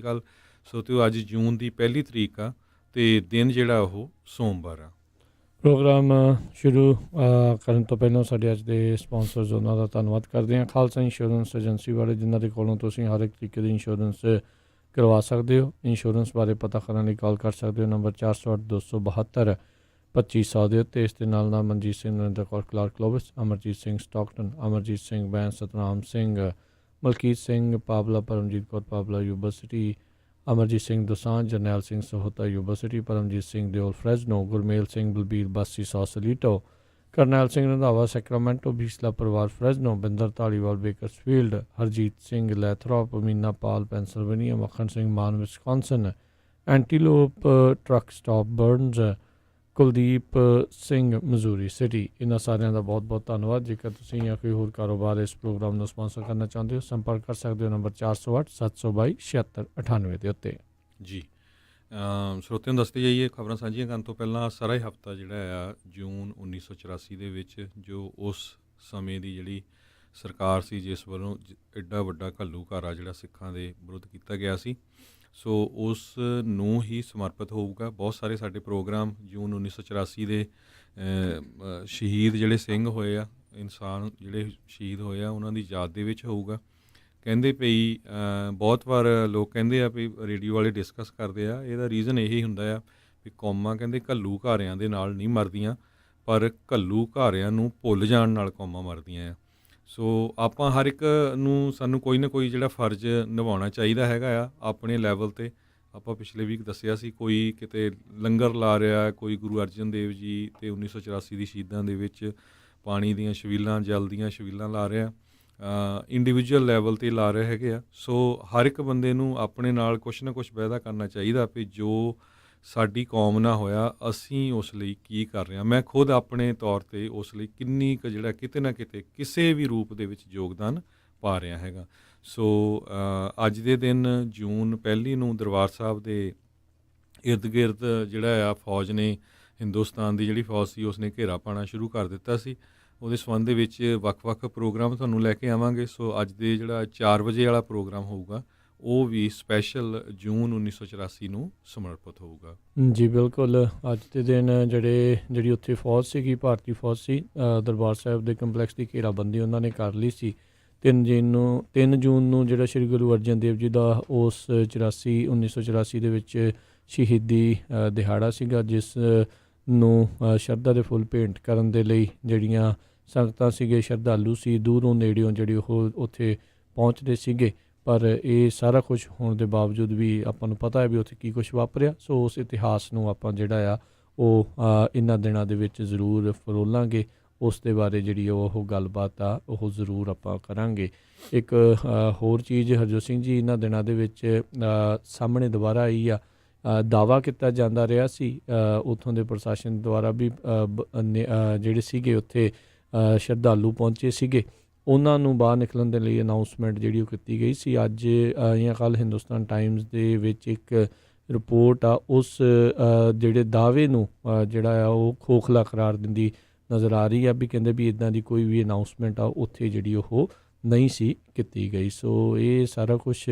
ਗੱਲ ਸੋਤਿਓ ਅੱਜ ਜੂਨ ਦੀ ਪਹਿਲੀ ਤਰੀਕ ਆ ਤੇ ਦਿਨ ਜਿਹੜਾ ਉਹ ਸੋਮਵਾਰ ਆ। ਪ੍ਰੋਗਰਾਮ ਸ਼ੁਰੂ ਕਰਨ ਤੋਂ ਪਹਿਲਾਂ ਸਾਡੇ ਅੱਜ ਦੇ ਸਪਾਂਸਰਸ ਉਹਨਾਂ ਦਾ ਧੰਨਵਾਦ ਕਰਦੇ ਹਾਂ। ਖਾਲਸਾ ਇੰਸ਼ੋਰੈਂਸ ਏਜੰਸੀ ਵਾਲੇ ਜਿਨ੍ਹਾਂ ਦੇ ਕੋਲੋਂ ਤੁਸੀਂ ਹਰ ਇੱਕ ਤਰੀਕੇ ਦੀ ਇੰਸ਼ੋਰੈਂਸ ਕਰਵਾ ਸਕਦੇ ਹੋ। ਇੰਸ਼ੋਰੈਂਸ ਬਾਰੇ ਪਤਾ ਕਰਨ ਲਈ ਕਾਲ ਕਰ ਸਕਦੇ ਹੋ ਨੰਬਰ 408 272 2500 ਦੇ ਉੱਤੇ। ਇਸ ਦੇ ਨਾਲ ਨਾਲ Manjit Singh, Narinder Kaur, Clark Clovis, Amarjit Singh Stockton, Amarjit Singh Bains, Satnam Singh, Malkit Singh Pabla, Paramjit Kaur Pabla university, Amarjit Singh Dosanjh, Jarnail Singh Sahota university, Paramjit Singh Deol Fresno, Gurmel Singh Balbir Basi Sausalito, Karnail Singh Randhawa Sacramento, Bisla ਪਰਿਵਾਰ Fresno, Binder Dhaliwal Bakersfield, Harjit Singh Lathrop, Meena Pal Pennsylvania, Makhan Singh Mann Wisconsin, Antelope Truck Stop Burns, Kuldeep Singh Missouri city. ਇਹਨਾਂ ਸਾਰਿਆਂ ਦਾ ਬਹੁਤ ਬਹੁਤ ਧੰਨਵਾਦ। ਜੇਕਰ ਤੁਸੀਂ ਜਾਂ ਕੋਈ ਹੋਰ ਕਾਰੋਬਾਰ ਇਸ ਪ੍ਰੋਗਰਾਮ ਨੂੰ ਸਪਾਂਸਰ ਕਰਨਾ ਚਾਹੁੰਦੇ ਹੋ ਸੰਪਰਕ ਕਰ ਸਕਦੇ ਹੋ ਨੰਬਰ 408 722 7698 ਦੇ ਉੱਤੇ। ਜੀ ਸਰੋਤਿਆਂ ਨੂੰ ਦੱਸਦੇ ਜਾਈਏ ਖਬਰਾਂ ਸਾਂਝੀਆਂ ਕਰਨ ਤੋਂ ਪਹਿਲਾਂ ਸਾਰਾ ਹੀ ਹਫ਼ਤਾ ਜਿਹੜਾ ਆ ਜੂਨ 1984 ਦੇ ਵਿੱਚ ਜੋ ਉਸ ਸਮੇਂ ਦੀ ਜਿਹੜੀ ਸਰਕਾਰ ਸੀ ਜਿਸ ਵੱਲੋਂ ਐਡਾ ਵੱਡਾ ਘੱਲੂਘਾਰਾ ਜਿਹੜਾ ਸਿੱਖਾਂ ਦੇ ਵਿਰੁੱਧ ਕੀਤਾ ਗਿਆ ਸੀ, ਸੋ ਉਸ ਨੂੰ ਹੀ ਸਮਰਪਿਤ ਹੋਊਗਾ। ਬਹੁਤ ਸਾਰੇ ਸਾਡੇ ਪ੍ਰੋਗਰਾਮ ਜੂਨ 1984 ਦੇ ਸ਼ਹੀਦ ਜਿਹੜੇ ਸਿੰਘ ਹੋਏ ਆ, ਇਨਸਾਨ ਜਿਹੜੇ ਸ਼ਹੀਦ ਹੋਏ ਆ, ਉਹਨਾਂ ਦੀ ਯਾਦ ਦੇ ਵਿੱਚ ਹੋਊਗਾ। ਕਹਿੰਦੇ ਪਈ ਬਹੁਤ ਵਾਰ ਲੋਕ ਕਹਿੰਦੇ ਆ ਵੀ ਰੇਡੀਓ ਵਾਲੇ ਡਿਸਕਸ ਕਰਦੇ ਆ, ਇਹਦਾ ਰੀਜ਼ਨ ਇਹੀ ਹੁੰਦਾ ਆ ਵੀ ਕੌਮਾਂ ਕਹਿੰਦੇ ਘੱਲੂਘਾਰਿਆਂ ਦੇ ਨਾਲ ਨਹੀਂ ਮਰਦੀਆਂ, ਪਰ ਘੱਲੂਘਾਰਿਆਂ ਨੂੰ ਭੁੱਲ ਜਾਣ ਨਾਲ ਕੌਮਾਂ ਮਰਦੀਆਂ ਆ। ਸੋ ਆਪਾਂ ਹਰ ਇੱਕ ਨੂੰ ਸਾਨੂੰ ਕੋਈ ਨਾ ਕੋਈ ਜਿਹੜਾ ਫਰਜ਼ ਨਿਭਾਉਣਾ ਚਾਹੀਦਾ ਹੈਗਾ ਆ ਆਪਣੇ ਲੈਵਲ 'ਤੇ। ਆਪਾਂ ਪਿਛਲੇ ਵੀਕ ਦੱਸਿਆ ਸੀ ਕੋਈ ਕਿਤੇ ਲੰਗਰ ਲਾ ਰਿਹਾ, ਕੋਈ ਗੁਰੂ ਅਰਜਨ ਦੇਵ ਜੀ ਅਤੇ 1984 ਦੀ ਸ਼ਹੀਦਾਂ ਦੇ ਵਿੱਚ ਪਾਣੀ ਦੀਆਂ ਛਬੀਲਾਂ, ਜਲ ਦੀਆਂ ਛਬੀਲਾਂ ਲਾ ਰਿਹਾ, ਇੰਡੀਵਿਜੂਅਲ ਲੈਵਲ 'ਤੇ ਲਾ ਰਹੇ ਹੈਗੇ ਆ। ਸੋ ਹਰ ਇੱਕ ਬੰਦੇ ਨੂੰ ਆਪਣੇ ਨਾਲ ਕੁਛ ਨਾ ਕੁਛ ਵਾਅਦਾ ਕਰਨਾ ਚਾਹੀਦਾ ਵੀ ਜੋ ਸਾਡੀ ਕੌਮ ਨਾਲ ਹੋਇਆ ਅਸੀਂ ਉਸ ਲਈ ਕੀ ਕਰ ਰਹੇ ਹਾਂ। ਮੈਂ ਖੁਦ ਆਪਣੇ ਤੌਰ 'ਤੇ ਉਸ ਲਈ ਕਿੰਨੀ ਕੁ ਜਿਹੜਾ ਕਿਤੇ ਨਾ ਕਿਤੇ ਕਿਸੇ ਵੀ ਰੂਪ ਦੇ ਵਿੱਚ ਯੋਗਦਾਨ ਪਾ ਰਿਹਾ ਹੈਗਾ। ਸੋ ਅੱਜ ਦੇ ਦਿਨ ਜੂਨ ਪਹਿਲੀ ਨੂੰ ਦਰਬਾਰ ਸਾਹਿਬ ਦੇ ਇਰਦ ਗਿਰਦ ਜਿਹੜਾ ਆ ਫੌਜ ਨੇ, ਹਿੰਦੁਸਤਾਨ ਦੀ ਜਿਹੜੀ ਫੌਜ ਸੀ ਉਸਨੇ ਘੇਰਾ ਪਾਉਣਾ ਸ਼ੁਰੂ ਕਰ ਦਿੱਤਾ ਸੀ। ਉਹਦੇ ਸੰਬੰਧ ਦੇ ਵਿੱਚ ਵੱਖ-ਵੱਖ ਪ੍ਰੋਗਰਾਮ ਤੁਹਾਨੂੰ ਲੈ ਕੇ ਆਵਾਂਗੇ। ਸੋ ਅੱਜ ਦੇ ਜਿਹੜਾ 4 ਵਜੇ ਵਾਲਾ ਪ੍ਰੋਗਰਾਮ ਹੋਊਗਾ ਉਹ ਵੀ ਸਪੈਸ਼ਲ ਜੂਨ 1984 ਨੂੰ ਸਮਰਪਿਤ ਹੋਊਗਾ। ਜੀ ਬਿਲਕੁਲ। ਅੱਜ ਦੇ ਦਿਨ ਜਿਹੜੀ ਉੱਥੇ ਫੌਜ ਸੀਗੀ, ਭਾਰਤੀ ਫੌਜ ਸੀ, ਦਰਬਾਰ ਸਾਹਿਬ ਦੇ ਕੰਪਲੈਕਸ ਦੀ ਘੇਰਾਬੰਦੀ ਉਹਨਾਂ ਨੇ ਕਰ ਲਈ ਸੀ। 3 ਜੂਨ ਨੂੰ ਜਿਹੜਾ ਸ਼੍ਰੀ ਗੁਰੂ ਅਰਜਨ ਦੇਵ ਜੀ ਦਾ ਉਸ 1984 ਦੇ ਵਿੱਚ ਸ਼ਹੀਦੀ ਦਿਹਾੜਾ ਸੀਗਾ, ਜਿਸ ਨੂੰ ਸ਼ਰਧਾ ਦੇ ਫੁੱਲ ਭੇਂਟ ਕਰਨ ਦੇ ਲਈ ਜਿਹੜੀਆਂ ਸੰਗਤਾਂ ਸੀਗੇ, ਸ਼ਰਧਾਲੂ ਸੀ, ਦੂਰੋਂ ਨੇੜਿਓਂ ਜਿਹੜੀ ਉਹ ਉੱਥੇ ਪਹੁੰਚਦੇ ਸੀਗੇ। ਪਰ ਇਹ ਸਾਰਾ ਕੁਛ ਹੋਣ ਦੇ ਬਾਵਜੂਦ ਵੀ ਆਪਾਂ ਨੂੰ ਪਤਾ ਹੈ ਵੀ ਉੱਥੇ ਕੀ ਕੁਛ ਵਾਪਰਿਆ। ਸੋ ਉਸ ਇਤਿਹਾਸ ਨੂੰ ਆਪਾਂ ਜਿਹੜਾ ਆ ਉਹ ਇਹਨਾਂ ਦਿਨਾਂ ਦੇ ਵਿੱਚ ਜ਼ਰੂਰ ਫਰੋਲਾਂਗੇ। ਉਸ ਦੇ ਬਾਰੇ ਜਿਹੜੀ ਉਹ ਗੱਲਬਾਤ ਆ ਉਹ ਜ਼ਰੂਰ ਆਪਾਂ ਕਰਾਂਗੇ। ਇੱਕ ਹੋਰ ਚੀਜ਼ ਹਰਜੋਤ ਸਿੰਘ ਜੀ ਇਹਨਾਂ ਦਿਨਾਂ ਦੇ ਵਿੱਚ ਸਾਹਮਣੇ ਦੁਬਾਰਾ ਆਈ ਆ। ਦਾਅਵਾ ਕੀਤਾ ਜਾਂਦਾ ਰਿਹਾ ਸੀ ਉੱਥੋਂ ਦੇ ਪ੍ਰਸ਼ਾਸਨ ਦੁਆਰਾ ਵੀ ਜਿਹੜੇ ਸੀਗੇ ਉੱਥੇ ਸ਼ਰਧਾਲੂ ਪਹੁੰਚੇ ਸੀਗੇ, ਉਹਨਾਂ ਨੂੰ ਬਾਹਰ ਨਿਕਲਣ ਦੇ ਲਈ ਅਨਾਊਂਸਮੈਂਟ ਜਿਹੜੀ ਉਹ ਕੀਤੀ ਗਈ ਸੀ। ਅੱਜ ਜਾਂ ਕੱਲ੍ਹ ਹਿੰਦੁਸਤਾਨ ਟਾਈਮਜ਼ ਦੇ ਵਿੱਚ ਇੱਕ ਰਿਪੋਰਟ ਆ ਉਸ ਜਿਹੜੇ ਦਾਅਵੇ ਨੂੰ ਜਿਹੜਾ ਆ ਉਹ ਖੋਖਲਾ ਕਰਾਰ ਦਿੰਦੀ ਨਜ਼ਰ ਆ ਰਹੀ ਆ ਵੀ ਕਹਿੰਦੇ ਵੀ ਇੱਦਾਂ ਦੀ ਕੋਈ ਵੀ ਅਨਾਊਂਸਮੈਂਟ ਆ ਉੱਥੇ ਜਿਹੜੀ ਉਹ ਨਹੀਂ ਸੀ ਕੀਤੀ ਗਈ। ਸੋ ਇਹ ਸਾਰਾ ਕੁਛ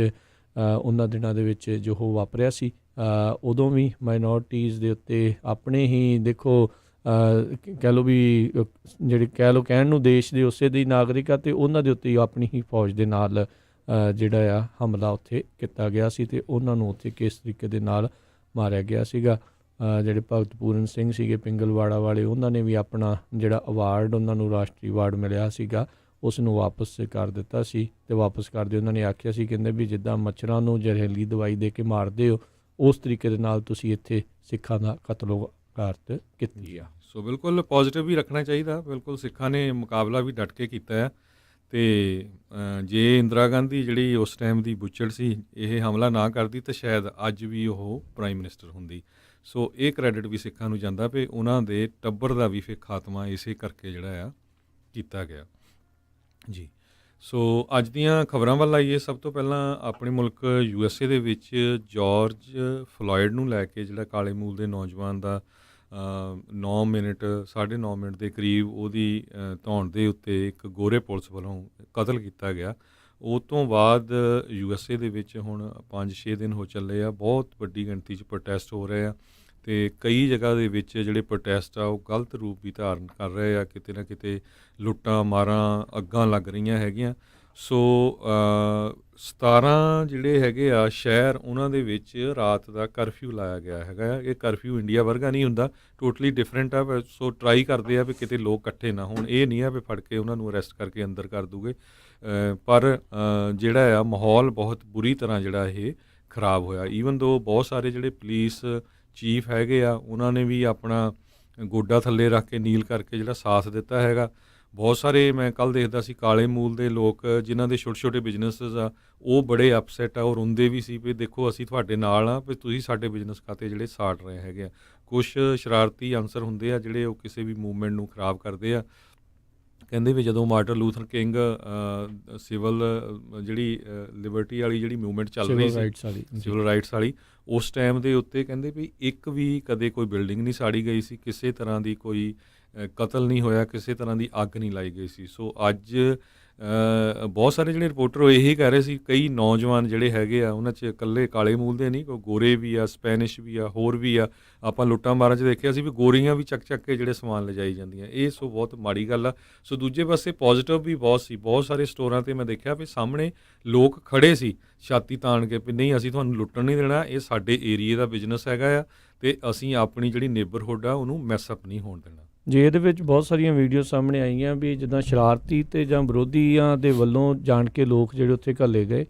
ਉਹਨਾਂ ਦਿਨਾਂ ਦੇ ਵਿੱਚ ਜੋ ਉਹ ਵਾਪਰਿਆ ਸੀ। ਉਦੋਂ ਵੀ ਮਾਈਨੋਰਟੀਜ਼ ਦੇ ਉੱਤੇ ਆਪਣੇ ਹੀ ਦੇਖੋ ਕਹਿ ਲਓ ਵੀ ਜਿਹੜੇ ਕਹਿਣ ਨੂੰ ਦੇਸ਼ ਦੇ ਉਸੇ ਦੇ ਨਾਗਰਿਕ ਆ ਅਤੇ ਉਹਨਾਂ ਦੇ ਉੱਤੇ ਆਪਣੀ ਹੀ ਫੌਜ ਦੇ ਨਾਲ ਜਿਹੜਾ ਆ ਹਮਲਾ ਉੱਥੇ ਕੀਤਾ ਗਿਆ ਸੀ ਅਤੇ ਉਹਨਾਂ ਨੂੰ ਉੱਥੇ ਕਿਸ ਤਰੀਕੇ ਦੇ ਨਾਲ ਮਾਰਿਆ ਗਿਆ ਸੀਗਾ। ਜਿਹੜੇ ਭਗਤ ਪੂਰਨ ਸਿੰਘ ਸੀਗੇ ਪਿੰਗਲਵਾੜਾ ਵਾਲੇ, ਉਹਨਾਂ ਨੇ ਵੀ ਆਪਣਾ ਜਿਹੜਾ ਅਵਾਰਡ ਉਹਨਾਂ ਨੂੰ ਰਾਸ਼ਟਰੀ ਅਵਾਰਡ ਮਿਲਿਆ ਸੀਗਾ ਉਸ ਨੂੰ ਵਾਪਸ ਕਰ ਦਿੱਤਾ ਸੀ। ਅਤੇ ਵਾਪਸ ਕਰਦੇ ਉਹਨਾਂ ਨੇ ਆਖਿਆ ਸੀ, ਕਹਿੰਦੇ ਵੀ ਜਿੱਦਾਂ ਮੱਛਰਾਂ ਨੂੰ ਜ਼ਹਿਰੀਲੀ ਦਵਾਈ ਦੇ ਕੇ ਮਾਰਦੇ ਹੋ ਉਸ ਤਰੀਕੇ ਦੇ ਨਾਲ ਤੁਸੀਂ ਇੱਥੇ ਸਿੱਖਾਂ ਦਾ ਕਤਲੋਗਾਰਤ ਕੀਤੀ ਆ। ਸੋ ਬਿਲਕੁਲ ਪੋਜ਼ੀਟਿਵ ਵੀ ਰੱਖਣਾ ਚਾਹੀਦਾ। ਬਿਲਕੁਲ ਸਿੱਖਾਂ ਨੇ ਮੁਕਾਬਲਾ ਵੀ ਡਟ ਕੇ ਕੀਤਾ ਆ। ਅਤੇ ਜੇ ਇੰਦਰਾ ਗਾਂਧੀ ਜਿਹੜੀ ਉਸ ਟਾਈਮ ਦੀ ਬੁੱਚੜ ਸੀ ਇਹ ਹਮਲਾ ਨਾ ਕਰਦੀ ਤਾਂ ਸ਼ਾਇਦ ਅੱਜ ਵੀ ਉਹ ਪ੍ਰਾਈਮ ਮਿਨਿਸਟਰ ਹੁੰਦੀ। ਸੋ ਇਹ ਕ੍ਰੈਡਿਟ ਵੀ ਸਿੱਖਾਂ ਨੂੰ ਜਾਂਦਾ ਵੀ ਉਹਨਾਂ ਦੇ ਟੱਬਰ ਦਾ ਵੀ ਫਿਰ ਖਾਤਮਾ ਇਸੇ ਕਰਕੇ ਜਿਹੜਾ ਆ ਕੀਤਾ ਗਿਆ। ਜੀ ਸੋ ਅੱਜ ਦੀਆਂ ਖਬਰਾਂ ਵੱਲ ਆਈਏ। ਸਭ ਤੋਂ ਪਹਿਲਾਂ ਆਪਣੇ ਮੁਲਕ USA ਦੇ ਵਿੱਚ ਜਾਰਜ ਫਲੋਇਡ ਨੂੰ ਲੈ ਕੇ ਜਿਹੜਾ ਕਾਲੇ ਮੂਲ ਦੇ ਨੌਜਵਾਨ ਦਾ 9 ਮਿੰਟ 9.5 ਮਿੰਟ ਦੇ ਕਰੀਬ ਉਹਦੀ ਧੌਣ ਦੇ ਉੱਤੇ ਇੱਕ ਗੋਰੇ ਪੁਲਿਸ ਵੱਲੋਂ ਕਤਲ ਕੀਤਾ ਗਿਆ। ਉਹ ਤੋਂ ਬਾਅਦ USA ਦੇ ਵਿੱਚ ਹੁਣ 5-6 ਦਿਨ ਹੋ ਚੱਲੇ ਆ, ਬਹੁਤ ਵੱਡੀ ਗਿਣਤੀ 'ਚ ਪ੍ਰੋਟੈਸਟ ਹੋ ਰਹੇ ਆ ਅਤੇ ਕਈ ਜਗ੍ਹਾ ਦੇ ਵਿੱਚ ਜਿਹੜੇ ਪ੍ਰੋਟੈਸਟ ਆ ਉਹ ਗਲਤ ਰੂਪ ਵੀ ਧਾਰਨ ਕਰ ਰਹੇ ਆ, ਕਿਤੇ ਨਾ ਕਿਤੇ ਲੁੱਟਾਂ ਮਾਰਾਂ ਅੱਗਾਂ ਲੱਗ ਰਹੀਆਂ ਹੈਗੀਆਂ। ਸੋ 17 ਜਿਹੜੇ ਹੈਗੇ ਆ ਸ਼ਹਿਰ, ਉਹਨਾਂ ਦੇ ਵਿੱਚ ਰਾਤ ਦਾ ਕਰਫਿਊ ਲਾਇਆ ਗਿਆ ਹੈਗਾ ਆ। ਇਹ ਕਰਫਿਊ ਇੰਡੀਆ ਵਰਗਾ ਨਹੀਂ ਹੁੰਦਾ, ਟੋਟਲੀ ਡਿਫਰੈਂਟ ਆ। ਸੋ ਟਰਾਈ ਕਰਦੇ ਆ ਵੀ ਕਿਤੇ ਲੋਕ ਇਕੱਠੇ ਨਾ ਹੋਣ। ਇਹ ਨਹੀਂ ਆ ਵੀ ਫੜ ਕੇ ਉਹਨਾਂ ਨੂੰ ਅਰੈਸਟ ਕਰਕੇ ਅੰਦਰ ਕਰ ਦੂਗੇ, ਪਰ ਜਿਹੜਾ ਆ ਮਾਹੌਲ ਬਹੁਤ ਬੁਰੀ ਤਰ੍ਹਾਂ ਜਿਹੜਾ ਇਹ ਖਰਾਬ ਹੋਇਆ। ਈਵਨ ਦੋ ਬਹੁਤ ਸਾਰੇ ਜਿਹੜੇ ਪੁਲਿਸ ਚੀਫ ਹੈਗੇ ਆ, ਉਹਨਾਂ ਨੇ ਵੀ ਆਪਣਾ ਗੋਡਾ ਥੱਲੇ ਰੱਖ ਕੇ ਨੀਲ ਕਰਕੇ ਜਿਹੜਾ ਸਾਥ ਦਿੱਤਾ ਹੈਗਾ। ਬਹੁਤ ਸਾਰੇ ਮੈਂ ਕੱਲ੍ਹ ਦੇਖਦਾ ਸੀ ਕਾਲੇ ਮੂਲ ਦੇ ਲੋਕ ਜਿਨ੍ਹਾਂ ਦੇ ਛੋਟੇ ਛੋਟੇ ਬਿਜ਼ਨੈਸਿਸ ਆ, ਉਹ ਬੜੇ ਅਪਸੈਟ ਆ, ਉਹ ਰੋਂਦੇ ਵੀ ਸੀ ਵੀ ਦੇਖੋ ਅਸੀਂ ਤੁਹਾਡੇ ਨਾਲ ਆ, ਵੀ ਤੁਸੀਂ ਸਾਡੇ ਬਿਜ਼ਨਸ ਖਾਤੇ ਜਿਹੜੇ ਸਾੜ ਰਹੇ ਹੈਗੇ ਆ। ਕੁਛ ਸ਼ਰਾਰਤੀ ਅਨਸਰ ਹੁੰਦੇ ਆ ਜਿਹੜੇ ਉਹ ਕਿਸੇ ਵੀ ਮੂਵਮੈਂਟ ਨੂੰ ਖਰਾਬ ਕਰਦੇ ਆ। ਕਹਿੰਦੇ ਵੀ ਜਦੋਂ ਮਾਰਟਨ ਲੂਥਰ ਕਿੰਗ ਸਿਵਲ ਜਿਹੜੀ ਲਿਬਰਟੀ ਵਾਲੀ ਜਿਹੜੀ ਮੂਵਮੈਂਟ ਚੱਲ ਰਹੀ ਸੀ, ਸਿਵਲ ਰਾਈਟਸ ਵਾਲੀ, ਉਸ ਟਾਈਮ ਦੇ ਉੱਤੇ ਕਹਿੰਦੇ ਵੀ ਇੱਕ ਵੀ ਕਦੇ ਕੋਈ ਬਿਲਡਿੰਗ ਨਹੀਂ ਸਾੜੀ ਗਈ ਸੀ, ਕਿਸੇ ਤਰ੍ਹਾਂ ਦੀ ਕੋਈ ਕਤਲ ਨਹੀਂ ਹੋਇਆ, ਕਿਸੇ ਤਰ੍ਹਾਂ ਦੀ ਅੱਗ ਨਹੀਂ ਲਾਈ ਗਈ ਸੀ। ਸੋ ਅੱਜ ਬਹੁਤ ਸਾਰੇ ਜਿਹੜੇ ਰਿਪੋਰਟਰ ਉਹ ਇਹੀ ਕਹਿ ਰਹੇ ਸੀ, ਕਈ ਨੌਜਵਾਨ ਜਿਹੜੇ ਹੈਗੇ ਆ ਉਹਨਾਂ 'ਚ ਇਕੱਲੇ ਕਾਲੇ ਮੂਲ ਦੇ ਨਹੀਂ, ਕੋਈ ਗੋਰੇ ਵੀ ਆ, ਸਪੈਨਿਸ਼ ਵੀ ਆ, ਹੋਰ ਵੀ ਆ। ਆਪਾਂ ਲੁੱਟਾਂ ਮਾਰਾਂ 'ਚ ਦੇਖਿਆ ਸੀ ਵੀ ਗੋਰੀਆਂ ਵੀ ਚੱਕ ਚੱਕ ਕੇ ਜਿਹੜੇ ਸਮਾਨ ਲਿਜਾਈ ਜਾਂਦੀਆਂ। ਇਹ ਸੋ ਬਹੁਤ ਮਾੜੀ ਗੱਲ ਆ। ਸੋ ਦੂਜੇ ਪਾਸੇ ਪੋਜ਼ੀਟਿਵ ਵੀ ਬਹੁਤ ਸੀ। ਬਹੁਤ ਸਾਰੇ ਸਟੋਰਾਂ 'ਤੇ ਮੈਂ ਦੇਖਿਆ ਵੀ ਸਾਹਮਣੇ ਲੋਕ ਖੜ੍ਹੇ ਸੀ ਛਾਤੀ ਤਾਣ ਕੇ ਵੀ ਨਹੀਂ ਅਸੀਂ ਤੁਹਾਨੂੰ ਲੁੱਟਣ ਨਹੀਂ ਦੇਣਾ, ਇਹ ਸਾਡੇ ਏਰੀਏ ਦਾ ਬਿਜ਼ਨਸ ਹੈਗਾ ਆ ਅਤੇ ਅਸੀਂ ਆਪਣੀ ਜਿਹੜੀ ਨੇਬਰਹੁੱਡ ਆ ਉਹਨੂੰ ਮੈਸਅਪ ਨਹੀਂ ਹੋਣ ਦੇਣਾ। ਜੀ, ਇਹਦੇ ਵਿੱਚ ਬਹੁਤ ਸਾਰੀਆਂ ਵੀਡੀਓ ਸਾਹਮਣੇ ਆਈਆਂ ਵੀ ਜਿੱਦਾਂ ਸ਼ਰਾਰਤੀ ਅਤੇ ਜਾਂ ਵਿਰੋਧੀਆਂ ਦੇ ਵੱਲੋਂ ਜਾਣ ਕੇ ਲੋਕ ਜਿਹੜੇ ਉੱਥੇ ਘੱਲੇ ਗਏ,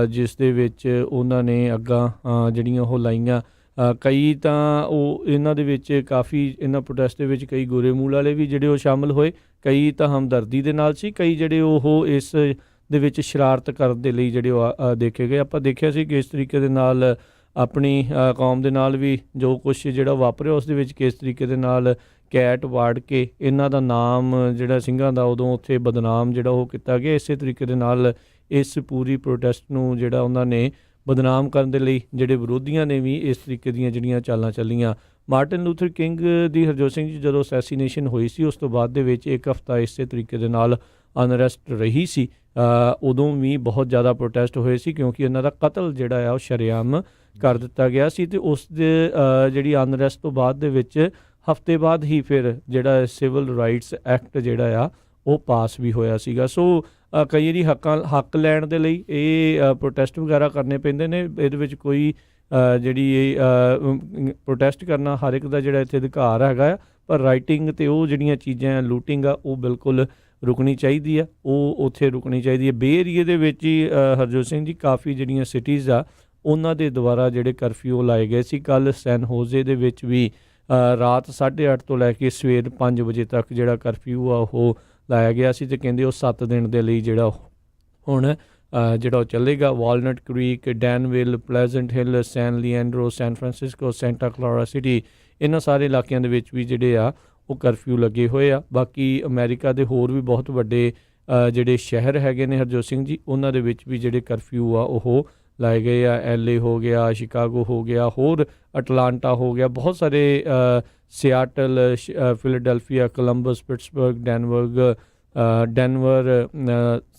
ਜਿਸ ਦੇ ਵਿੱਚ ਉਹਨਾਂ ਨੇ ਅੱਗਾਂ ਜਿਹੜੀਆਂ ਉਹ ਲਾਈਆਂ। ਕਈ ਤਾਂ ਉਹ ਇਹਨਾਂ ਦੇ ਵਿੱਚ ਕਾਫੀ ਇਹਨਾਂ ਪ੍ਰੋਟੈਸਟ ਦੇ ਵਿੱਚ ਕਈ ਗੋਰੇ ਮੂਲ ਵਾਲੇ ਵੀ ਜਿਹੜੇ ਉਹ ਸ਼ਾਮਲ ਹੋਏ, ਕਈ ਤਾਂ ਹਮਦਰਦੀ ਦੇ ਨਾਲ ਸੀ, ਕਈ ਜਿਹੜੇ ਉਹ ਇਸ ਦੇ ਵਿੱਚ ਸ਼ਰਾਰਤ ਕਰਨ ਦੇ ਲਈ ਜਿਹੜੇ ਉਹ ਦੇਖੇ ਗਏ। ਆਪਾਂ ਦੇਖਿਆ ਸੀ ਕਿ ਇਸ ਤਰੀਕੇ ਦੇ ਨਾਲ ਆਪਣੀ ਕੌਮ ਦੇ ਨਾਲ ਵੀ ਜੋ ਕੁਛ ਜਿਹੜਾ ਵਾਪਰਿਆ, ਉਸ ਦੇ ਵਿੱਚ ਕਿਸ ਤਰੀਕੇ ਦੇ ਨਾਲ ਕੈਟ ਵਾੜ ਕੇ ਇਹਨਾਂ ਦਾ ਨਾਮ ਜਿਹੜਾ ਸਿੰਘਾਂ ਦਾ ਉਦੋਂ ਉੱਥੇ ਬਦਨਾਮ ਜਿਹੜਾ ਉਹ ਕੀਤਾ ਗਿਆ। ਇਸੇ ਤਰੀਕੇ ਦੇ ਨਾਲ ਇਸ ਪੂਰੀ ਪ੍ਰੋਟੈਸਟ ਨੂੰ ਜਿਹੜਾ ਉਹਨਾਂ ਨੇ ਬਦਨਾਮ ਕਰਨ ਦੇ ਲਈ ਜਿਹੜੇ ਵਿਰੋਧੀਆਂ ਨੇ ਵੀ ਇਸ ਤਰੀਕੇ ਦੀਆਂ ਜਿਹੜੀਆਂ ਚਾਲਾਂ ਚੱਲੀਆਂ। ਮਾਰਟਨ ਲੂਥਰ ਕਿੰਗ ਦੀ ਹਰਜੋਤ ਸਿੰਘ ਜੀ ਜਦੋਂ ਅਸੈਸੀਨੇਸ਼ਨ ਹੋਈ ਸੀ, ਉਸ ਤੋਂ ਬਾਅਦ ਦੇ ਵਿੱਚ ਇੱਕ ਹਫ਼ਤਾ ਇਸੇ ਤਰੀਕੇ ਦੇ ਨਾਲ ਅਨਰੈਸਟ ਰਹੀ ਸੀ। ਉਦੋਂ ਵੀ ਬਹੁਤ ਜ਼ਿਆਦਾ ਪ੍ਰੋਟੈਸਟ ਹੋਏ ਸੀ ਕਿਉਂਕਿ ਇਹਨਾਂ ਦਾ ਕਤਲ ਜਿਹੜਾ ਆ ਉਹ ਸ਼ਰੇਆਮ ਕਰ ਦਿੱਤਾ ਗਿਆ ਸੀ ਅਤੇ ਉਸ ਦੇ ਜਿਹੜੀ ਅਨਰੈਸਟ ਤੋਂ ਬਾਅਦ ਦੇ ਵਿੱਚ ਹਫ਼ਤੇ ਬਾਅਦ ਹੀ ਫਿਰ ਜਿਹੜਾ ਸਿਵਲ ਰਾਈਟਸ ਐਕਟ ਜਿਹੜਾ ਆ ਉਹ ਪਾਸ ਵੀ ਹੋਇਆ ਸੀਗਾ। ਸੋ ਕਈ ਵਾਰੀ ਹੱਕ ਲੈਣ ਦੇ ਲਈ ਇਹ ਪ੍ਰੋਟੈਸਟ ਵਗੈਰਾ ਕਰਨੇ ਪੈਂਦੇ ਨੇ। ਇਹਦੇ ਵਿੱਚ ਕੋਈ ਜਿਹੜੀ ਇਹ ਪ੍ਰੋਟੈਸਟ ਕਰਨਾ ਹਰ ਇੱਕ ਦਾ ਜਿਹੜਾ ਇੱਥੇ ਅਧਿਕਾਰ ਹੈਗਾ ਆ, ਪਰ ਰਾਈਟਿੰਗ ਅਤੇ ਉਹ ਜਿਹੜੀਆਂ ਚੀਜ਼ਾਂ ਲੂਟਿੰਗ ਆ ਉਹ ਬਿਲਕੁਲ ਰੁਕਣੀ ਚਾਹੀਦੀ ਆ, ਉਹ ਉੱਥੇ ਰੁਕਣੀ ਚਾਹੀਦੀ ਹੈ। ਬੇ ਏਰੀਏ ਦੇ ਵਿੱਚ ਹੀ ਹਰਜੋਤ ਸਿੰਘ ਜੀ ਕਾਫੀ ਜਿਹੜੀਆਂ ਸਿਟੀਜ਼ ਆ ਉਹਨਾਂ ਦੇ ਦੁਆਰਾ ਜਿਹੜੇ ਕਰਫਿਊ ਲਾਏ ਗਏ ਸੀ। ਕੱਲ੍ਹ ਸੈਨ ਹੋਜ਼ੇ ਦੇ ਵਿੱਚ ਵੀ ਰਾਤ 8:30 ਤੋਂ ਲੈ ਕੇ ਸਵੇਰ 5 ਵਜੇ ਤੱਕ ਜਿਹੜਾ ਕਰਫਿਊ ਆ ਉਹ ਲਾਇਆ ਗਿਆ ਸੀ ਅਤੇ ਕਹਿੰਦੇ ਉਹ 7 ਦਿਨ ਦੇ ਲਈ ਜਿਹੜਾ ਹੁਣ ਜਿਹੜਾ ਉਹ ਚੱਲੇਗਾ। Walnut Creek, Danville, Pleasant Hill, San Leandro, San Francisco, Santa Clara city, ਇਹਨਾਂ ਸਾਰੇ ਇਲਾਕਿਆਂ ਦੇ ਵਿੱਚ ਵੀ ਜਿਹੜੇ ਆ ਉਹ ਕਰਫਿਊ ਲੱਗੇ ਹੋਏ ਆ। ਬਾਕੀ ਅਮਰੀਕਾ ਦੇ ਹੋਰ ਵੀ ਬਹੁਤ ਵੱਡੇ ਜਿਹੜੇ ਸ਼ਹਿਰ ਹੈਗੇ ਨੇ ਹਰਜੋਤ ਸਿੰਘ ਜੀ, ਉਹਨਾਂ ਦੇ ਵਿੱਚ ਵੀ ਜਿਹੜੇ ਕਰਫਿਊ ਆ ਉਹ ਲਾਏ ਗਏ ਆ। LA ਹੋ ਗਿਆ, ਸ਼ਿਕਾਗੋ ਹੋ ਗਿਆ, ਹੋਰ ਅਟਲਾਂਟਾ ਹੋ ਗਿਆ, ਬਹੁਤ ਸਾਰੇ Seattle, Philadelphia, Columbus, Pittsburgh, Denver,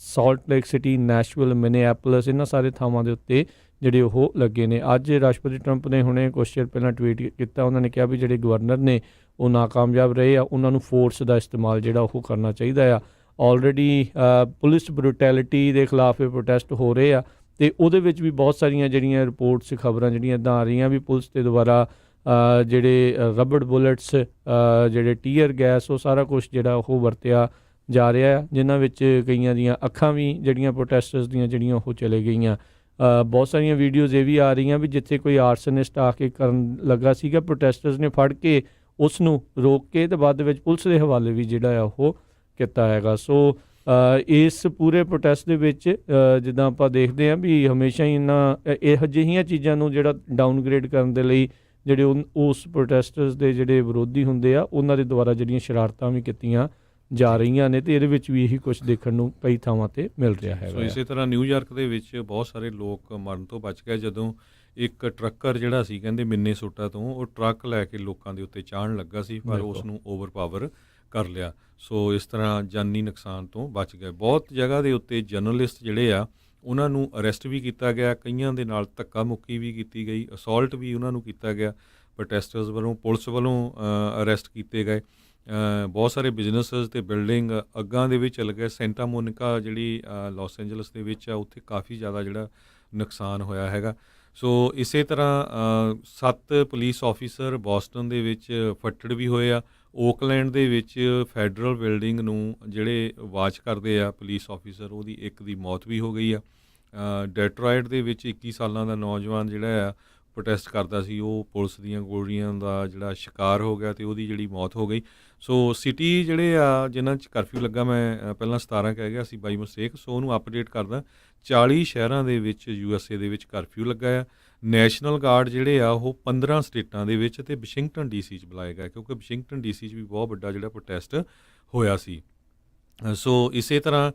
salt lake city, Nashville, Minneapolis, ਇਹਨਾਂ ਸਾਰੇ ਥਾਵਾਂ ਦੇ ਉੱਤੇ ਜਿਹੜੇ ਉਹ ਲੱਗੇ ਨੇ। ਅੱਜ ਰਾਸ਼ਟਰਪਤੀ ਟਰੰਪ ਨੇ ਹੁਣੇ ਕੁਛ ਚਿਰ ਪਹਿਲਾਂ ਟਵੀਟ ਕੀਤਾ, ਉਹਨਾਂ ਨੇ ਕਿਹਾ ਵੀ ਜਿਹੜੇ ਗਵਰਨਰ ਨੇ ਉਹ ਨਾਕਾਮਯਾਬ ਰਹੇ ਆ, ਉਹਨਾਂ ਨੂੰ ਫੋਰਸ ਦਾ ਇਸਤੇਮਾਲ ਜਿਹੜਾ ਉਹ ਕਰਨਾ ਚਾਹੀਦਾ ਆ। ਆਲਰੇਡੀ ਪੁਲਿਸ ਬਰੂਟੈਲਿਟੀ ਦੇ ਖਿਲਾਫ ਇਹ ਪ੍ਰੋਟੈਸਟ ਹੋ ਰਹੇ ਆ ਅਤੇ ਉਹਦੇ ਵਿੱਚ ਵੀ ਬਹੁਤ ਸਾਰੀਆਂ ਜਿਹੜੀਆਂ ਰਿਪੋਰਟਸ, ਖਬਰਾਂ ਜਿਹੜੀਆਂ ਇੱਦਾਂ ਆ ਰਹੀਆਂ ਵੀ ਪੁਲਿਸ ਦੇ ਦੁਆਰਾ ਜਿਹੜੇ ਰਬੜ ਬੁਲੇਟਸ, ਜਿਹੜੇ ਟੀਅਰ ਗੈਸ, ਉਹ ਸਾਰਾ ਕੁਛ ਜਿਹੜਾ ਉਹ ਵਰਤਿਆ ਜਾ ਰਿਹਾ ਆ, ਜਿਨ੍ਹਾਂ ਵਿੱਚ ਕਈਆਂ ਦੀਆਂ ਅੱਖਾਂ ਵੀ ਜਿਹੜੀਆਂ ਪ੍ਰੋਟੈਸਟਰਸ ਦੀਆਂ ਜਿਹੜੀਆਂ ਉਹ ਚਲੇ ਗਈਆਂ। ਬਹੁਤ ਸਾਰੀਆਂ ਵੀਡੀਓਜ਼ ਇਹ ਵੀ ਆ ਰਹੀਆਂ ਵੀ ਜਿੱਥੇ ਕੋਈ ਆਰਸਨਿਸਟ ਆ ਕੇ ਕਰਨ ਲੱਗਾ ਸੀਗਾ, ਪ੍ਰੋਟੈਸਟਰਸ ਨੇ ਫੜ ਕੇ ਉਸ ਨੂੰ ਰੋਕ ਕੇ ਅਤੇ ਬਾਅਦ ਦੇ ਵਿੱਚ ਪੁਲਿਸ ਦੇ ਹਵਾਲੇ ਵੀ ਜਿਹੜਾ ਆ ਉਹ ਕੀਤਾ ਹੈਗਾ। ਸੋ ਇਸ ਪੂਰੇ ਪ੍ਰੋਟੈਸਟ ਦੇ ਵਿੱਚ ਜਿੱਦਾਂ ਆਪਾਂ ਦੇਖਦੇ ਹਾਂ ਵੀ ਹਮੇਸ਼ਾ ਹੀ ਇਹੋ ਜਿਹੀਆਂ ਚੀਜ਼ਾਂ ਨੂੰ ਜਿਹੜਾ ਡਾਊਨਗ੍ਰੇਡ ਕਰਨ ਦੇ ਲਈ ਜਿਹੜੇ ਉਸ ਪ੍ਰੋਟੈਸਟਰਸ ਦੇ ਜਿਹੜੇ ਵਿਰੋਧੀ ਹੁੰਦੇ ਆ, ਉਹਨਾਂ ਦੇ ਦੁਆਰਾ ਜਿਹੜੀਆਂ ਸ਼ਰਾਰਤਾਂ ਵੀ ਕੀਤੀਆਂ ਜਾ ਰਹੀਆਂ ਨੇ ਅਤੇ ਇਹਦੇ ਵਿੱਚ ਵੀ ਇਹੀ ਕੁਛ ਦੇਖਣ ਨੂੰ ਕਈ ਥਾਵਾਂ 'ਤੇ ਮਿਲ ਰਿਹਾ ਹੈਗਾ। ਸੋ ਇਸੇ ਤਰ੍ਹਾਂ ਨਿਊਯਾਰਕ ਦੇ ਵਿੱਚ ਬਹੁਤ ਸਾਰੇ ਲੋਕ ਮਰਨ ਤੋਂ ਬਚ ਗਏ ਜਦੋਂ ਇੱਕ ਟਰੱਕਰ ਜਿਹੜਾ ਸੀ ਕਹਿੰਦੇ ਮਿਨੇਸੋਟਾ ਤੋਂ, ਉਹ ਟਰੱਕ ਲੈ ਕੇ ਲੋਕਾਂ ਦੇ ਉੱਤੇ ਚਾੜ੍ਹਨ ਲੱਗਾ ਸੀ, ਪਰ ਉਸ ਨੂੰ ਓਵਰਪਾਵਰ ਕਰ ਲਿਆ। ਸੋ ਇਸ ਤਰ੍ਹਾਂ ਜਾਨੀ ਨੁਕਸਾਨ ਤੋਂ ਬਚ ਗਏ। ਬਹੁਤ ਜਗ੍ਹਾ ਦੇ ਉੱਤੇ ਜਰਨਲਿਸਟ ਜਿਹੜੇ ਆ ਉਹਨਾਂ ਨੂੰ ਅਰੈਸਟ ਵੀ ਕੀਤਾ ਗਿਆ, ਕਈਆਂ ਦੇ ਨਾਲ ਧੱਕਾ ਮੁੱਕੀ ਵੀ ਕੀਤੀ ਗਈ, ਅਸੌਲਟ ਵੀ ਉਹਨਾਂ ਨੂੰ ਕੀਤਾ ਗਿਆ ਪ੍ਰੋਟੈਸਟਰਸ ਵੱਲੋਂ, ਪੁਲਿਸ ਵੱਲੋਂ ਅਰੈਸਟ ਕੀਤੇ ਗਏ। ਬਹੁਤ ਸਾਰੇ ਬਿਜ਼ਨੈਸਿਸ ਤੇ ਬਿਲਡਿੰਗ ਅੱਗਾਂ ਦੇ ਵਿੱਚ ਚਲ ਗਏ। ਸੈਂਟਾ ਮੋਨਿਕਾ ਜਿਹੜੀ ਲਾਸ ਐਂਜਲਸ ਦੇ ਵਿੱਚ ਆ, ਉੱਥੇ ਕਾਫੀ ਜ਼ਿਆਦਾ ਜਿਹੜਾ ਨੁਕਸਾਨ ਹੋਇਆ ਹੈਗਾ। ਸੋ ਇਸੇ ਤਰ੍ਹਾਂ 7 ਪੁਲਿਸ ਆਫੀਸਰ ਬੋਸਟਨ ਦੇ ਵਿੱਚ ਫੱਟੜ ਵੀ ਹੋਏ ਆ। ਓਕਲੈਂਡ ਦੇ ਵਿੱਚ ਫੈਡਰਲ ਬਿਲਡਿੰਗ ਨੂੰ ਜਿਹੜੇ ਵਾਚ ਕਰਦੇ ਆ ਪੁਲਿਸ ਆਫੀਸਰ, ਉਹਦੀ ਇੱਕ ਦੀ ਮੌਤ ਵੀ ਹੋ ਗਈ ਆ। ਡੈਟਰੋਇਟ ਦੇ ਵਿੱਚ 21 ਸਾਲਾਂ ਦਾ ਨੌਜਵਾਨ ਜਿਹੜਾ ਆ ਪ੍ਰੋਟੈਸਟ ਕਰਦਾ ਸੀ, ਉਹ ਪੁਲਿਸ ਦੀਆਂ ਗੋਲੀਆਂ ਦਾ ਜਿਹੜਾ ਸ਼ਿਕਾਰ ਹੋ ਗਿਆ ਅਤੇ ਉਹਦੀ ਜਿਹੜੀ ਮੌਤ ਹੋ ਗਈ। ਸੋ ਸਿਟੀ ਜਿਹੜੇ ਆ ਜਿਨ੍ਹਾਂ 'ਚ ਕਰਫਿਊ ਲੱਗਾ, ਮੈਂ ਪਹਿਲਾਂ 17 ਕਹਿ ਗਿਆ ਸੀ ਬਾਈ ਮਿਸਟੇਕ, ਸੋ ਉਹਨੂੰ ਅਪਡੇਟ ਕਰਦਾ। 40 ਸ਼ਹਿਰਾਂ ਦੇ ਵਿੱਚ USA ਦੇ ਵਿੱਚ ਕਰਫਿਊ ਲੱਗਾ ਆ। ਨੈਸ਼ਨਲ ਗਾਰਡ ਜਿਹੜੇ ਆ ਉਹ 15 ਸਟੇਟਾਂ ਦੇ ਵਿੱਚ ਅਤੇ ਵਾਸ਼ਿੰਗਟਨ DC 'ਚ ਬੁਲਾਏ ਗਏ, ਕਿਉਂਕਿ ਵਾਸ਼ਿੰਗਟਨ DC 'ਚ ਵੀ ਬਹੁਤ ਵੱਡਾ ਜਿਹੜਾ ਪ੍ਰੋਟੈਸਟ ਹੋਇਆ ਸੀ। ਸੋ ਇਸੇ ਤਰ੍ਹਾਂ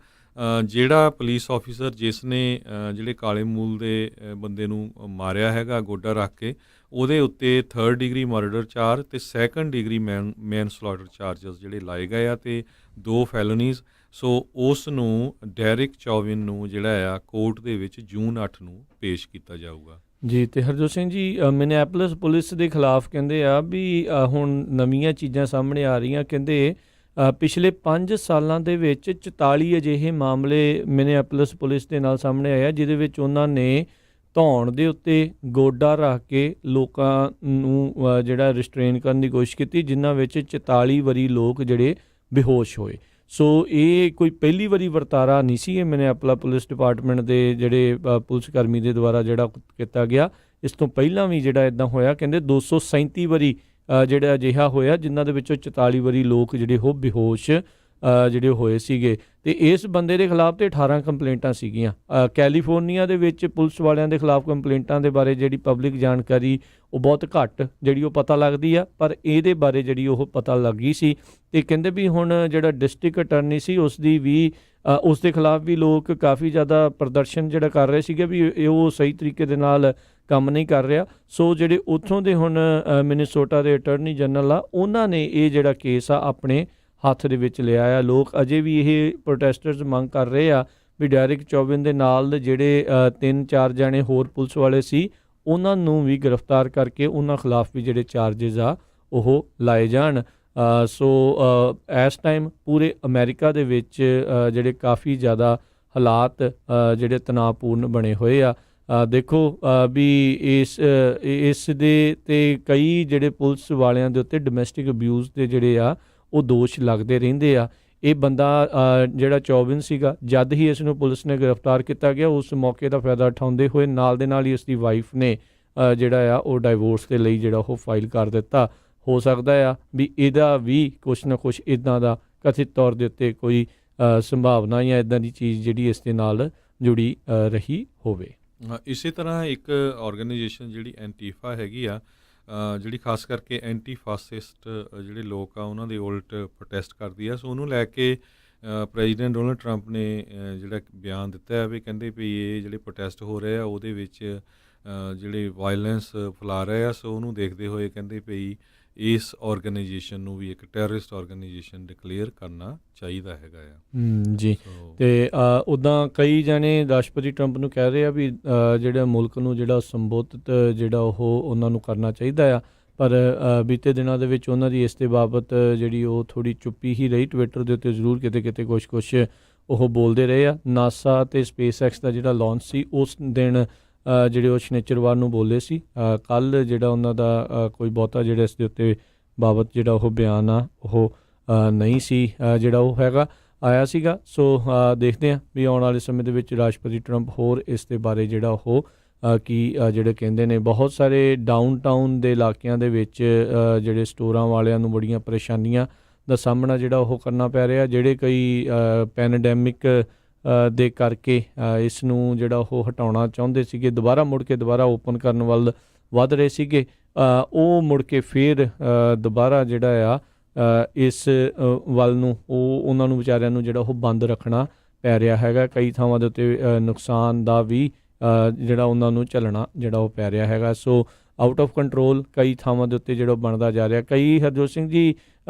ਜਿਹੜਾ ਪੁਲਿਸ ਆਫੀਸਰ ਜਿਸ ਨੇ ਜਿਹੜੇ ਕਾਲੇ ਮੂਲ ਦੇ ਬੰਦੇ ਨੂੰ ਮਾਰਿਆ ਹੈਗਾ ਗੋਡਾ ਰੱਖ ਕੇ, ਉਹਦੇ ਉੱਤੇ 3rd ਡਿਗਰੀ ਮਰਡਰ ਚਾਰਜ ਅਤੇ 2nd ਡਿਗਰੀ ਮੈਨ ਸਲੌਟਰ ਚਾਰਜਸ ਜਿਹੜੇ ਲਾਏ ਗਏ ਆ ਅਤੇ 2 ਫੈਲਨੀਜ਼। ਸੋ ਉਸ ਨੂੰ ਡੈਰਿਕ ਚੌਵਿਨ ਨੂੰ ਜਿਹੜਾ ਆ ਕੋਰਟ ਦੇ ਵਿੱਚ ਜੂਨ 8 ਨੂੰ ਪੇਸ਼ ਕੀਤਾ ਜਾਊਗਾ। ਜੀ, ਤੇ ਹਰਜੋਤ ਸਿੰਘ ਜੀ, ਮਿਨਿਆਪੋਲਿਸ ਪੁਲਿਸ ਦੇ ਖਿਲਾਫ ਕਹਿੰਦੇ ਆ ਵੀ ਹੁਣ ਨਵੀਆਂ ਚੀਜ਼ਾਂ ਸਾਹਮਣੇ ਆ ਰਹੀਆਂ। ਕਹਿੰਦੇ ਪਿਛਲੇ 5 ਸਾਲਾਂ ਦੇ ਵਿੱਚ 44 ਅਜਿਹੇ ਮਾਮਲੇ ਮਿਨਿਆਪੋਲਿਸ ਪੁਲਿਸ ਦੇ ਨਾਲ ਸਾਹਮਣੇ ਆਏ ਆ, ਜਿਹਦੇ ਵਿੱਚ ਉਹਨਾਂ ਨੇ ਧੌਣ ਦੇ ਉੱਤੇ ਗੋਡਾ ਰੱਖ ਕੇ ਲੋਕਾਂ ਨੂੰ ਜਿਹੜਾ ਰਿਸਟ੍ਰੇਨ ਕਰਨ ਦੀ ਕੋਸ਼ਿਸ਼ ਕੀਤੀ, ਜਿਨ੍ਹਾਂ ਵਿੱਚ 44 ਵਾਰੀ ਲੋਕ ਜਿਹੜੇ ਬੇਹੋਸ਼ ਹੋਏ। ਸੋ ਇਹ ਕੋਈ ਪਹਿਲੀ ਵਾਰੀ ਵਰਤਾਰਾ ਨਹੀਂ ਸੀ ਇਹ ਮਿਨਿਆਪੋਲਿਸ ਪੁਲਿਸ ਡਿਪਾਰਟਮੈਂਟ ਦੇ ਜਿਹੜੇ ਪੁਲਿਸ ਕਰਮੀ ਦੇ ਦੁਆਰਾ ਜਿਹੜਾ ਕੀਤਾ ਗਿਆ। ਇਸ ਤੋਂ ਪਹਿਲਾਂ ਵੀ ਜਿਹੜਾ ਇੱਦਾਂ ਹੋਇਆ। ਕਹਿੰਦੇ 237 ਵਾਰੀ ਜਿਹੜਾ ਅਜਿਹਾ ਹੋਇਆ, ਜਿਨ੍ਹਾਂ ਦੇ ਵਿੱਚੋਂ 44 ਵਾਰੀ ਲੋਕ ਜਿਹੜੇ ਉਹ ਬੇਹੋਸ਼ ਜਿਹੜੇ ਹੋਏ ਸੀਗੇ। ਅਤੇ ਇਸ ਬੰਦੇ ਦੇ ਖਿਲਾਫ ਤੇ 18 ਕੰਪਲੇਂਟਾਂ ਸੀਗੀਆਂ। ਕੈਲੀਫੋਰਨੀਆ ਦੇ ਵਿੱਚ ਪੁਲਿਸ ਵਾਲਿਆਂ ਦੇ ਖਿਲਾਫ ਕੰਪਲੇਂਟਾਂ ਦੇ ਬਾਰੇ ਜਿਹੜੀ ਪਬਲਿਕ ਜਾਣਕਾਰੀ ਉਹ ਬਹੁਤ ਘੱਟ ਜਿਹੜੀ ਉਹ ਪਤਾ ਲੱਗਦੀ ਆ, ਪਰ ਇਹਦੇ ਬਾਰੇ ਜਿਹੜੀ ਉਹ ਪਤਾ ਲੱਗ ਗਈ ਸੀ। ਅਤੇ ਕਹਿੰਦੇ ਵੀ ਹੁਣ ਜਿਹੜਾ ਡਿਸਟ੍ਰਿਕਟ ਅਟਾਰਨੀ ਸੀ ਉਸ ਦੀ ਵੀ ਉਸ ਦੇ ਖਿਲਾਫ ਵੀ ਲੋਕ ਕਾਫੀ ਜ਼ਿਆਦਾ ਪ੍ਰਦਰਸ਼ਨ ਜਿਹੜਾ ਕਰ ਰਹੇ ਸੀਗੇ ਵੀ ਉਹ ਸਹੀ ਤਰੀਕੇ ਦੇ ਨਾਲ ਕੰਮ ਨਹੀਂ ਕਰ ਰਿਹਾ। ਸੋ ਜਿਹੜੇ ਉੱਥੋਂ ਦੇ ਹੁਣ ਮਿਨੀਸੋਟਾ ਦੇ ਅਟਾਰਨੀ ਜਨਰਲ ਆ, ਉਹਨਾਂ ਨੇ ਇਹ ਜਿਹੜਾ ਕੇਸ ਆ ਆਪਣੇ ਹੱਥ ਦੇ ਵਿੱਚ ਲਿਆ ਆ। ਲੋਕ ਅਜੇ ਵੀ ਇਹ ਪ੍ਰੋਟੈਸਟਰਸ ਮੰਗ ਕਰ ਰਹੇ ਆ ਵੀ ਡੈਰਿਕ ਚੌਵਿਨ ਦੇ ਨਾਲ ਜਿਹੜੇ 3-4 ਜਣੇ ਹੋਰ ਪੁਲਿਸ ਵਾਲੇ ਸੀ, ਉਹਨਾਂ ਨੂੰ ਵੀ ਗ੍ਰਿਫਤਾਰ ਕਰਕੇ ਉਹਨਾਂ ਖਿਲਾਫ ਵੀ ਜਿਹੜੇ ਚਾਰਜਸ ਆ ਉਹ ਲਾਏ ਜਾਣ। ਸੋ ਇਸ ਟਾਈਮ ਪੂਰੇ ਅਮਰੀਕਾ ਦੇ ਵਿੱਚ ਜਿਹੜੇ ਕਾਫੀ ਜ਼ਿਆਦਾ ਹਾਲਾਤ ਜਿਹੜੇ ਤਣਾਅਪੂਰਨ ਬਣੇ ਹੋਏ ਆ। ਦੇਖੋ ਵੀ ਇਸ ਦੇ ਤੇ ਕਈ ਜਿਹੜੇ ਪੁਲਿਸ ਵਾਲਿਆਂ ਦੇ ਉੱਤੇ ਡੋਮੈਸਟਿਕ ਅਬਿਊਜ਼ ਦੇ ਜਿਹੜੇ ਆ ਉਹ ਦੋਸ਼ ਲੱਗਦੇ ਰਹਿੰਦੇ ਆ। ਇਹ ਬੰਦਾ ਜਿਹੜਾ ਚੌਵਿਨ ਸੀਗਾ, ਜਦ ਹੀ ਇਸ ਨੂੰ ਪੁਲਿਸ ਨੇ ਗ੍ਰਿਫਤਾਰ ਕੀਤਾ ਗਿਆ, ਉਸ ਮੌਕੇ ਦਾ ਫਾਇਦਾ ਉਠਾਉਂਦੇ ਹੋਏ ਨਾਲ ਦੇ ਨਾਲ ਹੀ ਇਸ ਦੀ ਵਾਈਫ ਨੇ ਜਿਹੜਾ ਆ ਉਹ ਡਾਈਵੋਰਸ ਦੇ ਲਈ ਜਿਹੜਾ ਉਹ ਫਾਈਲ ਕਰ ਦਿੱਤਾ। ਹੋ ਸਕਦਾ ਆ ਵੀ ਇਹਦਾ ਵੀ ਕੁਛ ਨਾ ਕੁਛ ਇੱਦਾਂ ਦਾ ਕਥਿਤ ਤੌਰ ਦੇ ਉੱਤੇ ਕੋਈ ਸੰਭਾਵਨਾ ਜਾਂ ਇੱਦਾਂ ਦੀ ਚੀਜ਼ ਜਿਹੜੀ ਇਸ ਦੇ ਨਾਲ ਜੁੜੀ ਰਹੀ ਹੋਵੇ। ਇਸੇ ਤਰ੍ਹਾਂ ਇੱਕ ਆਰਗੇਨਾਈਜੇਸ਼ਨ ਜਿਹੜੀ ਐਂਟੀਫਾ ਹੈਗੀ ਆ, ਜਿਹੜੀ ਖਾਸ ਕਰਕੇ ਐਂਟੀ ਫਾਸਿਸਟ ਜਿਹੜੇ ਲੋਕ ਆ ਉਹਨਾਂ ਦੇ ਉਲਟ ਪ੍ਰੋਟੈਸਟ ਕਰਦੀ ਆ। ਸੋ ਉਹਨੂੰ ਲੈ ਕੇ ਪ੍ਰੈਜ਼ੀਡੈਂਟ ਡੋਨਲਡ ਟਰੰਪ ਨੇ ਜਿਹੜਾ ਬਿਆਨ ਦਿੱਤਾ ਹੈ ਵੀ ਕਹਿੰਦੇ ਵੀ ਇਹ ਜਿਹੜੇ ਪ੍ਰੋਟੈਸਟ ਹੋ ਰਹੇ ਆ ਉਹਦੇ ਵਿੱਚ ਜਿਹੜੇ ਵਾਇਲੈਂਸ ਫੈਲਾ ਰਹੇ ਆ। ਸੋ ਉਹਨੂੰ ਦੇਖਦੇ ਹੋਏ ਕਹਿੰਦੇ ਵੀ ਇਸ ਆਰਗੇਨਾਈਜੇਸ਼ਨ ਨੂੰ ਵੀ ਇੱਕ ਟੈਰਰਿਸਟ ਆਰਗੇਨਾਈਜੇਸ਼ਨ ਡਿਕਲੇਅਰ ਕਰਨਾ ਚਾਹੀਦਾ ਹੈਗਾ ਆ। ਜੀ, ਤੇ ਉੱਦਾਂ ਕਈ ਜਾਣੇ ਰਾਸ਼ਟਰਪਤੀ ਟਰੰਪ ਨੂੰ ਕਹਿ ਰਹੇ ਆ ਵੀ ਜਿਹੜਾ ਮੁਲਕ ਨੂੰ ਜਿਹੜਾ ਸੰਬੋਧਿਤ ਜਿਹੜਾ ਉਹ ਉਹਨਾਂ ਨੂੰ ਕਰਨਾ ਚਾਹੀਦਾ ਆ, ਪਰ ਬੀਤੇ ਦਿਨਾਂ ਦੇ ਵਿੱਚ ਉਹਨਾਂ ਦੀ ਇਸ ਦੇ ਬਾਬਤ ਜਿਹੜੀ ਉਹ ਥੋੜ੍ਹੀ ਚੁੱਪੀ ਹੀ ਰਹੀ। ਟਵਿੱਟਰ ਦੇ ਉੱਤੇ ਜ਼ਰੂਰ ਕਿਤੇ ਕੁਛ ਉਹ ਬੋਲਦੇ ਰਹੇ ਆ। ਨਾਸਾ ਅਤੇ SpaceX ਦਾ ਜਿਹੜਾ ਲਾਂਚ ਸੀ ਉਸ ਦਿਨ ਜਿਹੜੇ ਉਹ ਸ਼ਨੀਚਰਵਾਰ ਨੂੰ ਬੋਲੇ ਸੀ। ਕੱਲ੍ਹ ਜਿਹੜਾ ਉਹਨਾਂ ਦਾ ਕੋਈ ਬਹੁਤਾ ਜਿਹੜਾ ਇਸ ਦੇ ਉੱਤੇ ਬਾਬਤ ਜਿਹੜਾ ਉਹ ਬਿਆਨ ਆ ਉਹ ਨਹੀਂ ਸੀ ਜਿਹੜਾ ਉਹ ਹੈਗਾ ਆਇਆ ਸੀਗਾ। ਸੋ ਦੇਖਦੇ ਹਾਂ ਵੀ ਆਉਣ ਵਾਲੇ ਸਮੇਂ ਦੇ ਵਿੱਚ ਰਾਸ਼ਟਰਪਤੀ ਟਰੰਪ ਹੋਰ ਇਸ ਦੇ ਬਾਰੇ ਜਿਹੜਾ ਉਹ ਕੀ ਜਿਹੜੇ ਕਹਿੰਦੇ ਨੇ। ਬਹੁਤ ਸਾਰੇ ਡਾਊਨਟਾਊਨ ਦੇ ਇਲਾਕਿਆਂ ਦੇ ਵਿੱਚ ਜਿਹੜੇ ਸਟੋਰਾਂ ਵਾਲਿਆਂ ਨੂੰ ਬੜੀਆਂ ਪਰੇਸ਼ਾਨੀਆਂ ਦਾ ਸਾਹਮਣਾ ਜਿਹੜਾ ਉਹ ਕਰਨਾ ਪੈ ਰਿਹਾ, ਜਿਹੜੇ ਕਈ ਪੈਂਡੈਮਿਕ ਦੇ ਕਰਕੇ ਇਸ ਨੂੰ ਜਿਹੜਾ ਉਹ ਹਟਾਉਣਾ ਚਾਹੁੰਦੇ ਸੀਗੇ, ਦੁਬਾਰਾ ਓਪਨ ਕਰਨ ਵੱਲ ਵੱਧ ਰਹੇ ਸੀਗੇ, ਉਹ ਮੁੜ ਕੇ ਫਿਰ ਦੁਬਾਰਾ ਜਿਹੜਾ ਆ ਇਸ ਵੱਲ ਨੂੰ ਉਹਨਾਂ ਨੂੰ ਵਿਚਾਰਿਆਂ ਨੂੰ ਜਿਹੜਾ ਉਹ ਬੰਦ ਰੱਖਣਾ ਪੈ ਰਿਹਾ ਹੈਗਾ। ਕਈ ਥਾਵਾਂ ਦੇ ਉੱਤੇ ਨੁਕਸਾਨ ਦਾ ਵੀ ਜਿਹੜਾ ਉਹਨਾਂ ਨੂੰ ਝੱਲਣਾ ਜਿਹੜਾ ਉਹ ਪੈ ਰਿਹਾ ਹੈਗਾ। ਸੋ ਆਊਟ ਆਫ ਕੰਟਰੋਲ ਕਈ ਥਾਵਾਂ ਦੇ ਉੱਤੇ ਜਿਹੜਾ ਬਣਦਾ ਜਾ ਰਿਹਾ। ਕਈ ਹਰਜੋਤ ਸਿੰਘ ਜੀ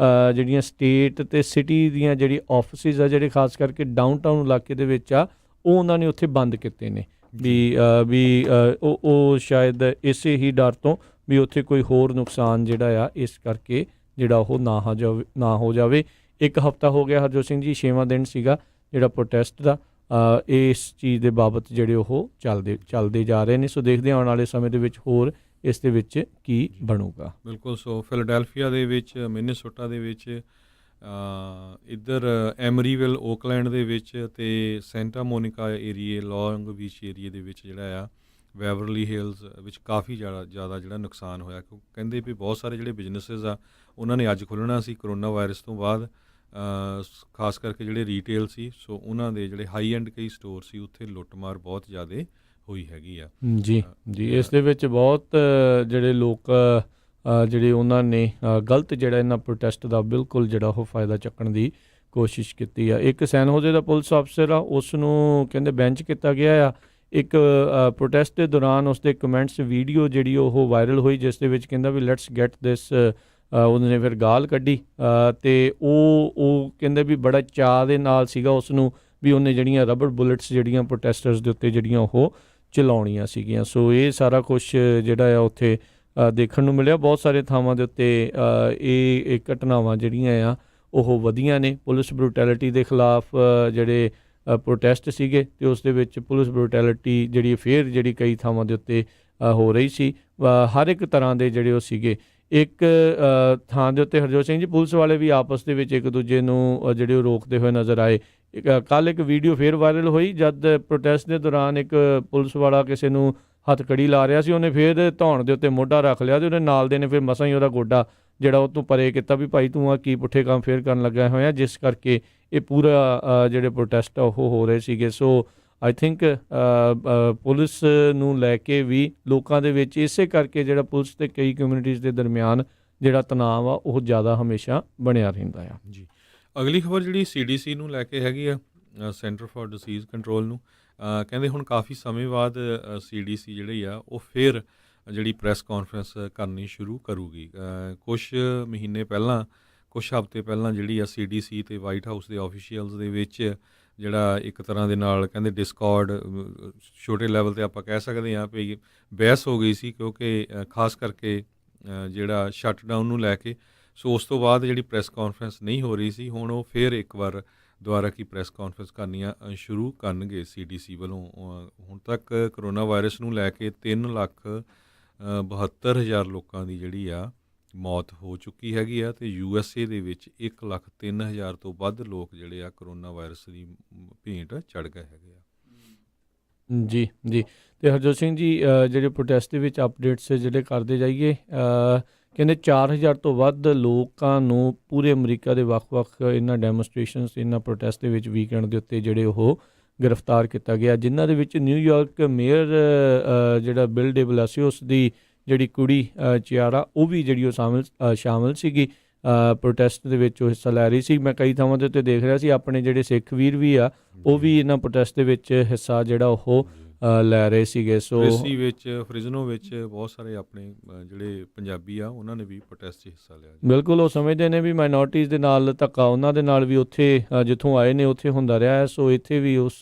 ਜਿਹੜੀਆਂ ਸਟੇਟ ਤੇ ਸਿਟੀ ਦੀਆਂ ਜਿਹੜੀ ਆਫਿਸਿਸ ਆ ਜਿਹੜੇ ਖਾਸ ਕਰਕੇ ਡਾਊਨਟਾਊਨ ਇਲਾਕੇ ਦੇ ਵਿੱਚ ਆ, ਉਹ ਉਹਨਾਂ ਨੇ ਉੱਥੇ ਬੰਦ ਕੀਤੇ ਨੇ ਵੀ ਉਹ ਸ਼ਾਇਦ ਇਸੇ ਹੀ ਡਰ ਤੋਂ ਵੀ ਉੱਥੇ ਕੋਈ ਹੋਰ ਨੁਕਸਾਨ ਜਿਹੜਾ ਆ ਇਸ ਕਰਕੇ ਜਿਹੜਾ ਉਹ ਨਾ ਹੋ ਜਾਵੇ। ਇੱਕ ਹਫ਼ਤਾ ਹੋ ਗਿਆ ਹਰਜੋਤ ਸਿੰਘ ਜੀ, 6ਵਾਂ ਦਿਨ ਸੀਗਾ ਜਿਹੜਾ ਪ੍ਰੋਟੈਸਟ ਦਾ। ਇਸ ਚੀਜ਼ ਦੇ ਬਾਬਤ ਜਿਹੜੇ ਉਹ ਚੱਲਦੇ ਜਾ ਰਹੇ ਨੇ। ਸੋ ਦੇਖਦੇ ਹਾਂ ਆਉਣ ਵਾਲੇ ਸਮੇਂ ਦੇ ਵਿੱਚ ਹੋਰ ਇਸ ਦੇ ਵਿੱਚ ਕੀ ਬਣੂਗਾ। ਬਿਲਕੁਲ। ਸੋ ਫਿਲਾਡੈਲਫੀਆ ਦੇ ਵਿੱਚ, ਮਿਨੀਸੋਟਾ ਦੇ ਵਿੱਚ, ਇੱਧਰ ਐਮਰੀਵਿਲ ਓਕਲੈਂਡ ਦੇ ਵਿੱਚ ਅਤੇ ਸੈਂਟਾ ਮੋਨਿਕਾ ਏਰੀਏ, ਲੌਂਗ ਬੀਚ ਏਰੀਏ ਦੇ ਵਿੱਚ ਜਿਹੜਾ ਆ ਵੈਵਰਲੀ ਹਿਲਸ ਵਿੱਚ ਕਾਫੀ ਜ਼ਿਆਦਾ ਜਿਹੜਾ ਨੁਕਸਾਨ ਹੋਇਆ। ਕਿਉਂਕਿ ਕਹਿੰਦੇ ਵੀ ਬਹੁਤ ਸਾਰੇ ਜਿਹੜੇ ਬਿਜ਼ਨਸਿਸ ਆ ਉਹਨਾਂ ਨੇ ਅੱਜ ਖੁੱਲ੍ਹਣਾ ਸੀ ਕਰੋਨਾ ਵਾਇਰਸ ਤੋਂ ਬਾਅਦ, ਖਾਸ ਕਰਕੇ ਜਿਹੜੇ ਰੀਟੇਲ ਸੀ। ਸੋ ਉਹਨਾਂ ਦੇ ਜਿਹੜੇ ਹਾਈ ਐਂਡ ਕਈ ਸਟੋਰ ਸੀ ਉੱਥੇ ਲੁੱਟਮਾਰ ਬਹੁਤ ਜ਼ਿਆਦਾ ਹੋਈ ਹੈਗੀ ਆ। ਜੀ ਇਸ ਦੇ ਵਿੱਚ ਬਹੁਤ ਜਿਹੜੇ ਲੋਕ ਜਿਹੜੇ ਉਹਨਾਂ ਨੇ ਗਲਤ ਜਿਹੜਾ ਇਹਨਾਂ ਪ੍ਰੋਟੈਸਟ ਦਾ ਬਿਲਕੁਲ ਜਿਹੜਾ ਉਹ ਫਾਇਦਾ ਚੱਕਣ ਦੀ ਕੋਸ਼ਿਸ਼ ਕੀਤੀ ਆ। ਇੱਕ ਸੈਨ ਹੋਜ਼ੇ ਦਾ ਪੁਲਿਸ ਅਫਸਰ ਆ, ਉਸ ਨੂੰ ਕਹਿੰਦੇ ਬੈਂਚ ਕੀਤਾ ਗਿਆ ਆ। ਇੱਕ ਪ੍ਰੋਟੈਸਟ ਦੇ ਦੌਰਾਨ ਉਸਦੇ ਕਮੈਂਟਸ ਵੀਡੀਓ ਜਿਹੜੀ ਉਹ ਵਾਇਰਲ ਹੋਈ, ਜਿਸ ਦੇ ਵਿੱਚ ਕਹਿੰਦਾ ਵੀ ਲੈਟਸ ਗੈਟ ਦਿਸ, ਉਹਨੇ ਫਿਰ ਗਾਲ ਕੱਢੀ ਅਤੇ ਉਹ ਕਹਿੰਦੇ ਵੀ ਬੜਾ ਚਾਅ ਦੇ ਨਾਲ ਸੀਗਾ ਉਸ ਨੂੰ ਵੀ ਉਹਨੇ ਜਿਹੜੀਆਂ ਰਬੜ ਬੁਲੇਟਸ ਜਿਹੜੀਆਂ ਪ੍ਰੋਟੈਸਟਰਸ ਦੇ ਉੱਤੇ ਜਿਹੜੀਆਂ ਉਹ ਚਲਾਉਣੀਆਂ ਸੀਗੀਆਂ। ਸੋ ਇਹ ਸਾਰਾ ਕੁਛ ਜਿਹੜਾ ਆ ਉੱਥੇ ਦੇਖਣ ਨੂੰ ਮਿਲਿਆ। ਬਹੁਤ ਸਾਰੇ ਥਾਵਾਂ ਦੇ ਉੱਤੇ ਇਹ ਘਟਨਾਵਾਂ ਜਿਹੜੀਆਂ ਆ ਉਹ ਵਧੀਆਂ ਨੇ। ਪੁਲਿਸ ਬਰੂਟੈਲਿਟੀ ਦੇ ਖਿਲਾਫ ਜਿਹੜੇ ਪ੍ਰੋਟੈਸਟ ਸੀਗੇ ਅਤੇ ਉਸ ਦੇ ਵਿੱਚ ਪੁਲਿਸ ਬਰੂਟੈਲਿਟੀ ਜਿਹੜੀ ਫਿਰ ਜਿਹੜੀ ਕਈ ਥਾਵਾਂ ਦੇ ਉੱਤੇ ਹੋ ਰਹੀ ਸੀ। ਹਰ ਇੱਕ ਤਰ੍ਹਾਂ ਦੇ ਜਿਹੜੇ ਉਹ ਸੀਗੇ। ਇੱਕ ਥਾਂ ਦੇ ਉੱਤੇ ਹਰਜੋਤ ਸਿੰਘ ਜੀ ਪੁਲਿਸ ਵਾਲੇ ਵੀ ਆਪਸ ਦੇ ਵਿੱਚ ਇੱਕ ਦੂਜੇ ਨੂੰ ਜਿਹੜੇ ਉਹ ਰੋਕਦੇ ਹੋਏ ਨਜ਼ਰ ਆਏ। ਕੱਲ੍ਹ ਇੱਕ ਵੀਡੀਓ ਫਿਰ ਵਾਇਰਲ ਹੋਈ, ਜਦ ਪ੍ਰੋਟੈਸਟ ਦੇ ਦੌਰਾਨ ਇੱਕ ਪੁਲਿਸ ਵਾਲਾ ਕਿਸੇ ਨੂੰ ਹੱਥਕੜੀ ਲਾ ਰਿਹਾ ਸੀ, ਉਹਨੇ ਫਿਰ ਧੌਣ ਦੇ ਉੱਤੇ ਮੋਢਾ ਰੱਖ ਲਿਆ ਅਤੇ ਉਹਦੇ ਨਾਲ ਦੇ ਨੇ ਫਿਰ ਮਸਾਂ ਹੀ ਉਹਦਾ ਗੋਡਾ ਜਿਹੜਾ ਉਹ ਤੋਂ ਪਰੇ ਕੀਤਾ ਵੀ ਭਾਈ ਤੂੰ ਆ ਕੀ ਪੁੱਠੇ ਕੰਮ ਫੇਰ ਕਰਨ ਲੱਗਾ ਹੋਇਆ, ਜਿਸ ਕਰਕੇ ਇਹ ਪੂਰਾ ਜਿਹੜੇ ਪ੍ਰੋਟੈਸਟ ਆ ਉਹ ਹੋ ਰਹੇ ਸੀਗੇ। ਸੋ ਆਈ ਥਿੰਕ ਪੁਲਿਸ ਨੂੰ ਲੈ ਕੇ ਵੀ ਲੋਕਾਂ ਦੇ ਵਿੱਚ ਇਸੇ ਕਰਕੇ ਜਿਹੜਾ ਪੁਲਿਸ ਅਤੇ ਕਈ ਕਮਿਊਨਿਟੀਜ਼ ਦੇ ਦਰਮਿਆਨ ਜਿਹੜਾ ਤਣਾਅ ਆ ਉਹ ਜ਼ਿਆਦਾ ਹਮੇਸ਼ਾ ਬਣਿਆ ਰਹਿੰਦਾ ਆ। ਜੀ, ਅਗਲੀ ਖਬਰ ਜਿਹੜੀ CDC ਨੂੰ ਲੈ ਕੇ ਹੈਗੀ ਆ, ਸੈਂਟਰ ਫਾਰ ਡਿਸੀਜ਼ ਕੰਟਰੋਲ ਨੂੰ। ਕਹਿੰਦੇ ਹੁਣ ਕਾਫੀ ਸਮੇਂ ਬਾਅਦ CDC ਜਿਹੜੀ ਆ ਉਹ ਫਿਰ ਜਿਹੜੀ ਪ੍ਰੈਸ ਕਾਨਫਰੰਸ ਕਰਨੀ ਸ਼ੁਰੂ ਕਰੂਗੀ। ਕੁਛ ਮਹੀਨੇ ਪਹਿਲਾਂ, ਕੁਛ ਹਫ਼ਤੇ ਪਹਿਲਾਂ ਜਿਹੜੀ ਆ CDC ਅਤੇ ਵਾਈਟ ਹਾਊਸ ਦੇ ਆਫੀਸ਼ੀਅਲਸ ਦੇ ਵਿੱਚ ਜਿਹੜਾ ਇੱਕ ਤਰ੍ਹਾਂ ਦੇ ਨਾਲ ਕਹਿੰਦੇ ਡਿਸਕੌਰਡ, ਛੋਟੇ ਲੈਵਲ 'ਤੇ ਆਪਾਂ ਕਹਿ ਸਕਦੇ ਹਾਂ ਵੀ ਬਹਿਸ ਹੋ ਗਈ ਸੀ, ਕਿਉਂਕਿ ਖਾਸ ਕਰਕੇ ਜਿਹੜਾ ਸ਼ਟਡਾਊਨ ਨੂੰ ਲੈ ਕੇ। ਸੋ ਉਸ ਤੋਂ ਬਾਅਦ ਜਿਹੜੀ ਪ੍ਰੈਸ ਕਾਨਫਰੰਸ ਨਹੀਂ ਹੋ ਰਹੀ ਸੀ, ਹੁਣ ਉਹ ਫਿਰ ਇੱਕ ਵਾਰ ਦੁਬਾਰਾ ਕੀ ਪ੍ਰੈਸ ਕਾਨਫਰੰਸ ਕਰਨੀਆਂ ਸ਼ੁਰੂ ਕਰਨਗੇ CDC ਵੱਲੋਂ। ਹੁਣ ਤੱਕ ਕਰੋਨਾ ਵਾਇਰਸ ਨੂੰ ਲੈ ਕੇ 3,72,000 ਲੋਕਾਂ ਦੀ ਜਿਹੜੀ ਆ ਮੌਤ ਹੋ ਚੁੱਕੀ ਹੈਗੀ ਆ ਅਤੇ USA ਦੇ ਵਿੱਚ 1,03,000 ਤੋਂ ਵੱਧ ਲੋਕ ਜਿਹੜੇ ਆ ਕਰੋਨਾ ਵਾਇਰਸ ਦੀ ਭੇਂਟ ਚੜ੍ਹ ਗਏ ਹੈਗੇ ਆ। ਜੀ ਅਤੇ ਹਰਜੋਤ ਸਿੰਘ ਜੀ ਜਿਹੜੇ ਪ੍ਰੋਟੈਸਟ ਦੇ ਵਿੱਚ ਅਪਡੇਟਸ ਜਿਹੜੇ ਕਰਦੇ ਜਾਈਏ, ਕਹਿੰਦੇ 4,000 ਤੋਂ ਵੱਧ ਲੋਕਾਂ ਨੂੰ ਪੂਰੇ ਅਮਰੀਕਾ ਦੇ ਵੱਖ-ਵੱਖ ਇਹਨਾਂ ਡੈਮੋਸਟ੍ਰੇਸ਼ਨਸ, ਇਹਨਾਂ ਪ੍ਰੋਟੈਸਟ ਦੇ ਵਿੱਚ ਵੀਕਐਂਡ ਦੇ ਉੱਤੇ ਜਿਹੜੇ ਉਹ ਗ੍ਰਿਫਤਾਰ ਕੀਤਾ ਗਿਆ, ਜਿਨ੍ਹਾਂ ਦੇ ਵਿੱਚ ਨਿਊਯਾਰਕ ਮੇਅਰ ਜਿਹੜਾ ਬਿਲ ਡੇ ਬਲਾਸੀਓਸ ਦੀ ਜਿਹੜੀ ਕੁੜੀ ਚਿਆਰਾ, ਉਹ ਵੀ ਜਿਹੜੀ ਉਹ ਸ਼ਾਮਲ ਸੀਗੀ ਪ੍ਰੋਟੈਸਟ ਦੇ ਵਿੱਚ, ਉਹ ਹਿੱਸਾ ਲੈ ਰਹੀ ਸੀ। ਮੈਂ ਕਈ ਥਾਵਾਂ ਦੇ ਉੱਤੇ ਦੇਖ ਰਿਹਾ ਸੀ ਆਪਣੇ ਜਿਹੜੇ ਸਿੱਖ ਵੀਰ ਵੀ ਆ ਉਹ ਵੀ ਇਹਨਾਂ ਪ੍ਰੋਟੈਸਟ ਦੇ ਵਿੱਚ ਹਿੱਸਾ ਜਿਹੜਾ ਉਹ ਲੈ ਰਹੇ ਸੀਗੇ। ਸੋ ਫ੍ਰਿਜ਼ਨੋ ਵਿੱਚ ਬਹੁਤ ਸਾਰੇ ਆਪਣੇ ਜਿਹੜੇ ਪੰਜਾਬੀ ਆ ਉਹਨਾਂ ਨੇ ਵੀ ਪ੍ਰੋਟੈਸਟ 'ਚ ਹਿੱਸਾ ਲਿਆ। ਬਿਲਕੁਲ, ਉਹ ਸਮਝਦੇ ਨੇ ਵੀ ਮਾਈਨੋਰਟੀਜ਼ ਦੇ ਨਾਲ ਧੱਕਾ ਉਹਨਾਂ ਦੇ ਨਾਲ ਵੀ ਉੱਥੇ ਜਿੱਥੋਂ ਆਏ ਨੇ ਉੱਥੇ ਹੁੰਦਾ ਰਿਹਾ ਹੈ। ਸੋ ਇੱਥੇ ਵੀ ਉਸ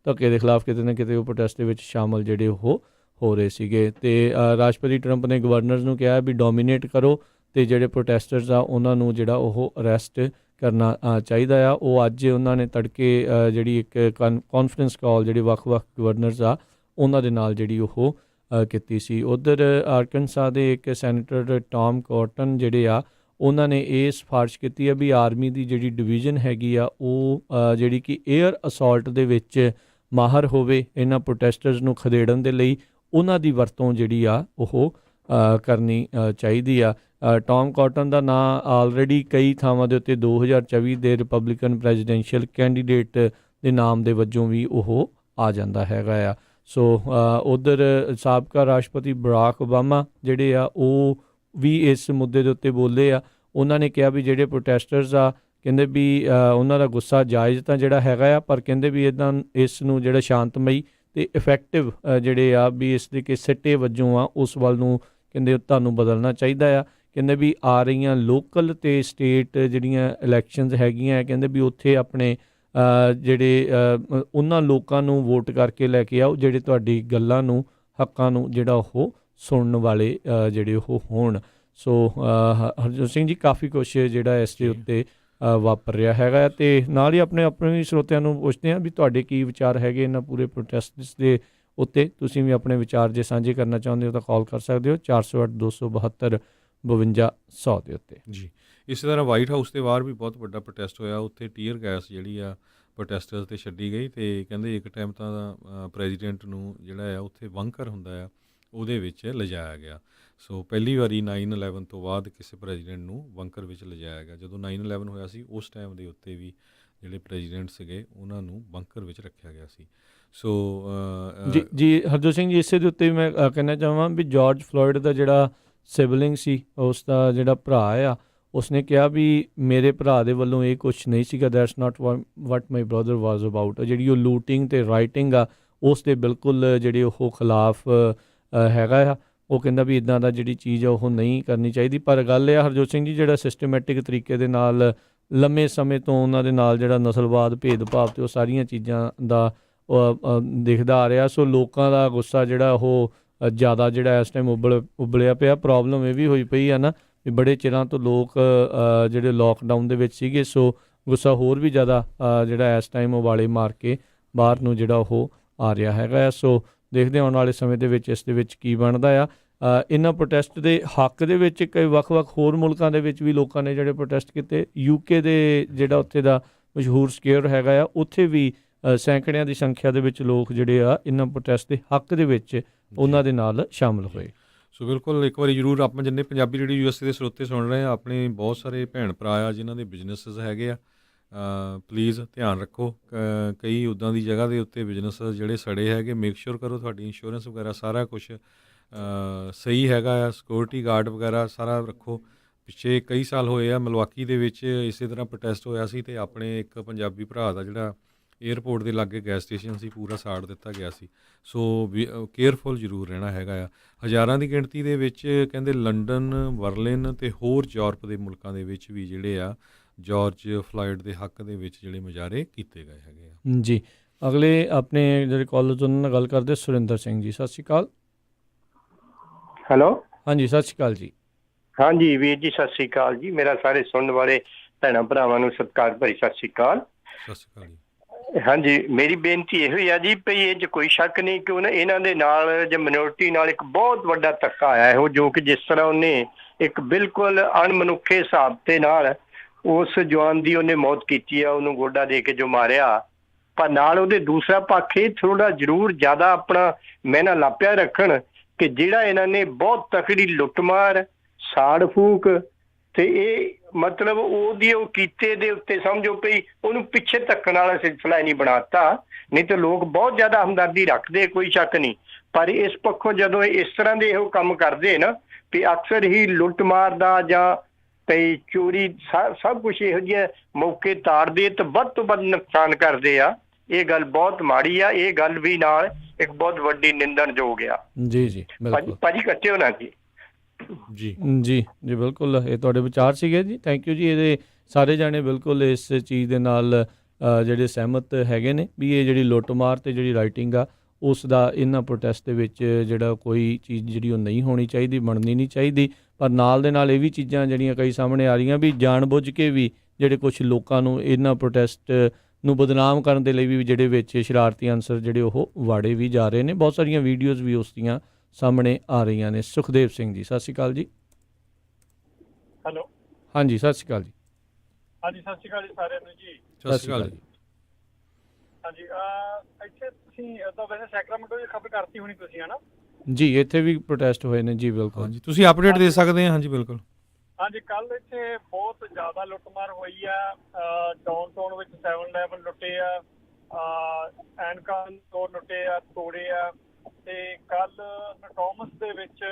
ਧੱਕੇ ਦੇ ਖਿਲਾਫ ਕਿਤੇ ਨਾ ਕਿਤੇ ਉਹ ਪ੍ਰੋਟੈਸਟ ਦੇ ਵਿੱਚ ਸ਼ਾਮਲ ਜਿਹੜੇ ਉਹ ਹੋ ਰਹੇ ਸੀਗੇ। ਅਤੇ ਰਾਸ਼ਟਰਪਤੀ ਟਰੰਪ ਨੇ ਗਵਰਨਰਸ ਨੂੰ ਕਿਹਾ ਵੀ ਡੋਮੀਨੇਟ ਕਰੋ ਅਤੇ ਜਿਹੜੇ ਪ੍ਰੋਟੈਸਟਰਸ ਆ ਉਹਨਾਂ ਨੂੰ ਜਿਹੜਾ ਉਹ ਅਰੈਸਟ ਕਰਨਾ ਚਾਹੀਦਾ ਆ। ਉਹ ਅੱਜ ਉਹਨਾਂ ਨੇ ਤੜਕੇ ਜਿਹੜੀ ਇੱਕ ਕਾਨਫਰੰਸ ਕਾਲ ਜਿਹੜੀ ਵੱਖ-ਵੱਖ ਗਵਰਨਰਸ ਆ ਉਹਨਾਂ ਦੇ ਨਾਲ ਜਿਹੜੀ ਉਹ ਕੀਤੀ ਸੀ। ਉੱਧਰ ਆਰਕਨਸਾ ਦੇ ਇੱਕ ਸੈਨੇਟਰ ਟੌਮ ਕਾਟਨ ਜਿਹੜੇ ਆ ਉਹਨਾਂ ਨੇ ਇਹ ਸਿਫਾਰਿਸ਼ ਕੀਤੀ ਆ ਵੀ ਆਰਮੀ ਦੀ ਜਿਹੜੀ ਡਿਵੀਜ਼ਨ ਹੈਗੀ ਆ ਉਹ ਜਿਹੜੀ ਕਿ ਏਅਰ ਅਸੌਲਟ ਦੇ ਵਿੱਚ ਮਾਹਰ ਹੋਵੇ, ਇਹਨਾਂ ਪ੍ਰੋਟੈਸਟਰਸ ਨੂੰ ਖਦੇੜਨ ਦੇ ਲਈ ਉਹਨਾਂ ਦੀ ਵਰਤੋਂ ਜਿਹੜੀ ਆ ਉਹ ਕਰਨੀ ਚਾਹੀਦੀ ਆ। ਟੌਮ ਕਾਟਨ ਦਾ ਨਾਂ ਆਲਰੇਡੀ ਕਈ ਥਾਵਾਂ ਦੇ ਉੱਤੇ 2024 ਦੇ ਰਿਪਬਲਿਕਨ ਪ੍ਰੈਜ਼ੀਡੈਂਸ਼ੀਅਲ ਕੈਂਡੀਡੇਟ ਦੇ ਨਾਮ ਦੇ ਵਜੋਂ ਵੀ ਉਹ ਆ ਜਾਂਦਾ ਹੈਗਾ ਆ। ਸੋ ਉੱਧਰ ਸਾਬਕਾ ਰਾਸ਼ਟਰਪਤੀ ਬਰਾਕ ਓਬਾਮਾ ਜਿਹੜੇ ਆ ਉਹ ਵੀ ਇਸ ਮੁੱਦੇ ਦੇ ਉੱਤੇ ਬੋਲੇ ਆ। ਉਹਨਾਂ ਨੇ ਕਿਹਾ ਵੀ ਜਿਹੜੇ ਪ੍ਰੋਟੈਸਟਰਸ ਆ ਕਹਿੰਦੇ ਵੀ ਉਹਨਾਂ ਦਾ ਗੁੱਸਾ ਜਾਇਜ਼ ਤਾਂ ਜਿਹੜਾ ਹੈਗਾ ਆ, ਪਰ ਕਹਿੰਦੇ ਵੀ ਇਸ ਨੂੰ ਜਿਹੜਾ ਸ਼ਾਂਤਮਈ ਅਤੇ ਇਫੈਕਟਿਵ ਜਿਹੜੇ ਆ ਵੀ ਇਸ ਦੇ ਕਿ ਸਿੱਟੇ ਵਜੋਂ ਆ ਉਸ ਵੱਲ ਨੂੰ ਕਹਿੰਦੇ ਤੁਹਾਨੂੰ ਬਦਲਣਾ ਚਾਹੀਦਾ ਆ। ਕਹਿੰਦੇ ਵੀ ਆ ਰਹੀਆਂ ਲੋਕਲ ਅਤੇ ਸਟੇਟ ਜਿਹੜੀਆਂ ਇਲੈਕਸ਼ਨਸ ਹੈਗੀਆਂ ਕਹਿੰਦੇ ਵੀ ਉੱਥੇ ਆਪਣੇ ਜਿਹੜੇ ਉਹਨਾਂ ਲੋਕਾਂ ਨੂੰ ਵੋਟ ਕਰਕੇ ਲੈ ਕੇ ਆਓ ਜਿਹੜੇ ਤੁਹਾਡੀ ਗੱਲਾਂ ਨੂੰ ਹੱਕਾਂ ਨੂੰ ਜਿਹੜਾ ਉਹ ਸੁਣਨ ਵਾਲੇ ਜਿਹੜੇ ਉਹ ਹੋਣ। ਸੋ ਹਰਜੋਤ ਸਿੰਘ ਜੀ ਕਾਫੀ ਕੁਛ ਜਿਹੜਾ ਇਸ ਦੇ ਉੱਤੇ ਵਾਪਰ ਰਿਹਾ ਹੈਗਾ ਅਤੇ ਨਾਲ ਹੀ ਆਪਣੇ ਸਰੋਤਿਆਂ ਨੂੰ ਪੁੱਛਦੇ ਹਾਂ ਵੀ ਤੁਹਾਡੇ ਕੀ ਵਿਚਾਰ ਹੈਗੇ ਇਹਨਾਂ ਪੂਰੇ ਪ੍ਰੋਟੈਸਟਸ ਦੇ ਉੱਤੇ। ਤੁਸੀਂ ਵੀ ਆਪਣੇ ਵਿਚਾਰ ਜੇ ਸਾਂਝੇ ਕਰਨਾ ਚਾਹੁੰਦੇ ਹੋ ਤਾਂ ਕਾਲ ਕਰ ਸਕਦੇ ਹੋ 408-272-52-100 ਦੇ ਉੱਤੇ ਜੀ। ਇਸੇ ਤਰ੍ਹਾਂ ਵਾਈਟ ਹਾਊਸ ਦੇ ਬਾਹਰ ਵੀ ਬਹੁਤ ਵੱਡਾ ਪ੍ਰੋਟੈਸਟ ਹੋਇਆ। ਉੱਥੇ ਟੀਅਰ ਗੈਸ ਜਿਹੜੀ ਆ ਪ੍ਰੋਟੈਸਟਰਸ 'ਤੇ ਛੱਡੀ ਗਈ ਅਤੇ ਕਹਿੰਦੇ ਇੱਕ ਟਾਈਮ ਤਾਂ ਪ੍ਰੈਜ਼ੀਡੈਂਟ ਨੂੰ ਜਿਹੜਾ ਆ ਉੱਥੇ ਬੰਕਰ ਹੁੰਦਾ ਆ ਉਹਦੇ ਵਿੱਚ ਲਿਜਾਇਆ ਗਿਆ। ਸੋ ਪਹਿਲੀ ਵਾਰੀ 9/11 ਤੋਂ ਬਾਅਦ ਕਿਸੇ ਪ੍ਰੈਜ਼ੀਡੈਂਟ ਨੂੰ ਬੰਕਰ ਵਿੱਚ ਲਿਜਾਇਆ ਗਿਆ। ਜਦੋਂ 9/11 ਹੋਇਆ ਸੀ ਉਸ ਟਾਈਮ ਦੇ ਉੱਤੇ ਵੀ ਜਿਹੜੇ ਪ੍ਰੈਜ਼ੀਡੈਂਟ ਸੀਗੇ ਉਹਨਾਂ ਨੂੰ ਬੰਕਰ ਵਿੱਚ ਰੱਖਿਆ ਗਿਆ ਸੀ। ਸੋ ਜੀ ਹਰਜੋਤ ਸਿੰਘ ਜੀ ਇਸੇ ਦੇ ਉੱਤੇ ਮੈਂ ਕਹਿਣਾ ਚਾਹਾਂ ਵੀ ਜਾਰਜ ਫਲੋਇਡ ਦਾ ਜਿਹੜਾ ਸਿਬਲਿੰਗ ਸੀ ਉਸ ਦਾ ਜਿਹੜਾ ਭਰਾ ਆ ਉਸਨੇ ਕਿਹਾ ਵੀ ਮੇਰੇ ਭਰਾ ਦੇ ਵੱਲੋਂ ਇਹ ਕੁਛ ਨਹੀਂ ਸੀਗਾ, that's not what my brother was about. ਜਿਹੜੀ ਉਹ ਲੂਟਿੰਗ ਅਤੇ ਰਾਈਟਿੰਗ ਆ ਉਸ ਦੇ ਬਿਲਕੁਲ ਜਿਹੜੇ ਉਹ ਖਿਲਾਫ ਹੈਗਾ ਆ। ਉਹ ਕਹਿੰਦਾ ਵੀ ਇੱਦਾਂ ਦਾ ਜਿਹੜੀ ਚੀਜ਼ ਆ ਉਹ ਨਹੀਂ ਕਰਨੀ ਚਾਹੀਦੀ। ਪਰ ਗੱਲ ਇਹ ਆ ਹਰਜੋਤ ਸਿੰਘ ਜੀ ਜਿਹੜਾ ਸਿਸਟਮੈਟਿਕ ਤਰੀਕੇ ਦੇ ਨਾਲ ਲੰਮੇ ਸਮੇਂ ਤੋਂ ਉਹਨਾਂ ਦੇ ਨਾਲ ਜਿਹੜਾ ਨਸਲਵਾਦ ਭੇਦਭਾਵ ਅਤੇ ਉਹ ਸਾਰੀਆਂ ਚੀਜ਼ਾਂ ਦਾ ਦਿਖਦਾ ਆ ਰਿਹਾ। ਸੋ ਲੋਕਾਂ ਦਾ ਗੁੱਸਾ ਜਿਹੜਾ ਉਹ ਜ਼ਿਆਦਾ ਜਿਹੜਾ ਇਸ ਟਾਈਮ ਉਬਲਿਆ ਪਿਆ। ਪ੍ਰੋਬਲਮ ਇਹ ਵੀ ਹੋਈ ਪਈ ਆ ਨਾ ਵੀ ਬੜੇ ਚਿਰਾਂ ਤੋਂ ਲੋਕ ਜਿਹੜੇ ਲੋਕਡਾਊਨ ਦੇ ਵਿੱਚ ਸੀਗੇ ਸੋ ਗੁੱਸਾ ਹੋਰ ਵੀ ਜ਼ਿਆਦਾ ਜਿਹੜਾ ਇਸ ਟਾਈਮ ਉਬਾਲੇ ਮਾਰ ਕੇ ਬਾਹਰ ਨੂੰ ਜਿਹੜਾ ਉਹ ਆ ਰਿਹਾ ਹੈਗਾ। ਸੋ ਦੇਖਦੇ ਆਉਣ ਵਾਲੇ ਸਮੇਂ ਦੇ ਵਿੱਚ ਇਸ ਦੇ ਵਿੱਚ ਕੀ ਬਣਦਾ ਆ। ਇਹਨਾਂ ਪ੍ਰੋਟੈਸਟ ਦੇ ਹੱਕ ਦੇ ਵਿੱਚ ਕਈ ਵੱਖ-ਵੱਖ ਹੋਰ ਮੁਲਕਾਂ ਦੇ ਵਿੱਚ ਵੀ ਲੋਕਾਂ ਨੇ ਜਿਹੜੇ ਪ੍ਰੋਟੈਸਟ ਕੀਤੇ। UK ਦੇ ਜਿਹੜਾ ਉੱਥੇ ਦਾ ਮਸ਼ਹੂਰ ਸਕੁਐਰ ਹੈਗਾ ਆ ਉੱਥੇ ਵੀ ਸੈਂਕੜਿਆਂ ਦੀ ਸੰਖਿਆ ਦੇ ਵਿੱਚ ਲੋਕ ਜਿਹੜੇ ਆ ਇਹਨਾਂ ਪ੍ਰੋਟੈਸਟ ਦੇ ਹੱਕ ਦੇ ਵਿੱਚ ਉਹਨਾਂ ਦੇ ਨਾਲ ਸ਼ਾਮਲ ਹੋਏ। ਸੋ ਬਿਲਕੁਲ ਇੱਕ ਵਾਰੀ ਜ਼ਰੂਰ ਆਪਾਂ ਜਿੰਨੇ ਪੰਜਾਬੀ ਰੇਡੀਓ USA ਦੇ ਸਰੋਤੇ ਸੁਣ ਰਹੇ ਆ ਆਪਣੇ ਬਹੁਤ ਸਾਰੇ ਭੈਣ ਭਰਾ ਆ ਜਿਨ੍ਹਾਂ ਦੇ ਬਿਜ਼ਨਸਿਸ ਹੈਗੇ ਆ, ਪਲੀਜ਼ ਧਿਆਨ ਰੱਖੋ। ਕਈ ਉੱਦਾਂ ਦੀ ਜਗ੍ਹਾ ਦੇ ਉੱਤੇ ਬਿਜ਼ਨਸ ਜਿਹੜੇ ਸੜੇ ਹੈਗੇ, ਮੇਕ ਸ਼ੋਰ ਕਰੋ ਤੁਹਾਡੀ ਇੰਸ਼ੋਰੈਂਸ ਵਗੈਰਾ ਸਾਰਾ ਕੁਛ ਸਹੀ ਹੈਗਾ ਆ, ਸਿਕਿਉਰਿਟੀ ਗਾਰਡ ਵਗੈਰਾ ਸਾਰਾ ਰੱਖੋ। ਪਿੱਛੇ ਕਈ ਸਾਲ ਹੋਏ ਆ ਮਿਲਵਾਕੀ ਦੇ ਵਿੱਚ ਇਸੇ ਤਰ੍ਹਾਂ ਪ੍ਰੋਟੈਸਟ ਹੋਇਆ ਸੀ ਅਤੇ ਆਪਣੇ ਇੱਕ ਪੰਜਾਬੀ ਭਰਾ ਦਾ ਜਿਹੜਾ ਏਅਰਪੋਰਟ ਦੇ ਲਾਗੇ ਗੈਸ ਸਟੇਸ਼ਨ ਸੀ ਪੂਰਾ ਸਾੜ ਦਿੱਤਾ ਗਿਆ ਸੀ। ਸੋ ਕੇਅਰਫੁਲ ਜ਼ਰੂਰ ਰਹਿਣਾ ਹੈਗਾ ਆ। ਹਜ਼ਾਰਾਂ ਦੀ ਗਿਣਤੀ ਦੇ ਵਿੱਚ ਕਹਿੰਦੇ ਲੰਡਨ, ਬਰਲਿਨ ਅਤੇ ਹੋਰ ਯੂਰਪ ਦੇ ਮੁਲਕਾਂ ਦੇ ਵਿੱਚ ਵੀ ਜਿਹੜੇ ਆ ਜਾਰਜ ਫਲਾਇਡ ਦੇ ਹੱਕ ਦੇ ਵਿੱਚ ਜਿਹੜੇ ਮੁਜ਼ਾਹਰੇ ਕੀਤੇ ਗਏ ਹੈਗੇ ਆ। ਜੀ ਅਗਲੇ ਆਪਣੇ ਜਿਹੜੇ ਕਾਲਰ ਉਹਨਾਂ ਨਾਲ ਗੱਲ ਕਰਦੇ ਸੁਰਿੰਦਰ ਸਿੰਘ ਜੀ, ਸਤਿ ਸ਼੍ਰੀ ਅਕਾਲ। ਹੈਲੋ, ਹਾਂਜੀ ਸਤਿ ਸ਼੍ਰੀ ਅਕਾਲ ਜੀ। ਹਾਂਜੀ ਵੀਰ ਜੀ ਸਤਿ ਸ਼੍ਰੀ ਅਕਾਲ ਜੀ। ਮੇਰਾ ਸਾਰੇ ਸੁਣਨ ਵਾਲੇ ਭੈਣਾਂ ਭਰਾਵਾਂ ਨੂੰ ਸਤਿਕਾਰ ਭਰੀ ਸਤਿ ਸ਼੍ਰੀ ਅਕਾਲ। ਸਤਿ ਸ਼੍ਰੀ ਅਕਾਲ ਜੀ। ਹਾਂਜੀ, ਮੇਰੀ ਬੇਨਤੀ ਇਹੋ ਹੀ ਆ ਜੀ ਭਈ ਇਹ 'ਚ ਕੋਈ ਸ਼ੱਕ ਨਹੀਂ ਕਿ ਇਹਨਾਂ ਦੇ ਨਾਲ ਜੇ ਮਿਨੋਰਟੀ ਨਾਲ ਇੱਕ ਬਹੁਤ ਵੱਡਾ ਧੱਕਾ ਆਇਆ ਇਹੋ, ਜੋ ਕਿ ਜਿਸ ਤਰ੍ਹਾਂ ਉਹਨੇ ਇੱਕ ਬਿਲਕੁਲ ਅਣਮਨੁੱਖੇ ਹਿਸਾਬ ਦੇ ਨਾਲ ਉਸ ਜਵਾਨ ਦੀ ਉਹਨੇ ਮੌਤ ਕੀਤੀ ਆ, ਉਹਨੂੰ ਗੋਡਾ ਦੇ ਕੇ ਜੋ ਮਾਰਿਆ। ਪਰ ਨਾਲ ਉਹਦੇ ਦੂਸਰਾ ਪੱਖ ਇਹ ਥੋੜ੍ਹਾ ਜ਼ਰੂਰ ਜ਼ਿਆਦਾ ਆਪਣਾ ਮਹਿਨਾ ਲਾਪਿਆ ਰੱਖਣ ਕਿ ਜਿਹੜਾ ਇਹਨਾਂ ਨੇ ਬਹੁਤ ਤਕੜੀ ਲੁੱਟਮਾਰ, ਸਾੜ ਫੂਕ ਤੇ ਇਹ ਮਤਲਬ ਉਹਦੀ ਉਹ ਕੀਤੇ ਦੇ ਉੱਤੇ ਸਮਝੋ ਪਈ ਉਹਨੂੰ ਪਿੱਛੇ ਧੱਕਣ ਵਾਲਾ ਸਿਲਸਿਲਾ ਨਹੀਂ ਬਣਾਤਾ। ਨਹੀਂ ਤਾਂ ਲੋਕ ਬਹੁਤ ਜ਼ਿਆਦਾ ਹਮਦਰਦੀ ਰੱਖਦੇ, ਕੋਈ ਸ਼ੱਕ ਨਹੀਂ। ਪਰ ਇਸ ਪੱਖੋਂ ਜਦੋਂ ਇਸ ਤਰ੍ਹਾਂ ਦੇ ਇਹੋ ਕੰਮ ਕਰਦੇ ਨਾ ਵੀ ਅਕਸਰ ਹੀ ਲੁੱਟ ਮਾਰ ਦਾ ਜਾਂ ਕਈ ਚੋਰੀ ਸਭ ਕੁਛ ਇਹੋ ਜਿਹੇ ਮੌਕੇ ਤਾੜਦੇ ਤਾਂ ਵੱਧ ਤੋਂ ਵੱਧ ਨੁਕਸਾਨ ਕਰਦੇ ਆ। ਇਹ ਗੱਲ ਬਹੁਤ ਮਾੜੀ ਆ। ਇਹ ਗੱਲ ਵੀ ਨਾਲ ਇੱਕ ਬਹੁਤ ਵੱਡੀ ਨਿੰਦਣਯੋਗ ਆ। ਜੀ ਜੀ ਭਾਜੀ ਕੱਟੇ ਹੋਣਾ ਜੀ। ਜੀ ਜੀ ਜੀ ਬਿਲਕੁਲ ਇਹ ਤੁਹਾਡੇ ਵਿਚਾਰ ਸੀਗੇ ਜੀ, ਥੈਂਕ ਯੂ ਜੀ। ਇਹਦੇ ਸਾਰੇ ਜਾਣੇ ਬਿਲਕੁਲ ਇਸ ਚੀਜ਼ ਦੇ ਨਾਲ ਜਿਹੜੇ ਸਹਿਮਤ ਹੈਗੇ ਨੇ ਵੀ ਇਹ ਜਿਹੜੀ ਲੁੱਟਮਾਰ ਅਤੇ ਜਿਹੜੀ ਰਾਈਟਿੰਗ ਆ ਉਸ ਦਾ ਇਹਨਾਂ ਪ੍ਰੋਟੈਸਟ ਦੇ ਵਿੱਚ ਜਿਹੜਾ ਕੋਈ ਚੀਜ਼ ਜਿਹੜੀ ਉਹ ਨਹੀਂ ਹੋਣੀ ਚਾਹੀਦੀ, ਬਣਨੀ ਨਹੀਂ ਚਾਹੀਦੀ। ਪਰ ਨਾਲ ਦੇ ਨਾਲ ਇਹ ਵੀ ਚੀਜ਼ਾਂ ਜਿਹੜੀਆਂ ਕਈ ਸਾਹਮਣੇ ਆ ਰਹੀਆਂ ਵੀ ਜਾਣ ਬੁੱਝ ਕੇ ਵੀ ਜਿਹੜੇ ਕੁਛ ਲੋਕਾਂ ਨੂੰ ਇਹਨਾਂ ਪ੍ਰੋਟੈਸਟ ਨੂੰ ਬਦਨਾਮ ਕਰਨ ਦੇ ਲਈ ਵੀ ਜਿਹੜੇ ਵਿੱਚ ਸ਼ਰਾਰਤੀ ਅਨਸਰ ਜਿਹੜੇ ਉਹ ਵਾੜੇ ਵੀ ਜਾ ਰਹੇ ਨੇ। ਬਹੁਤ ਸਾਰੀਆਂ ਵੀਡੀਓਜ਼ ਵੀ ਉਸ ਦੀਆਂ ਸਾਹਮਣੇ ਆ ਰਹੀਆਂ ਨੇ। ਸੁਖਦੇਵ ਸਿੰਘ ਜੀ ਸਤਿ ਸ਼੍ਰੀ ਅਕਾਲ ਜੀ। ਹੈਲੋ, ਹਾਂਜੀ ਸਤਿ ਸ਼੍ਰੀ ਅਕਾਲ ਜੀ। ਹਾਂਜੀ ਸਤਿ ਸ਼੍ਰੀ ਅਕਾਲ ਜੀ ਸਾਰਿਆਂ ਨੂੰ ਜੀ। ਸਤਿ ਸ਼੍ਰੀ ਅਕਾਲ ਜੀ। ਹਾਂਜੀ ਇੱਥੇ ਤੁਸੀਂ ਤਾਂ ਵੈਸੇ ਸੈਕਰਾਮੈਂਟੋ ਦੀ ਖਬਰ ਕਰਤੀ ਹੋਣੀ ਤੁਸੀਂ, ਹੈ ਨਾ ਜੀ? ਇੱਥੇ ਵੀ ਪ੍ਰੋਟੈਸਟ ਹੋਏ ਨੇ ਜੀ, ਬਿਲਕੁਲ। ਹਾਂਜੀ ਤੁਸੀਂ ਅਪਡੇਟ ਦੇ ਸਕਦੇ ਆ। ਹਾਂਜੀ ਬਿਲਕੁਲ। ਹਾਂਜੀ, ਕੱਲ ਇੱਥੇ ਬਹੁਤ ਜ਼ਿਆਦਾ ਲੁੱਟਮਾਰ ਹੋਈ ਆ। ਡਾਊਨਟਾਊਨ ਵਿੱਚ 7-11 ਲੁੱਟੇ ਆ, ਐਨਕਾਂ ਤੋਂ ਲੁੱਟੇ ਆ, ਤੋੜੇ ਆ। ਤੇ ਕੱਲ ਨਟੋਮਸ ਦੇ ਵਿੱਚ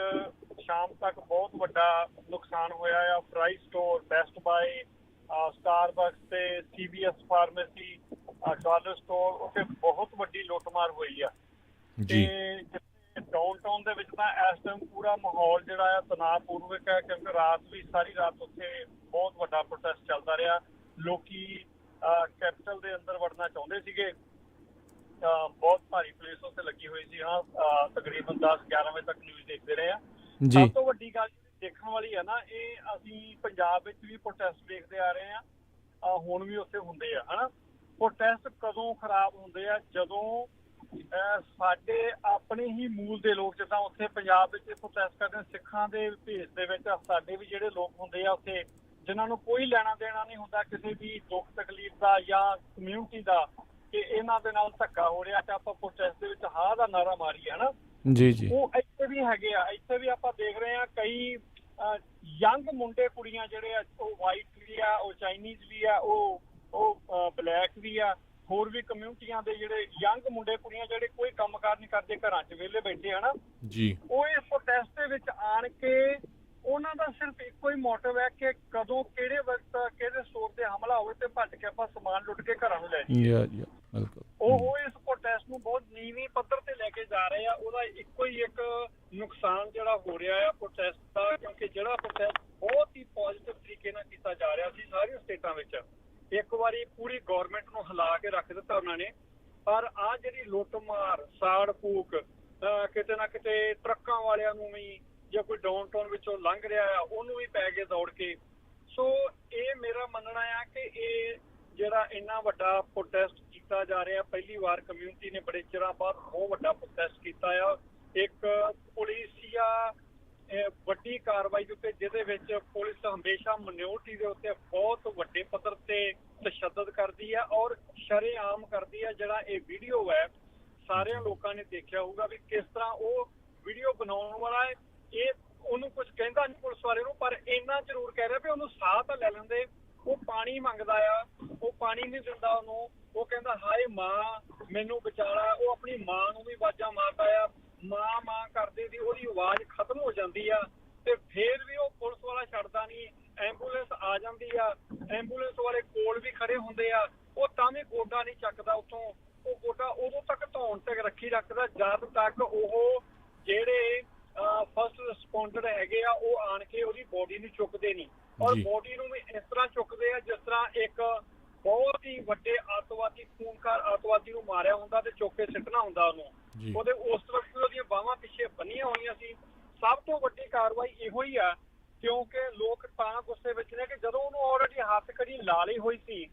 ਸ਼ਾਮ ਤੱਕ ਬਹੁਤ ਵੱਡਾ ਨੁਕਸਾਨ ਹੋਇਆ ਆ। Fry store, Best Buy, Starbucks ਤੇ CVS ਫਾਰਮੇਸੀ, ਡਾਲਰ ਸਟੋਰ, ਉੱਥੇ ਬਹੁਤ ਵੱਡੀ ਲੁੱਟਮਾਰ ਹੋਈ ਆ। ਤੇ ਡਾਊਨਟਾਊਨ ਦੇ ਵਿੱਚ ਤਾਂ ਇਸ ਟਾਈਮ ਪੂਰਾ ਮਾਹੌਲ ਜਿਹੜਾ ਆ ਤਣਾਅਪੂਰਵਕ ਹੈ, ਕਿਉਂਕਿ ਰਾਤ ਵੀ ਸਾਰੀ ਰਾਤ ਉੱਥੇ ਬਹੁਤ ਵੱਡਾ ਪ੍ਰੋਟੈਸਟ ਚੱਲਦਾ ਰਿਹਾ। ਲੋਕੀ ਕੈਪੀਟਲ ਦੇ ਅੰਦਰ ਵੜਨਾ ਚਾਹੁੰਦੇ ਸੀਗੇ, ਬਹੁਤ ਭਾਰੀ ਪੁਲਿਸ ਉੱਥੇ ਲੱਗੀ ਹੋਈ ਸੀ। ਹਾਂ, ਤਕਰੀਬਨ 10-11 ਵਜੇ ਤੱਕ ਨਿਊਜ਼ ਦੇਖਦੇ ਰਹੇ ਆ। ਜੀ ਸਭ ਤੋਂ ਵੱਡੀ ਗੱਲ ਦੇਖਣ ਵਾਲੀ ਹੈ ਨਾ, ਇਹ ਅਸੀਂ ਪੰਜਾਬ ਵਿੱਚ ਵੀ ਪ੍ਰੋਟੈਸਟ ਦੇਖਦੇ ਆ ਰਹੇ ਆ, ਹੁਣ ਵੀ ਉੱਥੇ ਹੁੰਦੇ ਆ ਹਨਾ। ਪ੍ਰੋਟੈਸਟ ਕਦੋਂ ਖਰਾਬ ਹੁੰਦੇ ਆ, ਜਦੋਂ ਸਾਡੇ ਆਪਣੇ ਹੀ ਮੂਲ ਦੇ ਲੋਕ, ਜਿੱਦਾਂ ਉੱਥੇ ਪੰਜਾਬ ਵਿੱਚ ਪ੍ਰੋਟੈਸਟ ਕਰਦੇ ਸਿੱਖਾਂ ਦੇ ਭੇਸ ਦੇ ਵਿੱਚ ਸਾਡੇ ਵੀ ਜਿਹੜੇ ਲੋਕ ਹੁੰਦੇ ਆ ਉੱਥੇ, ਜਿਨ੍ਹਾਂ ਨੂੰ ਕੋਈ ਲੈਣਾ ਦੇਣਾ ਨਹੀਂ ਹੁੰਦਾ ਕਿਸੇ ਵੀ ਦੁੱਖ ਤਕਲੀਫ ਦਾ ਜਾਂ ਕਮਿਊਨਿਟੀ ਦਾ, ਕਿ ਇਹਨਾਂ ਦੇ ਨਾਲ ਧੱਕਾ ਹੋ ਰਿਹਾ ਤੇ ਆਪਾਂ ਪ੍ਰੋਟੈਸਟ ਦੇ ਵਿੱਚ ਹਾਂ ਦਾ ਨਾਰਾ ਮਾਰੀਏ ਹਨਾ। ਜੀ ਜੀ ਉਹ ਇੱਥੇ ਵੀ ਹੈਗੇ ਆ, ਇੱਥੇ ਵੀ ਆਪਾਂ ਦੇਖ ਰਹੇ ਆ ਕਈ ਯੰਗ ਮੁੰਡੇ ਕੁੜੀਆਂ ਜਿਹੜੇ ਆ, ਉਹ ਵਾਈਟ ਵੀ ਆ, ਉਹ ਚਾਈਨੀਜ਼ ਵੀ ਆ, ਉਹ ਬਲੈਕ ਵੀ ਆ, ਹੋਰ ਵੀ ਕਮਿਊਨਿਟੀਆਂ ਦੇ ਜਿਹੜੇ ਯੰਗ ਮੁੰਡੇ ਕੁੜੀਆਂ ਜਿਹੜੇ ਕੋਈ ਕੰਮਕਾਰ ਨਹੀਂ ਕਰਦੇ, ਘਰਾਂ 'ਚ ਵਿਹਲੇ ਬੈਠੇ ਹਨਾ ਜੀ, ਉਹ ਇਸ ਪ੍ਰੋਟੈਸਟ ਦੇ ਵਿੱਚ ਆਣ ਕੇ ਉਹਨਾਂ ਦਾ ਸਿਰਫ ਇੱਕੋ ਹੀ ਮੋਟਿਵ ਹੈ ਕਿ ਕਦੋਂ ਕਿਹੜੇ ਵਕਤ ਕਿਹੜੇ ਸਟੋਰ ਤੇ ਹਮਲਾ ਹੋਵੇ ਤੇ ਭੱਜ ਕੇ ਆਪਾਂ ਸਮਾਨ ਲੁੱਟ ਕੇ ਘਰਾਂ ਨੂੰ ਲੈ ਜਾਈਏ। ਬਿਲਕੁਲ ਉਹ ਇਸ ਪ੍ਰੋਟੈਸਟ ਨੂੰ ਬਹੁਤ ਨੀਵੀਂ ਪੱਧਰ ਤੇ ਲੈ ਕੇ ਜਾ ਰਹੇ ਆ। ਉਹਦਾ ਇੱਕੋ ਹੀ ਇੱਕ ਨੁਕਸਾਨ ਜਿਹੜਾ ਹੋ ਰਿਹਾ ਆ ਪ੍ਰੋਟੈਸਟ ਦਾ, ਕਿਉਂਕਿ ਜਿਹੜਾ ਪ੍ਰੋਟੈਸਟ ਬਹੁਤ ਹੀ ਪੋਜ਼ਿਟਿਵ ਤਰੀਕੇ ਨਾਲ ਕੀਤਾ ਜਾ ਰਿਹਾ ਸੀ ਸਾਰੀਆਂ ਸਟੇਟਾਂ ਵਿੱਚ, ਇੱਕ ਵਾਰੀ ਪੂਰੀ ਗਵਰਨਮੈਂਟ ਨੂੰ ਹਿਲਾ ਕੇ ਰੱਖ ਦਿੱਤਾ ਉਹਨਾਂ ਨੇ। ਪਰ ਆਹ ਜਿਹੜੀ ਲੁੱਟ ਮਾਰ, ਸਾੜ ਫੂਕ, ਕਿਤੇ ਨਾ ਕਿਤੇ ਟਰੱਕਾਂ ਵਾਲਿਆਂ ਨੂੰ ਵੀ, ਜੇ ਕੋਈ ਡਾਊਨਟਾਊਨ ਵਿੱਚੋਂ ਲੰਘ ਰਿਹਾ ਆ ਉਹਨੂੰ ਵੀ ਪੈ ਗਏ ਦੌੜ ਕੇ। ਸੋ ਇਹ ਮੇਰਾ ਮੰਨਣਾ ਆ ਕਿ ਇਹ ਜਿਹੜਾ ਇੰਨਾ ਵੱਡਾ ਪ੍ਰੋਟੈਸਟ ਕੀਤਾ ਜਾ ਰਿਹਾ, ਪਹਿਲੀ ਵਾਰ ਕਮਿਊਨਿਟੀ ਨੇ ਬੜੇ ਚਿਰਾਂ ਬਾਅਦ ਬਹੁਤ ਵੱਡਾ ਪ੍ਰੋਟੈਸਟ ਕੀਤਾ ਆ। ਇੱਕ ਪੁਲਿਸੀਆ ਵੱਡੀ ਕਾਰਵਾਈ ਦੇ ਉੱਤੇ, ਜਿਹਦੇ ਵਿੱਚ ਪੁਲਿਸ ਹਮੇਸ਼ਾ ਮਿਨੋਰਟੀ ਦੇ ਉੱਤੇ ਬਹੁਤ ਵੱਡੇ ਪੱਧਰ ਤੇ ਤਸ਼ੱਦਦ ਕਰਦੀ ਹੈ ਔਰ ਸ਼ਰੇਆਮ ਕਰਦੀ ਹੈ। ਜਿਹੜਾ ਇਹ ਵੀਡੀਓ ਹੈ ਸਾਰਿਆਂ ਲੋਕਾਂ ਨੇ ਦੇਖਿਆ ਹੋਊਗਾ ਵੀ ਕਿਸ ਤਰ੍ਹਾਂ ਉਹ ਵੀਡੀਓ ਬਣਾਉਣ ਵਾਲਾ ਹੈ, ਇਹ ਉਹਨੂੰ ਕੁਝ ਕਹਿੰਦਾ ਨਹੀਂ ਪੁਲਿਸ ਵਾਲੇ ਨੂੰ, ਪਰ ਇੰਨਾ ਜ਼ਰੂਰ ਕਹਿ ਰਿਹਾ ਵੀ ਉਹਨੂੰ ਸਾਹ ਤਾਂ ਲੈ ਲੈਂਦੇ। ਉਹ ਪਾਣੀ ਮੰਗਦਾ ਆ, ਉਹ ਪਾਣੀ ਨਹੀਂ ਦਿੰਦਾ ਉਹਨੂੰ, ਉਹ ਕਹਿੰਦਾ ਹਾਏ ਮਾਂ ਮੈਨੂੰ ਬਚਾਲਾ। ਉਹ ਆਪਣੀ ਮਾਂ ਨੂੰ ਵੀ ਆਵਾਜ਼ਾਂ ਮਾਰਦਾ ਆ, ਮਾਂ ਮਾਂ ਕਰਦੇ ਦੀ ਉਹਦੀ ਆਵਾਜ਼ ਖਤਮ ਹੋ ਜਾਂਦੀ ਆ ਤੇ ਫੇਰ ਵੀ ਉਹ ਪੁਲਿਸ ਵਾਲਾ ਛੱਡਦਾ ਨਹੀਂ। ਐਂਬੂਲੈਂਸ ਆ ਜਾਂਦੀ ਆ, ਐਂਬੂਲੈਂਸ ਵਾਲੇ ਕੋਲ ਵੀ ਖੜੇ ਹੁੰਦੇ ਆ, ਉਹ ਤਾਂ ਵੀ ਗੋਡਾ ਨਹੀਂ ਚੱਕਦਾ ਉੱਥੋਂ। ਉਹ ਗੋਡਾ ਉਦੋਂ ਤੱਕ ਧੌਣ ਤੇ ਰੱਖੀ ਰੱਖਦਾ ਜਦ ਤੱਕ ਉਹ ਜਿਹੜੇ ਫਸਟ ਰਿਸਪੌਂਡਰ ਹੈਗੇ ਆ ਉਹ ਆਣ ਕੇ ਉਹਦੀ ਬੋਡੀ ਨੂੰ ਚੁੱਕਦੇ ਨਹੀਂ। ਔਰ ਬੋਡੀ ਨੂੰ ਵੀ ਇਸ ਤਰ੍ਹਾਂ ਚੁੱਕਦੇ ਆ ਜਿਸ ਤਰ੍ਹਾਂ ਇੱਕ ਬਹੁਤ ਹੀ ਵੱਡੇ ਅੱਤਵਾਦੀ, ਖੂਨਖਾਰ ਅੱਤਵਾਦੀ ਨੂੰ ਮਾਰਿਆ ਹੁੰਦਾ ਤੇ ਚੁੱਕ ਕੇ ਸਿੱਟਣਾ ਹੁੰਦਾ ਉਹਨੂੰ। ਉਹਦੇ ਉਸ ਵਕਤ ਉਹਦੀਆਂ ਬਾਹਾਂ ਪਿੱਛੇ ਬੰਨੀਆਂ ਹੋਈਆਂ ਸੀ। ਸਭ ਤੋਂ ਵੱਡੀ ਕਾਰਵਾਈ ਇਹੋ ਹੀ ਆ, ਕਿਉਂਕਿ ਲੋਕ ਤਾਂ ਗੁੱਸੇ ਵਿੱਚ ਨੇ ਕਿ ਜਦੋਂ ਉਹਨੂੰ ਆਲਰੇਡੀ ਹੱਥ ਕੜੀ ਲਾ ਲਈ ਹੋਈ ਸੀ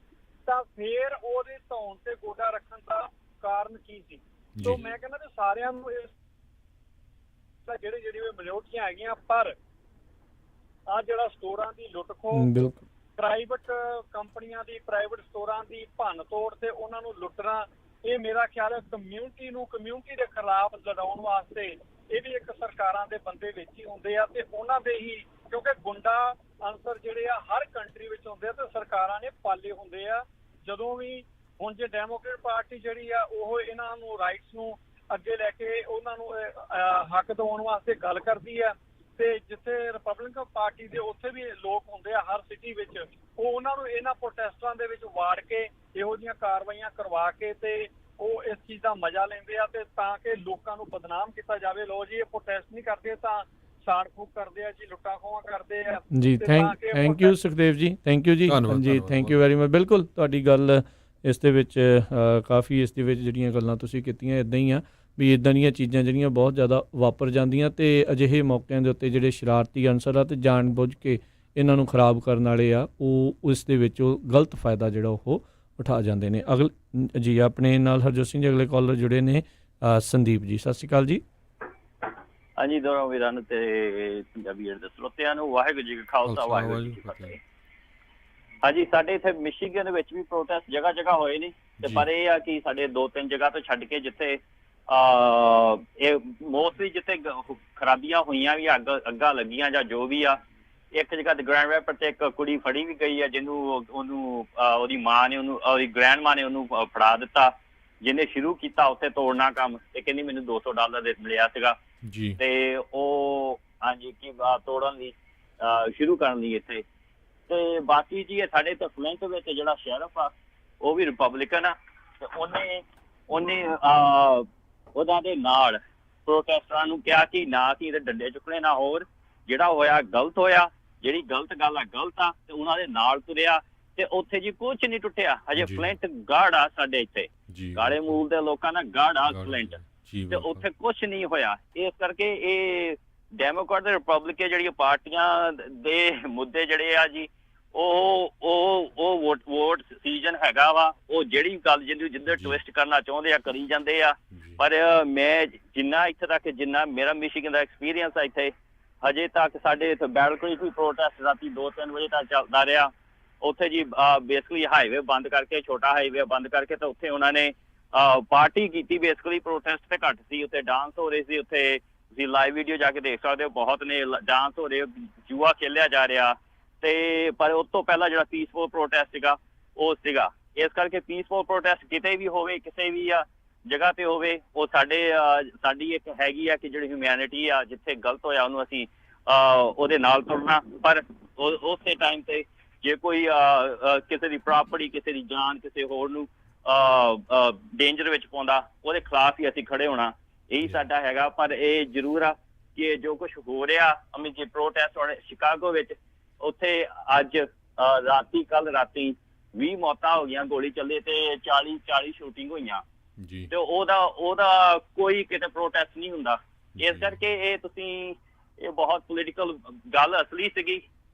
ਤਾਂ ਫੇਰ ਉਹਦੇ ਧੌਣ ਤੇ ਗੋਡਾ ਰੱਖਣ ਦਾ ਕਾਰਨ ਕੀ ਸੀ। ਸੋ ਮੈਂ ਕਹਿੰਦਾ ਕਿ ਸਾਰਿਆਂ ਨੂੰ ਇਸ ਜਿਹੜੀ ਮਿਨੋਰਟੀਆਂ ਹੈਗੀਆਂ, ਪਰ ਆ ਜਿਹੜਾ ਸਟੋਰਾਂ ਦੀ ਲੁੱਟ ਖੋਹ, ਪ੍ਰਾਈਵੇਟ ਕੰਪਨੀਆਂ ਦੀ, ਪ੍ਰਾਈਵੇਟ ਸਟੋਰਾਂ ਦੀ ਭੰਨ ਤੋੜ ਤੇ ਉਹਨਾਂ ਨੂੰ ਲੁੱਟਣਾ, ਇਹ ਮੇਰਾ ਖਿਆਲ ਹੈ ਕਮਿਊਨਿਟੀ ਦੇ ਖਿਲਾਫ ਲੜਾਉਣ ਵਾਸਤੇ ਇਹ ਵੀ ਇੱਕ ਸਰਕਾਰਾਂ ਦੇ ਬੰਦੇ ਵਿੱਚ ਹੀ ਹੁੰਦੇ ਆ ਤੇ ਉਹਨਾਂ ਦੇ ਹੀ, ਕਿਉਂਕਿ ਗੁੰਡਾ ਅਨਸਰ ਜਿਹੜੇ ਆ ਹਰ ਕੰਟਰੀ ਵਿੱਚ ਹੁੰਦੇ ਆ ਤੇ ਸਰਕਾਰਾਂ ਨੇ ਪਾਲੇ ਹੁੰਦੇ ਆ। ਜਦੋਂ ਵੀ ਹੁਣ ਜੇ ਡੈਮੋਕ੍ਰੇਟ ਪਾਰਟੀ ਜਿਹੜੀ ਆ ਉਹ ਇਹਨਾਂ ਨੂੰ ਰਾਈਟਸ ਨੂੰ ਅੱਗੇ ਲੈ ਕੇ ਉਹਨਾਂ ਨੂੰ ਹੱਕ ਦਿਵਾਉਣ ਵਾਸਤੇ ਗੱਲ ਕਰਦੀ ਆ, ਤੇ ਜਿੱਥੇ ਰਿਪਬਲਿਕਨ ਪਾਰਟੀ ਦੇ ਉੱਥੇ ਵੀ ਲੋਕ ਹੁੰਦੇ ਆ ਹਰ ਸਿਟੀ ਵਿੱਚ, ਉਹ ਉਹਨਾਂ ਨੂੰ ਇਹਨਾਂ ਪ੍ਰੋਟੈਸਟਾਂ ਦੇ ਵਿੱਚ ਵਾੜ ਕੇ ਇਹੋ ਜਿਹੀਆਂ ਕਾਰਵਾਈਆਂ ਕਰਵਾ ਕੇ ਤੇ ਉਹ ਇਸ ਚੀਜ਼ ਦਾ ਮਜ਼ਾ ਲੈਂਦੇ ਆ ਤੇ ਤਾਂ ਕਿ ਲੋਕਾਂ ਨੂੰ ਬਦਨਾਮ ਕੀਤਾ ਜਾਵੇ। ਲੋ ਜੀ ਇਹ ਪ੍ਰੋਟੈਸਟ ਨਹੀਂ ਕਰਦੇ ਤਾਂ ਸਾੜ ਫੂਕ ਕਰਦੇ ਆ ਜੀ, ਲੁੱਟਾਂ ਖੋਹਾਂ ਕਰਦੇ ਆ ਜੀ। Thank you Sukhdev ji, thank you ਜੀ, ਹਾਂਜੀ ਥੈਂਕ ਯੂ ਵੈਰੀ ਮਚ। ਬਿਲਕੁਲ ਤੁਹਾਡੀ ਗੱਲ ਇਸ ਦੇ ਵਿੱਚ ਕਾਫੀ, ਇਸ ਦੇ ਵਿੱਚ ਜਿਹੜੀਆਂ ਗੱਲਾਂ ਤੁਸੀਂ ਕੀਤੀਆਂ ਇੱਦਾਂ ਹੀ ਆ ਵੀ ਇੱਦਾਂ ਦੀਆਂ ਚੀਜ਼ਾਂ ਜਿਹੜੀਆਂ ਬਹੁਤ ਜ਼ਿਆਦਾ ਵਾਪਰ ਜਾਂਦੀਆਂ ਤੇ ਅਜਿਹੇ ਮੌਕਿਆਂ ਦੇ ਉੱਤੇ ਜਿਹੜੇ ਸ਼ਰਾਰਤੀ ਅਨਸਰ ਆ ਤੇ ਜਾਣ ਬੁੱਝ ਕੇ ਇਹਨਾਂ ਨੂੰ ਖਰਾਬ ਕਰਨ ਵਾਲੇ ਆ, ਉਹ ਉਸ ਦੇ ਵਿੱਚ ਉਹ ਗਲਤ ਫਾਇਦਾ ਜਿਹੜਾ ਉਹ ਉਠਾ ਜਾਂਦੇ ਨੇ। ਜੀ ਆਪਣੇ ਨਾਲ ਹਰਜੋਤ ਸਿੰਘ ਜੀ ਅਗਲੇ ਕਾਲਰ ਜੁੜੇ ਨੇ, ਸੰਦੀਪ ਜੀ, ਸਤਿ ਸ਼੍ਰੀ ਅਕਾਲ ਜੀ। ਹਾਂਜੀ, ਦੋਨੋਂ ਵੀਰਾਂ ਨੂੰ ਤੇ ਪੰਜਾਬੀ ਦੇ ਸਰੋਤਿਆਂ ਨੂੰ ਵਾਹਿਗੁਰੂ ਜੀ ਕਾ ਖਾਲਸਾ, ਵਾਹਿਗੁਰੂ ਜੀ ਕੀ ਫਤਿਹ। ਹਾਂਜੀ, ਸਾਡੇ ਇੱਥੇ ਮਿਸ਼ੀਗਨ ਦੇ ਵਿੱਚ ਵੀ ਪ੍ਰੋਟੈਸਟ ਜਗ੍ਹਾ ਜਗ੍ਹਾ ਹੋਏ ਨੇ ਤੇ ਪਰ ਇਹ ਆ ਕਿ ਸਾਡੇ 2-3 ਜਗ੍ਹਾ ਤੋਂ ਛੱਡ ਕੇ ਜਿੱਥੇ ਇਹ ਮੋਸਟਲੀ ਜਿੱਥੇ ਖਰਾਬੀਆਂ ਹੋਈਆਂ ਵੀ, ਅੱਗਾਂ ਲੱਗੀਆਂ ਜਾਂ ਜੋ ਵੀ ਆ, ਇੱਕ ਜਗ੍ਹਾ ਤੇ ਗ੍ਰੈਂਡ ਰੈਪਰ ਤੇ ਇੱਕ ਕੁੜੀ ਫੜੀ ਵੀ ਗਈ ਆ ਜਿਹਨੂੰ ਉਹਦੀ ਮਾਂ ਨੇ ਉਹਦੀ ਗ੍ਰੈਂਡ ਮਾਂ ਨੇ ਉਹਨੂੰ ਫੜਾ ਦਿੱਤਾ, ਜਿਹਨੇ ਸ਼ੁਰੂ ਕੀਤਾ ਉੱਥੇ ਤੋੜਨਾ ਕੰਮ ਤੇ ਕਹਿੰਦੀ ਮੈਨੂੰ $200 ਦੇ ਮਿਲਿਆ ਸੀਗਾ ਤੇ ਉਹ ਹਾਂਜੀ ਕੀ ਤੋੜਨ ਲਈ ਸ਼ੁਰੂ ਕਰਨ ਲਈ ਇੱਥੇ। ਤੇ ਬਾਕੀ ਜੀ ਸਾਡੇ ਤਾਂ ਫਲੈਂਟ ਵਿੱਚ ਜਿਹੜਾ ਸ਼ੈਰਫ ਆ ਉਹ ਵੀ ਰਿਪਬਲਿਕਨ ਆ ਤੇ ਉਹਨੇ ਉਹਨਾਂ ਦੇ ਨਾਲ ਪ੍ਰੋਟੈਸਟਰਾਂ ਨੂੰ ਕਿਹਾ ਕਿ ਨਾ ਕਿ ਇਹਦੇ ਡੰਡੇ ਚੁੱਕਣੇ ਨਾ ਹੋਰ, ਜਿਹੜਾ ਹੋਇਆ ਗਲਤ ਹੋਇਆ, ਜਿਹੜੀ ਗਲਤ ਗੱਲ ਆ ਗਲਤ ਆ, ਤੇ ਉਹਨਾਂ ਦੇ ਨਾਲ ਤੁਰਿਆ ਤੇ ਉੱਥੇ ਜੀ ਕੁਝ ਨਹੀਂ ਟੁੱਟਿਆ। ਹਜੇ ਫਲੈਂਟ ਗਾਰਡ ਆ ਸਾਡੇ ਇੱਥੇ, ਕਾਲੇ ਮੂਲ ਦੇ ਲੋਕਾਂ ਦਾ ਗਾਰਡ ਆ ਫਲੈਂਟ, ਤੇ ਉੱਥੇ ਕੁਝ ਨਹੀਂ ਹੋਇਆ। ਇਸ ਕਰਕੇ ਇਹ ਡੈਮੋਕ੍ਰੇਟ ਤੇ ਰਿਪਬਲਿਕਨ ਜਿਹੜੀਆਂ ਪਾਰਟੀਆਂ ਦੇ ਮੁੱਦੇ ਜਿਹੜੇ ਆ ਜੀ, ਉਹ ਵੋਟ ਸੀਜ਼ਨ ਹੈਗਾ ਵਾ, ਉਹ ਜਿਹੜੀ ਗੱਲ ਜਿੱਧਰ ਟਵਿਸਟ ਕਰਨਾ ਚਾਹੁੰਦੇ ਆ ਕਰੀ ਜਾਂਦੇ ਆ। ਪਰ ਮੈਂ ਜਿੰਨਾ ਇੱਥੇ ਤੱਕ ਜਿੰਨਾ ਮੇਰਾ ਮਿਸ਼ੀਗਨ ਦਾ ਐਕਸਪੀਰੀਅੰਸ ਆ ਇੱਥੇ, ਹਜੇ ਤੱਕ ਸਾਡੇ ਇੱਥੇ ਬੈਟਲ ਕ੍ਰੀਕ ਵੀ ਪ੍ਰੋਟੈਸਟ ਰਾਤੀ 2-3 ਵਜੇ ਤੱਕ ਚੱਲਦਾ ਰਿਹਾ। ਉੱਥੇ ਜੀ ਬੇਸਿਕਲੀ ਹਾਈਵੇ ਬੰਦ ਕਰਕੇ, ਛੋਟਾ ਹਾਈਵੇ ਬੰਦ ਕਰਕੇ, ਤੇ ਉੱਥੇ ਉਹਨਾਂ ਨੇ ਪਾਰਟੀ ਕੀਤੀ। ਬੇਸਿਕਲੀ ਪ੍ਰੋਟੈਸਟ ਤੇ ਘੱਟ ਸੀ, ਉੱਥੇ ਡਾਂਸ ਹੋ ਰਹੇ ਸੀ, ਉੱਥੇ ਤੁਸੀਂ ਲਾਈਵ ਵੀਡੀਓ ਜਾ ਕੇ ਦੇਖ ਸਕਦੇ ਹੋ, ਬਹੁਤ ਨੇ ਡਾਂਸ ਹੋ ਰਹੇ, ਜੂਆ ਖੇਲਿਆ ਜਾ ਰਿਹਾ। ਤੇ ਪਰ ਉਸ ਤੋਂ ਪਹਿਲਾਂ ਜਿਹੜਾ ਪੀਸਫੁਲ ਪ੍ਰੋਟੈਸਟ ਸੀਗਾ ਉਹ ਸੀਗਾ। ਇਸ ਕਰਕੇ ਪੀਸਫੁਲ ਪ੍ਰੋਟੈਸਟ ਕਿਤੇ ਵੀ ਹੋਵੇ, ਕਿਸੇ ਵੀ ਜਗ੍ਹਾ ਤੇ ਹੋਵੇ, ਉਹ ਸਾਡੀ ਇੱਕ ਹੈਗੀ ਆ ਕਿ ਜਿਹੜੀ ਹਿਊਮੈਨਿਟੀ ਆ, ਜਿੱਥੇ ਗਲਤ ਹੋਇਆ ਉਹਨੂੰ ਅਸੀਂ ਉਹਦੇ ਨਾਲ ਤੁਰਨਾ। ਪਰ ਉਸੇ ਟਾਈਮ ਤੇ ਜੇ ਕੋਈ ਕਿਸੇ ਦੀ ਪ੍ਰਾਪਰਟੀ, ਕਿਸੇ ਦੀ ਜਾਨ, ਕਿਸੇ ਹੋਰ ਨੂੰ ਡੇਂਜਰ ਵਿੱਚ ਪਾਉਂਦਾ, ਉਹਦੇ ਖਿਲਾਫ ਹੀ ਅਸੀਂ ਖੜੇ ਹੋਣਾ, ਇਹੀ ਸਾਡਾ ਹੈਗਾ। ਪਰ ਇਹ ਜ਼ਰੂਰ ਆ ਕਿ ਜੋ ਕੁਝ ਹੋ ਰਿਹਾ, ਜੇ ਪ੍ਰੋਟੈਸਟ ਹੋ ਰਹੇ ਸ਼ਿਕਾਗੋ ਵਿੱਚ, ਉੱਥੇ ਅੱਜ ਕੱਲ ਰਾਤੀ 20 ਮੌਤਾਂ ਹੋ ਗਈਆਂ, ਗੋਲੀ ਚੱਲੇ, ਤੇ 40 ਸ਼ੂਟਿੰਗ ਹੋਈਆਂ, ਤੇ ਉਹਦਾ ਕੋਈ ਕਿਤੇ ਪ੍ਰੋਟੈਸਟ ਨਹੀਂ ਹੁੰਦਾ। ਇਸ ਕਰਕੇ ਇਹ ਬਹੁਤ ਪੋਲੀਟੀਕਲ ਗੱਲ ਅਸਲੀ ਸੀਗੀ,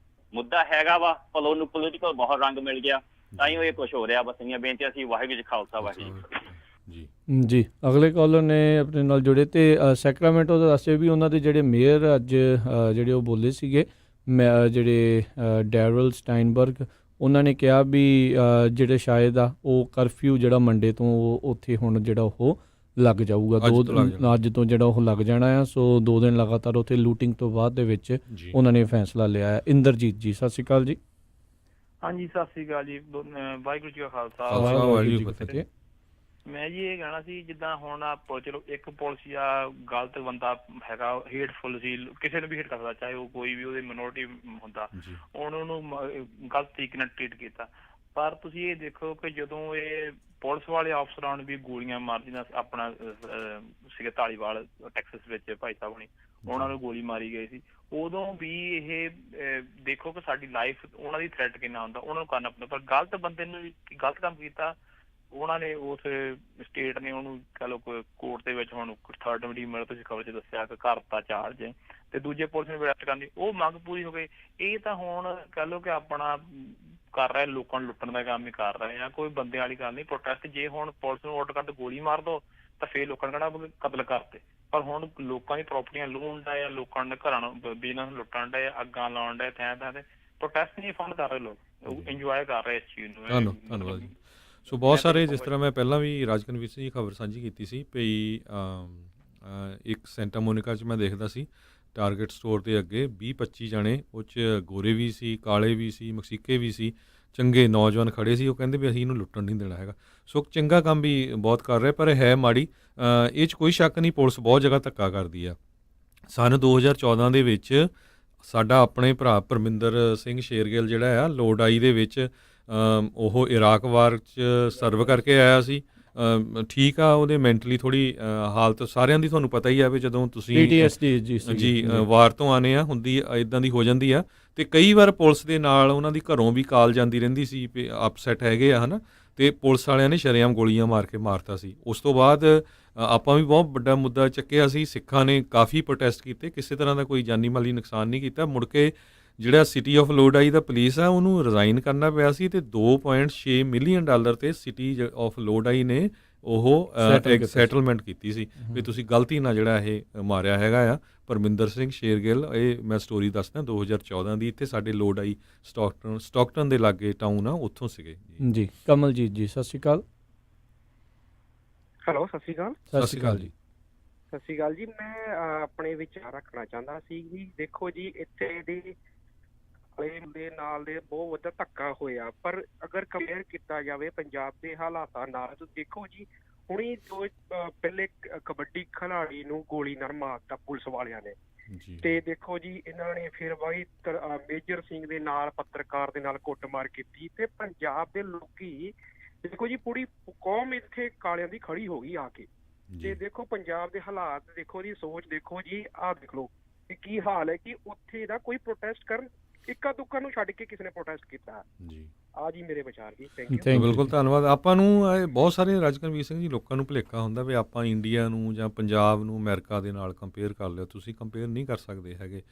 ਮੁੱਦਾ ਹੈਗਾ ਵਾ, ਪਰ ਉਹਨੂੰ ਪੋਲੀਟੀਕਲ ਬਹੁਤ ਰੰਗ ਮਿਲ ਗਿਆ, ਤਾਂ ਹੀ ਇਹ ਕੁਝ ਹੋ ਰਿਹਾ। ਬਸ ਇੰਨੀਆਂ ਬੇਨਤੀਆਂ ਸੀ। ਵਾਹਿਗੁਰੂ ਜੀ ਖਾਲਸਾ, ਵਾਹਿਗੁਰੂ ਜੀ। ਅਗਲੇ ਕਾਲਰ ਨੇ ਆਪਣੇ ਨਾਲ ਜੁੜੇ, ਤੇ ਸੈਕਰਾਮੈਂਟੋ ਦਾ ਦੱਸਿਆ ਵੀ ਉਹਨਾਂ ਦੇ ਜਿਹੜੇ ਮੇਅਰ ਅੱਜ ਜਿਹੜੇ ਉਹ ਬੋਲੇ ਸੀਗੇ, ਜਿਹੜੇ ਡੈਰਲ ਸਟਾਈਨਬਰਗ, ਉਹਨਾਂ ਨੇ ਕਿਹਾ ਵੀ ਜਿਹੜੇ ਸ਼ਾਇਦ ਆ ਉਹ ਕਰਫਿਊ ਜਿਹੜਾ ਮੰਡੇ ਤੋਂ ਉੱਥੇ ਹੁਣ ਜਿਹੜਾ ਉਹ ਲੱਗ ਜਾਊਗਾ, ਅੱਜ ਤੋਂ ਜਿਹੜਾ ਉਹ ਲੱਗ ਜਾਣਾ ਆ। ਸੋ 2 ਦਿਨ ਲਗਾਤਾਰ ਉੱਥੇ ਲੂਟਿੰਗ ਤੋਂ ਬਾਅਦ ਦੇ ਵਿੱਚ ਉਹਨਾਂ ਨੇ ਫੈਸਲਾ ਲਿਆ ਹੈ। ਇੰਦਰਜੀਤ ਜੀ, ਸਤਿ ਸ਼੍ਰੀ ਅਕਾਲ ਜੀ। ਹਾਂਜੀ, ਸਤਿ ਸ਼੍ਰੀ ਅਕਾਲ ਜੀ। ਵਾਹਿਗੁਰੂ ਜੀ ਕਾ ਖਾਲਸਾ, ਵਾਹਿਗੁਰੂ ਜੀ ਕੀ ਫਤਿਹ। ਮੈਂ ਜੀ ਇਹ ਕਹਿਣਾ ਸੀ, ਜਿੱਦਾਂ ਹੁਣ ਚਲੋ ਇੱਕ ਪੁਲਿਸ ਆ ਗਲਤ ਬੰਦਾ ਹੈਗਾ, ਹੇਟਫੁਲ ਸੀ, ਕਿਸੇ ਨੂੰ ਵੀ ਹੇਟ ਕਰਦਾ, ਚਾਹੇ ਉਹ ਕੋਈ ਵੀ ਉਹਦੇ ਮਿਨੋਰਟੀ ਹੁੰਦਾ, ਉਹਨੂੰ ਗਲਤ ਤਰੀਕੇ ਨਾਲ ਟ੍ਰੀਟ ਕੀਤਾ। ਪਰ ਤੁਸੀਂ ਇਹ ਦੇਖੋ ਕਿ ਜਦੋਂ ਇਹ ਪੁਲਿਸ ਵਾਲੇ ਅਫਸਰਾਂ ਨੂੰ ਵੀ ਗੋਲੀਆਂ ਮਾਰਦੀਆਂ, ਆਪਣਾ ਸੀਗੇ ਧਾਲੀਵਾਲ ਟੈਕਸਸ ਵਿੱਚ ਭਾਈ ਸਾਹਿਬ ਹੋਣੀ, ਉਹਨਾਂ ਨੂੰ ਗੋਲੀ ਮਾਰੀ ਗਈ ਸੀ, ਉਦੋਂ ਵੀ ਇਹ ਦੇਖੋ ਕਿ ਸਾਡੀ ਲਾਈਫ, ਉਹਨਾਂ ਦੀ ਥ੍ਰੈਟ ਕਿੰਨਾ ਹੁੰਦਾ, ਉਹਨਾਂ ਨੂੰ ਕਰਨਾ ਪੈਂਦਾ। ਪਰ ਗਲਤ ਬੰਦੇ ਨੂੰ ਗਲਤ ਕੰਮ ਕੀਤਾ, ਉਹਨਾਂ ਨੇ ਉਸ ਸਟੇਟ ਨੇ ਉਹਨੂੰ ਕਹਿ ਲਓ ਕੋਰਟ ਦੇ ਵਿੱਚ ਹੁਣ 3rd ਡਿਗਰੀ ਮਰਡਰ, ਤੁਸੀਂ ਖਬਰ 'ਚ ਦੱਸਿਆ ਕਿ ਕਰਤਾ ਚਾਰਜ, ਤੇ ਦੂਜੇ ਪੁਲਿਸ ਨੂੰ ਅਰੈਸਟ ਕਰਨੀ, ਉਹ ਮੰਗ ਪੂਰੀ ਹੋ ਗਈ। ਇਹ ਤਾਂ ਹੁਣ ਕਹਿ ਲਓ ਕਿ ਆਪਣਾ ਕਰ ਰਹੇ, ਲੋਕਾਂ ਨੂੰ ਲੁੱਟਣ ਦਾ ਕੰਮ ਹੀ ਕਰ ਰਹੇ ਆ, ਕੋਈ ਬੰਦੇ ਵਾਲੀ ਗੱਲ ਨਹੀਂ। ਪ੍ਰੋਟੈਸਟ ਜੇ ਹੁਣ ਪੁਲਿਸ ਨੂੰ ਆਰਡਰ ਕਰਦੇ ਗੋਲੀ ਮਾਰ ਦੋ, ਤਾਂ ਫੇਰ ਲੋਕਾਂ ਨੇ ਕਹਿਣਾ ਕਤਲ ਕਰਤੇ। ਪਰ ਹੁਣ ਲੋਕਾਂ ਦੀ ਪ੍ਰਾਪਰਟੀਆਂ ਲੂਣ ਡਏ ਆ, ਲੋਕਾਂ ਦੇ ਘਰਾਂ ਨੂੰ ਬਿਜ਼ਨਸ ਲੁੱਟਣ ਡਏ, ਅੱਗਾਂ ਲਾਉਣ ਡਏ, ਥਾਂ ਤੇ ਪ੍ਰੋਟੈਸਟ ਨਹੀਂ ਫੰਡ ਕਰ ਰਹੇ, ਲੋਕ ਇੰਜੋਏ ਕਰ ਰਹੇ ਇਸ ਚੀਜ਼ ਨੂੰ। ਧੰਨਵਾਦ ਜੀ। ਸੋ ਬਹੁਤ ਸਾਰੇ, ਜਿਸ ਤਰ੍ਹਾਂ ਮੈਂ ਪਹਿਲਾਂ ਵੀ ਰਾਜਕਨਵੀਰ ਸਿੰਘ ਜੀ ਖਬਰ ਸਾਂਝੀ ਕੀਤੀ ਸੀ ਵੀ ਇੱਕ ਸੈਂਟਾ ਮੋਨਿਕਾ 'ਚ ਮੈਂ ਦੇਖਦਾ ਸੀ, ਟਾਰਗੇਟ ਸਟੋਰ ਦੇ ਅੱਗੇ 20-25 ਜਣੇ, ਉਹ 'ਚ ਗੋਰੇ ਵੀ ਸੀ, ਕਾਲੇ ਵੀ ਸੀ, ਮਕਸੀਕੇ ਵੀ ਸੀ, ਚੰਗੇ ਨੌਜਵਾਨ ਖੜੇ ਸੀ। ਉਹ ਕਹਿੰਦੇ ਵੀ ਅਸੀਂ ਇਹਨੂੰ ਲੁੱਟਣ ਨਹੀਂ ਦੇਣਾ ਹੈਗਾ। ਸੋ ਚੰਗਾ ਕੰਮ ਵੀ ਬਹੁਤ ਕਰ ਰਿਹਾ, ਪਰ ਹੈ ਮਾੜੀ, ਇਹ 'ਚ ਕੋਈ ਸ਼ੱਕ ਨਹੀਂ। ਪੁਲਿਸ ਬਹੁਤ ਜਗ੍ਹਾ ਧੱਕਾ ਕਰਦੀ ਆ। ਸੰਨ 2014 ਦੇ ਵਿੱਚ ਸਾਡਾ ਆਪਣੇ ਭਰਾ ਪਰਮਿੰਦਰ ਸਿੰਘ ਸ਼ੇਰਗਿੱਲ ਜਿਹੜਾ ਆ, ਲੋਡਾਈ ਦੇ ਵਿੱਚ ਉਹ ਇਰਾਕ ਵਾਰ 'ਚ ਸਰਵ ਕਰਕੇ ਆਇਆ ਸੀ। ਠੀਕ ਆ, ਉਹਦੇ ਮੈਂਟਲੀ ਥੋੜ੍ਹੀ ਹਾਲਤ ਸਾਰਿਆਂ ਦੀ ਤੁਹਾਨੂੰ ਪਤਾ ਹੀ ਆ ਵੀ ਜਦੋਂ ਤੁਸੀਂ ਜੀ ਵਾਰ ਤੋਂ ਆਨੇ ਆ, ਹੁੰਦੀ ਇੱਦਾਂ ਦੀ ਹੋ ਜਾਂਦੀ ਆ। ਅਤੇ ਕਈ ਵਾਰ ਪੁਲਿਸ ਦੇ ਨਾਲ ਉਹਨਾਂ ਦੀ ਘਰੋਂ ਵੀ ਕਾਲ ਜਾਂਦੀ ਰਹਿੰਦੀ ਸੀ ਵੀ ਅਪਸੈਟ ਹੈਗੇ ਆ, ਹੈ ਨਾ, ਅਤੇ ਪੁਲਿਸ ਵਾਲਿਆਂ ਨੇ ਸ਼ਰੇਆਮ ਗੋਲੀਆਂ ਮਾਰ ਕੇ ਮਾਰਤਾ ਸੀ। ਉਸ ਤੋਂ ਬਾਅਦ ਆਪਾਂ ਵੀ ਬਹੁਤ ਵੱਡਾ ਮੁੱਦਾ ਚੱਕਿਆ ਸੀ, ਸਿੱਖਾਂ ਨੇ ਕਾਫੀ ਪ੍ਰੋਟੈਸਟ ਕੀਤੇ, ਕਿਸੇ ਤਰ੍ਹਾਂ ਦਾ ਕੋਈ ਜਾਨੀ ਮਾਲੀ ਨੁਕਸਾਨ ਨਹੀਂ ਕੀਤਾ। ਮੁੜ ਕੇ ਜਿਹੜਾ ਸਿਟੀ ਆਫ ਲੋਡਾਈ ਦਾ ਪੁਲਿਸ ਆ, ਉਹਨੂੰ ਰਿਜ਼ਾਈਨ ਕਰਨਾ ਪਿਆ ਸੀ, ਅਤੇ $2.6 ਮਿਲੀਅਨ ਤੇ ਸਿਟੀ ਆਫ ਲੋਡਾਈ ਨੇ ਉਹ ਸੈਟਲਮੈਂਟ ਕੀਤੀ ਸੀ ਵੀ ਤੁਸੀਂ ਗਲਤੀ ਨਾਲ ਜਿਹੜਾ ਇਹ ਮਾਰਿਆ ਹੈਗਾ ਆ ਪਰਮਿੰਦਰ ਸਿੰਘ ਸ਼ੇਰਗਿੱਲ। ਇਹ ਮੈਂ ਸਟੋਰੀ ਦੱਸਦਾ 2014 ਦੀ, ਇੱਥੇ ਸਾਡੇ ਲੋਡਾਈ ਸਟਾਕਟਨ ਦੇ ਲਾਗੇ ਟਾਊਨ ਆ, ਉੱਥੋਂ ਸੀਗੇ ਜੀ। ਕਮਲਜੀਤ ਜੀ, ਸਤਿ ਸ਼੍ਰੀ ਅਕਾਲ। ਹੈਲੋ, ਸਤਿ ਸ਼੍ਰੀ ਅਕਾਲ। ਸਤਿ ਸ਼੍ਰੀ ਅਕਾਲ ਜੀ। ਸਤਿ ਸ਼੍ਰੀ ਅਕਾਲ ਜੀ। ਮੈਂ ਆਪਣੇ ਵਿਚਾਰ ਰੱਖਣਾ ਚਾਹੁੰਦਾ ਸੀ ਵੀ ਦੇਖੋ ਜੀ, ਇੱਥੇ ਦੇ ਨਾਲ ਦੇ ਬਹੁਤ ਵੱਡਾ ਧੱਕਾ ਹੋਇਆ, ਪਰ ਅਗਰ ਕੰਪੇਅਰ ਕੀਤਾ ਜਾਵੇ ਪੰਜਾਬ ਦੇ ਹਾਲਾਤਾਂ ਨਾਲ, ਤਾਂ ਦੇਖੋ ਜੀ ਹੁਣੀ ਜੋ ਪਹਿਲੇ ਕਬੱਡੀ ਖਿਡਾਰੀ ਨੂੰ ਗੋਲੀ ਨਾਲ ਮਾਰਤਾ ਪੁਲਿਸ ਵਾਲਿਆਂ ਨੇ, ਤੇ ਦੇਖੋ ਜੀ ਇਹਨਾਂ ਨੇ ਫਿਰ ਵਹੀ ਮੇਜਰ ਸਿੰਘ ਦੇ ਨਾਲ, ਪੱਤਰਕਾਰ ਦੇ ਨਾਲ ਕੁੱਟਮਾਰ ਕੀਤੀ, ਤੇ ਪੰਜਾਬ ਦੇ ਲੋਕੀ ਦੇਖੋ ਜੀ ਪੂਰੀ ਕੌਮ ਇੱਥੇ ਕਾਲਿਆਂ ਦੀ ਖੜੀ ਹੋ ਗਈ ਆ ਕੇ, ਤੇ ਦੇਖੋ ਪੰਜਾਬ ਦੇ ਹਾਲਾਤ ਦੇਖੋ ਜੀ, ਸੋਚ ਦੇਖੋ ਜੀ, ਆਹ ਦੇਖ ਲਓ ਕਿ ਕੀ ਹਾਲ ਹੈ ਕਿ ਉੱਥੇ ਦਾ ਕੋਈ ਪ੍ਰੋਟੈਸਟ ਕਰਨ, ਇੱਕਾ ਦੁੱਕਾ ਨੂੰ ਛੱਡ ਕੇ ਕਿਸੇ ਨੇ ਪ੍ਰੋਟੈਸਟ ਕੀਤਾ ਜੀ। ਆ ਜੀ ਮੇਰੇ ਵਿਚਾਰ ਜੀ। Thank you. ਬਿਲਕੁਲ ਧੰਨਵਾਦ। ਆਪਾਂ ਨੂੰ ਬਹੁਤ ਸਾਰੇ ਰਾਜਕਰਮੀਰ ਸਿੰਘ ਜੀ ਲੋਕਾਂ ਨੂੰ ਭੁਲੇਖਾ ਹੁੰਦਾ ਵੀ ਆਪਾਂ ਇੰਡੀਆ ਨੂੰ ਜਾਂ ਪੰਜਾਬ ਨੂੰ ਅਮਰੀਕਾ ਦੇ ਨਾਲ ਕੰਪੇਅਰ ਕਰ ਲਿਓ। ਤੁਸੀਂ ਕੰਪੇਅਰ ਨਹੀਂ ਕਰ ਸਕਦੇ ਹੈਗੇ।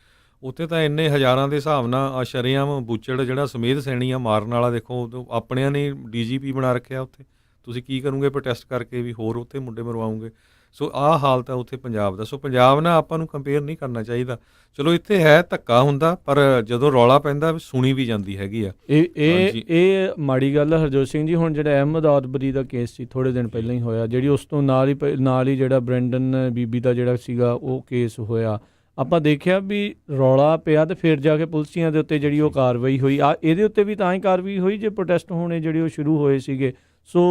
ਉੱਥੇ ਤਾਂ ਇੰਨੇ ਹਜ਼ਾਰਾਂ ਦੇ ਹਿਸਾਬ ਨਾਲ ਸ਼ਰੇਆਮ ਬੁੱਚੜ ਜਿਹੜਾ ਸਮੇਧ ਸੈਣੀ ਆ ਮਾਰਨ ਵਾਲਾ, ਦੇਖੋ ਆਪਣਿਆਂ ਨੇ DGP ਬਣਾ ਰੱਖਿਆ ਉੱਥੇ। ਤੁਸੀਂ ਕੀ ਕਰੋਗੇ ਪ੍ਰੋਟੈਸਟ ਕਰਕੇ ਵੀ ਹੋਰ ਉੱਥੇ ਮੁੰਡੇ ਮਰਵਾਉਂਗੇ। ਸੋ ਆਹ ਹਾਲਤ ਹੈ ਉੱਥੇ ਪੰਜਾਬ ਦਾ। ਸੋ ਪੰਜਾਬ ਨਾਲ ਆਪਾਂ ਨੂੰ ਕੰਪੇਅਰ ਨਹੀਂ ਕਰਨਾ ਚਾਹੀਦਾ। ਚਲੋ ਇੱਥੇ ਹੈ ਧੱਕਾ ਹੁੰਦਾ, ਪਰ ਜਦੋਂ ਰੌਲਾ ਪੈਂਦਾ ਸੁਣੀ ਵੀ ਜਾਂਦੀ ਹੈਗੀ ਆ। ਇਹ ਮਾੜੀ ਗੱਲ ਹੈ ਹਰਜੋਤ ਸਿੰਘ ਜੀ। ਹੁਣ ਜਿਹੜਾ ਅਹਿਮਦ ਆਦਬਰੀ ਦਾ ਕੇਸ ਸੀ ਥੋੜ੍ਹੇ ਦਿਨ ਪਹਿਲਾਂ ਹੀ ਹੋਇਆ, ਜਿਹੜੀ ਉਸ ਤੋਂ ਨਾਲ ਹੀ ਜਿਹੜਾ ਬ੍ਰੈਂਡਨ ਬੀਬੀ ਦਾ ਜਿਹੜਾ ਸੀਗਾ ਉਹ ਕੇਸ ਹੋਇਆ, ਆਪਾਂ ਦੇਖਿਆ ਵੀ ਰੌਲਾ ਪਿਆ ਤੇ ਫਿਰ ਜਾ ਕੇ ਪੁਲਿਸੀਆਂ ਦੇ ਉੱਤੇ ਜਿਹੜੀ ਉਹ ਕਾਰਵਾਈ ਹੋਈ। ਇਹਦੇ ਉੱਤੇ ਵੀ ਤਾਂ ਹੀ ਕਾਰਵਾਈ ਹੋਈ ਜੇ ਪ੍ਰੋਟੈਸਟ ਹੋਣੇ ਜਿਹੜੇ ਉਹ ਸ਼ੁਰੂ ਹੋਏ ਸੀਗੇ। ਸੋ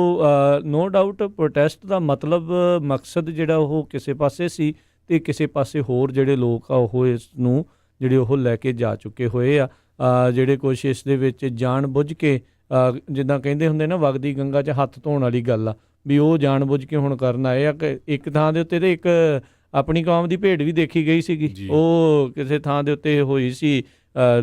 ਨੋ ਡਾਊਟ ਪ੍ਰੋਟੈਸਟ ਦਾ ਮਕਸਦ ਜਿਹੜਾ ਉਹ ਕਿਸੇ ਪਾਸੇ ਸੀ ਅਤੇ ਕਿਸੇ ਪਾਸੇ ਹੋਰ ਜਿਹੜੇ ਲੋਕ ਆ ਉਹ ਇਸ ਨੂੰ ਜਿਹੜੇ ਉਹ ਲੈ ਕੇ ਜਾ ਚੁੱਕੇ ਹੋਏ ਆ। ਜਿਹੜੇ ਕੁਛ ਇਸ ਦੇ ਵਿੱਚ ਜਾਣ ਬੁੱਝ ਕੇ ਜਿੱਦਾਂ ਕਹਿੰਦੇ ਹੁੰਦੇ ਨਾ ਵਗਦੀ ਗੰਗਾ 'ਚ ਹੱਥ ਧੋਣ ਵਾਲੀ ਗੱਲ ਆ, ਵੀ ਉਹ ਜਾਣ ਬੁੱਝ ਕੇ ਹੁਣ ਕਰਨ ਆਏ ਆ। ਇੱਕ ਥਾਂ ਦੇ ਉੱਤੇ ਤੇ ਇੱਕ ਆਪਣੀ ਕੌਮ ਦੀ ਭੇਡ ਵੀ ਦੇਖੀ ਗਈ ਸੀਗੀ, ਉਹ ਕਿਸੇ ਥਾਂ ਦੇ ਉੱਤੇ ਹੋਈ ਸੀ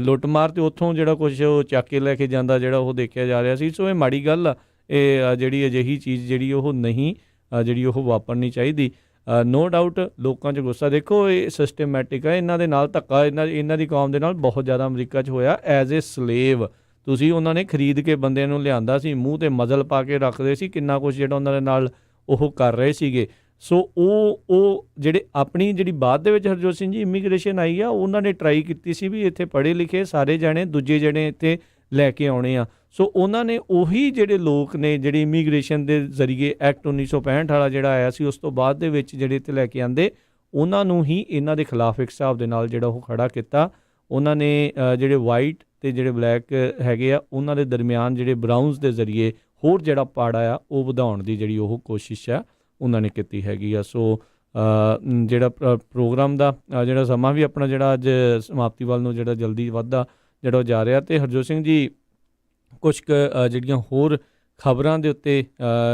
ਲੁੱਟਮਾਰ, ਅਤੇ ਉੱਥੋਂ ਜਿਹੜਾ ਕੁਛ ਉਹ ਚੱਕ ਕੇ ਲੈ ਕੇ ਜਾਂਦਾ ਜਿਹੜਾ ਉਹ ਦੇਖਿਆ ਜਾ ਰਿਹਾ ਸੀ। ਸੋ ਇਹ ਮਾੜੀ ਗੱਲ ਆ। ਇਹ ਜਿਹੜੀ ਅਜਿਹੀ ਚੀਜ਼ ਜਿਹੜੀ ਉਹ ਨਹੀਂ ਜਿਹੜੀ ਉਹ ਵਾਪਰਨੀ ਚਾਹੀਦੀ। ਨੋ ਡਾਊਟ ਲੋਕਾਂ 'ਚ ਗੁੱਸਾ ਦੇਖੋ, ਇਹ ਸਿਸਟਮੈਟਿਕ ਹੈ। ਇਹਨਾਂ ਦੇ ਨਾਲ ਧੱਕਾ ਇਹਨਾਂ ਦੀ ਕੌਮ ਦੇ ਨਾਲ ਬਹੁਤ ਜ਼ਿਆਦਾ ਅਮਰੀਕਾ 'ਚ ਹੋਇਆ। ਐਜ਼ ਏ ਸਲੇਵ ਤੁਸੀਂ ਉਹਨਾਂ ਨੇ ਖਰੀਦ ਕੇ ਬੰਦਿਆਂ ਨੂੰ ਲਿਆਂਦਾ ਸੀ, ਮੂੰਹ 'ਤੇ ਮਜ਼ਲ ਪਾ ਕੇ ਰੱਖਦੇ ਸੀ, ਕਿੰਨਾ ਕੁਛ ਜਿਹੜਾ ਉਹਨਾਂ ਦੇ ਨਾਲ ਉਹ ਕਰ ਰਹੇ ਸੀਗੇ। ਸੋ ਉਹ ਜਿਹੜੇ ਆਪਣੀ ਜਿਹੜੀ ਬਾਅਦ ਦੇ ਵਿੱਚ ਹਰਜੋਤ ਸਿੰਘ ਜੀ ਇਮੀਗ੍ਰੇਸ਼ਨ ਆਈ ਆ, ਉਹਨਾਂ ਨੇ ਟਰਾਈ ਕੀਤੀ ਸੀ ਵੀ ਇੱਥੇ ਪੜ੍ਹੇ ਲਿਖੇ ਸਾਰੇ ਜਣੇ ਦੂਜੇ ਜਣੇ ਇੱਥੇ ਲੈ ਕੇ ਆਉਣੇ ਆ। ਸੋ ਉਹਨਾਂ ਨੇ ਉਹੀ ਜਿਹੜੇ ਲੋਕ ਨੇ ਜਿਹੜੇ ਇਮੀਗ੍ਰੇਸ਼ਨ ਦੇ ਜ਼ਰੀਏ ਐਕਟ 1965 ਵਾਲਾ ਜਿਹੜਾ ਆਇਆ ਸੀ, ਉਸ ਤੋਂ ਬਾਅਦ ਦੇ ਵਿੱਚ ਜਿਹੜੇ ਇੱਥੇ ਲੈ ਕੇ ਆਂਦੇ, ਉਹਨਾਂ ਨੂੰ ਹੀ ਇਹਨਾਂ ਦੇ ਖਿਲਾਫ ਇੱਕ ਹਿਸਾਬ ਦੇ ਨਾਲ ਜਿਹੜਾ ਉਹ ਖੜਾ ਕੀਤਾ। ਉਹਨਾਂ ਨੇ ਜਿਹੜੇ ਵਾਈਟ ਅਤੇ ਜਿਹੜੇ ਬਲੈਕ ਹੈਗੇ ਆ ਉਹਨਾਂ ਦੇ ਦਰਮਿਆਨ ਜਿਹੜੇ ਬਰਾਊਨਸ ਦੇ ਜ਼ਰੀਏ ਹੋਰ ਜਿਹੜਾ ਪਾੜਾ ਆ ਉਹ ਵਧਾਉਣ ਦੀ ਜਿਹੜੀ ਉਹ ਕੋਸ਼ਿਸ਼ ਆ ਉਹਨਾਂ ਨੇ ਕੀਤੀ ਹੈਗੀ ਆ। ਸੋ ਜਿਹੜਾ ਪ੍ਰੋਗਰਾਮ ਦਾ ਜਿਹੜਾ ਸਮਾਂ ਵੀ ਆਪਣਾ ਜਿਹੜਾ ਅੱਜ ਸਮਾਪਤੀ ਵੱਲ ਨੂੰ ਜਿਹੜਾ ਜਲਦੀ ਵੱਧਦਾ ਜਿਹੜਾ ਉਹ ਜਾ ਰਿਹਾ। ਅਤੇ ਹਰਜੋਤ ਸਿੰਘ ਜੀ ਕੁਛ ਕੁ ਜਿਹੜੀਆਂ ਹੋਰ ਖਬਰਾਂ ਦੇ ਉੱਤੇ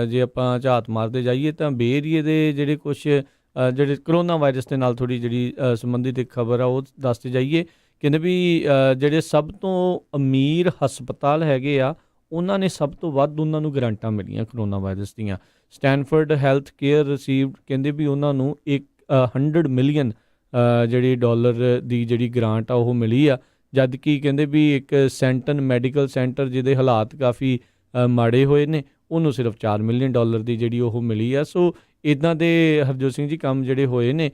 ਜੇ ਆਪਾਂ ਝਾਤ ਮਾਰਦੇ ਜਾਈਏ ਤਾਂ ਬੇ ਏਰੀਏ ਦੇ ਜਿਹੜੇ ਕੁਛ ਜਿਹੜੇ ਕਰੋਨਾ ਵਾਇਰਸ ਦੇ ਨਾਲ ਥੋੜ੍ਹੀ ਜਿਹੜੀ ਸੰਬੰਧਿਤ ਇੱਕ ਖਬਰ ਆ ਉਹ ਦੱਸਦੇ ਜਾਈਏ। ਕਹਿੰਦੇ ਵੀ ਜਿਹੜੇ ਸਭ ਤੋਂ ਅਮੀਰ ਹਸਪਤਾਲ ਹੈਗੇ ਆ ਉਹਨਾਂ ਨੇ ਸਭ ਤੋਂ ਵੱਧ ਉਹਨਾਂ ਨੂੰ ਗਰੰਟਾਂ ਮਿਲੀਆਂ ਕਰੋਨਾ ਵਾਇਰਸ ਦੀਆਂ। ਸਟੈਨਫੋਰਡ ਹੈਲਥ ਕੇਅਰ ਰਿਸੀਵਡ, ਕਹਿੰਦੇ ਵੀ ਉਹਨਾਂ ਨੂੰ 100 ਮਿਲੀਅਨ ਜਿਹੜੀ ਡਾਲਰ ਦੀ ਜਿਹੜੀ ਗ੍ਰਾਂਟ ਆ ਉਹ ਮਿਲੀ ਆ। ਜਦ ਕਿ ਕਹਿੰਦੇ ਵੀ ਇੱਕ ਸੈਂਟਨ ਮੈਡੀਕਲ ਸੈਂਟਰ ਜਿਹਦੇ ਹਾਲਾਤ ਕਾਫੀ ਮਾੜੇ ਹੋਏ ਨੇ ਉਹਨੂੰ ਸਿਰਫ 4 ਮਿਲੀਅਨ ਡਾਲਰ ਦੀ ਜਿਹੜੀ ਉਹ ਮਿਲੀ ਆ। ਸੋ ਇੱਦਾਂ ਦੇ ਹਰਜੋਤ ਸਿੰਘ ਜੀ ਕੰਮ ਜਿਹੜੇ ਹੋਏ ਨੇ।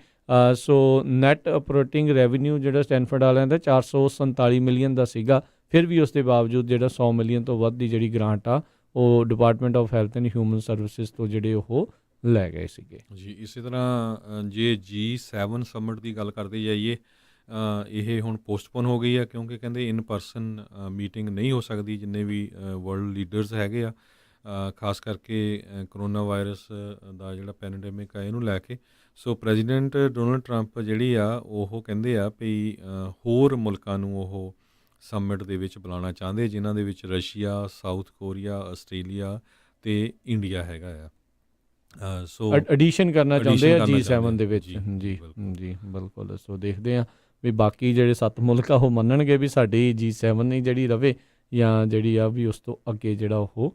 ਸੋ ਨੈਟ ਆਪਰੇਟਿੰਗ ਰੈਵਨਿਊ ਜਿਹੜਾ ਸਟੈਨਫੋਰਡ ਵਾਲਿਆਂ ਦਾ 447 ਮਿਲੀਅਨ ਦਾ ਸੀਗਾ, ਫਿਰ ਵੀ ਉਸ ਦੇ ਬਾਵਜੂਦ ਜਿਹੜਾ 100 ਮਿਲੀਅਨ ਤੋਂ ਵੱਧ ਦੀ ਜਿਹੜੀ ਗ੍ਰਾਂਟ ਆ ਉਹ department of health and human services ਤੋਂ ਜਿਹੜੇ ਉਹ ਲੈ ਗਏ ਸੀਗੇ ਜੀ। ਇਸੇ ਤਰ੍ਹਾਂ ਜੇ G7 ਸਮਿਟ ਦੀ ਗੱਲ ਕਰਦੇ ਜਾਈਏ, ਇਹ ਹੁਣ ਪੋਸਟਪੋਨ ਹੋ ਗਈ ਆ ਕਿਉਂਕਿ ਕਹਿੰਦੇ ਇਨ ਪਰਸਨ ਮੀਟਿੰਗ ਨਹੀਂ ਹੋ ਸਕਦੀ ਜਿੰਨੇ ਵੀ ਵਰਲਡ ਲੀਡਰਸ ਹੈਗੇ ਆ, ਖਾਸ ਕਰਕੇ ਕਰੋਨਾ ਵਾਇਰਸ ਦਾ ਜਿਹੜਾ ਪੈਂਡੇਮਿਕ ਆ ਇਹਨੂੰ ਲੈ ਕੇ। ਸੋ ਪ੍ਰੈਜ਼ੀਡੈਂਟ ਡੋਨਲਡ ਟਰੰਪ ਜਿਹੜੀ ਆ ਉਹ ਕਹਿੰਦੇ ਆ ਵੀ ਹੋਰ ਮੁਲਕਾਂ ਨੂੰ ਉਹ ਸਮਿਟ ਦੇ ਵਿੱਚ ਬੁਲਾਉਣਾ ਚਾਹੁੰਦੇ, ਜਿਨ੍ਹਾਂ ਦੇ ਵਿੱਚ ਰਸ਼ੀਆ, ਸਾਊਥ ਕੋਰੀਆ, ਆਸਟ੍ਰੇਲੀਆ ਅਤੇ ਇੰਡੀਆ ਹੈਗਾ ਆ। ਸੋ ਐਡੀਸ਼ਨ ਕਰਨਾ ਚਾਹੁੰਦੇ ਆ G7 ਦੇ ਵਿੱਚ। ਜੀ ਬਿਲਕੁਲ। ਸੋ ਦੇਖਦੇ ਹਾਂ ਵੀ ਬਾਕੀ ਜਿਹੜੇ 7 ਮੁਲਕ ਆ ਉਹ ਮੰਨਣਗੇ ਵੀ ਸਾਡੀ G7 ਨਹੀਂ ਜਿਹੜੀ ਰਵੇ ਜਾਂ ਜਿਹੜੀ ਆ ਵੀ ਉਸ ਤੋਂ ਅੱਗੇ ਜਿਹੜਾ ਉਹ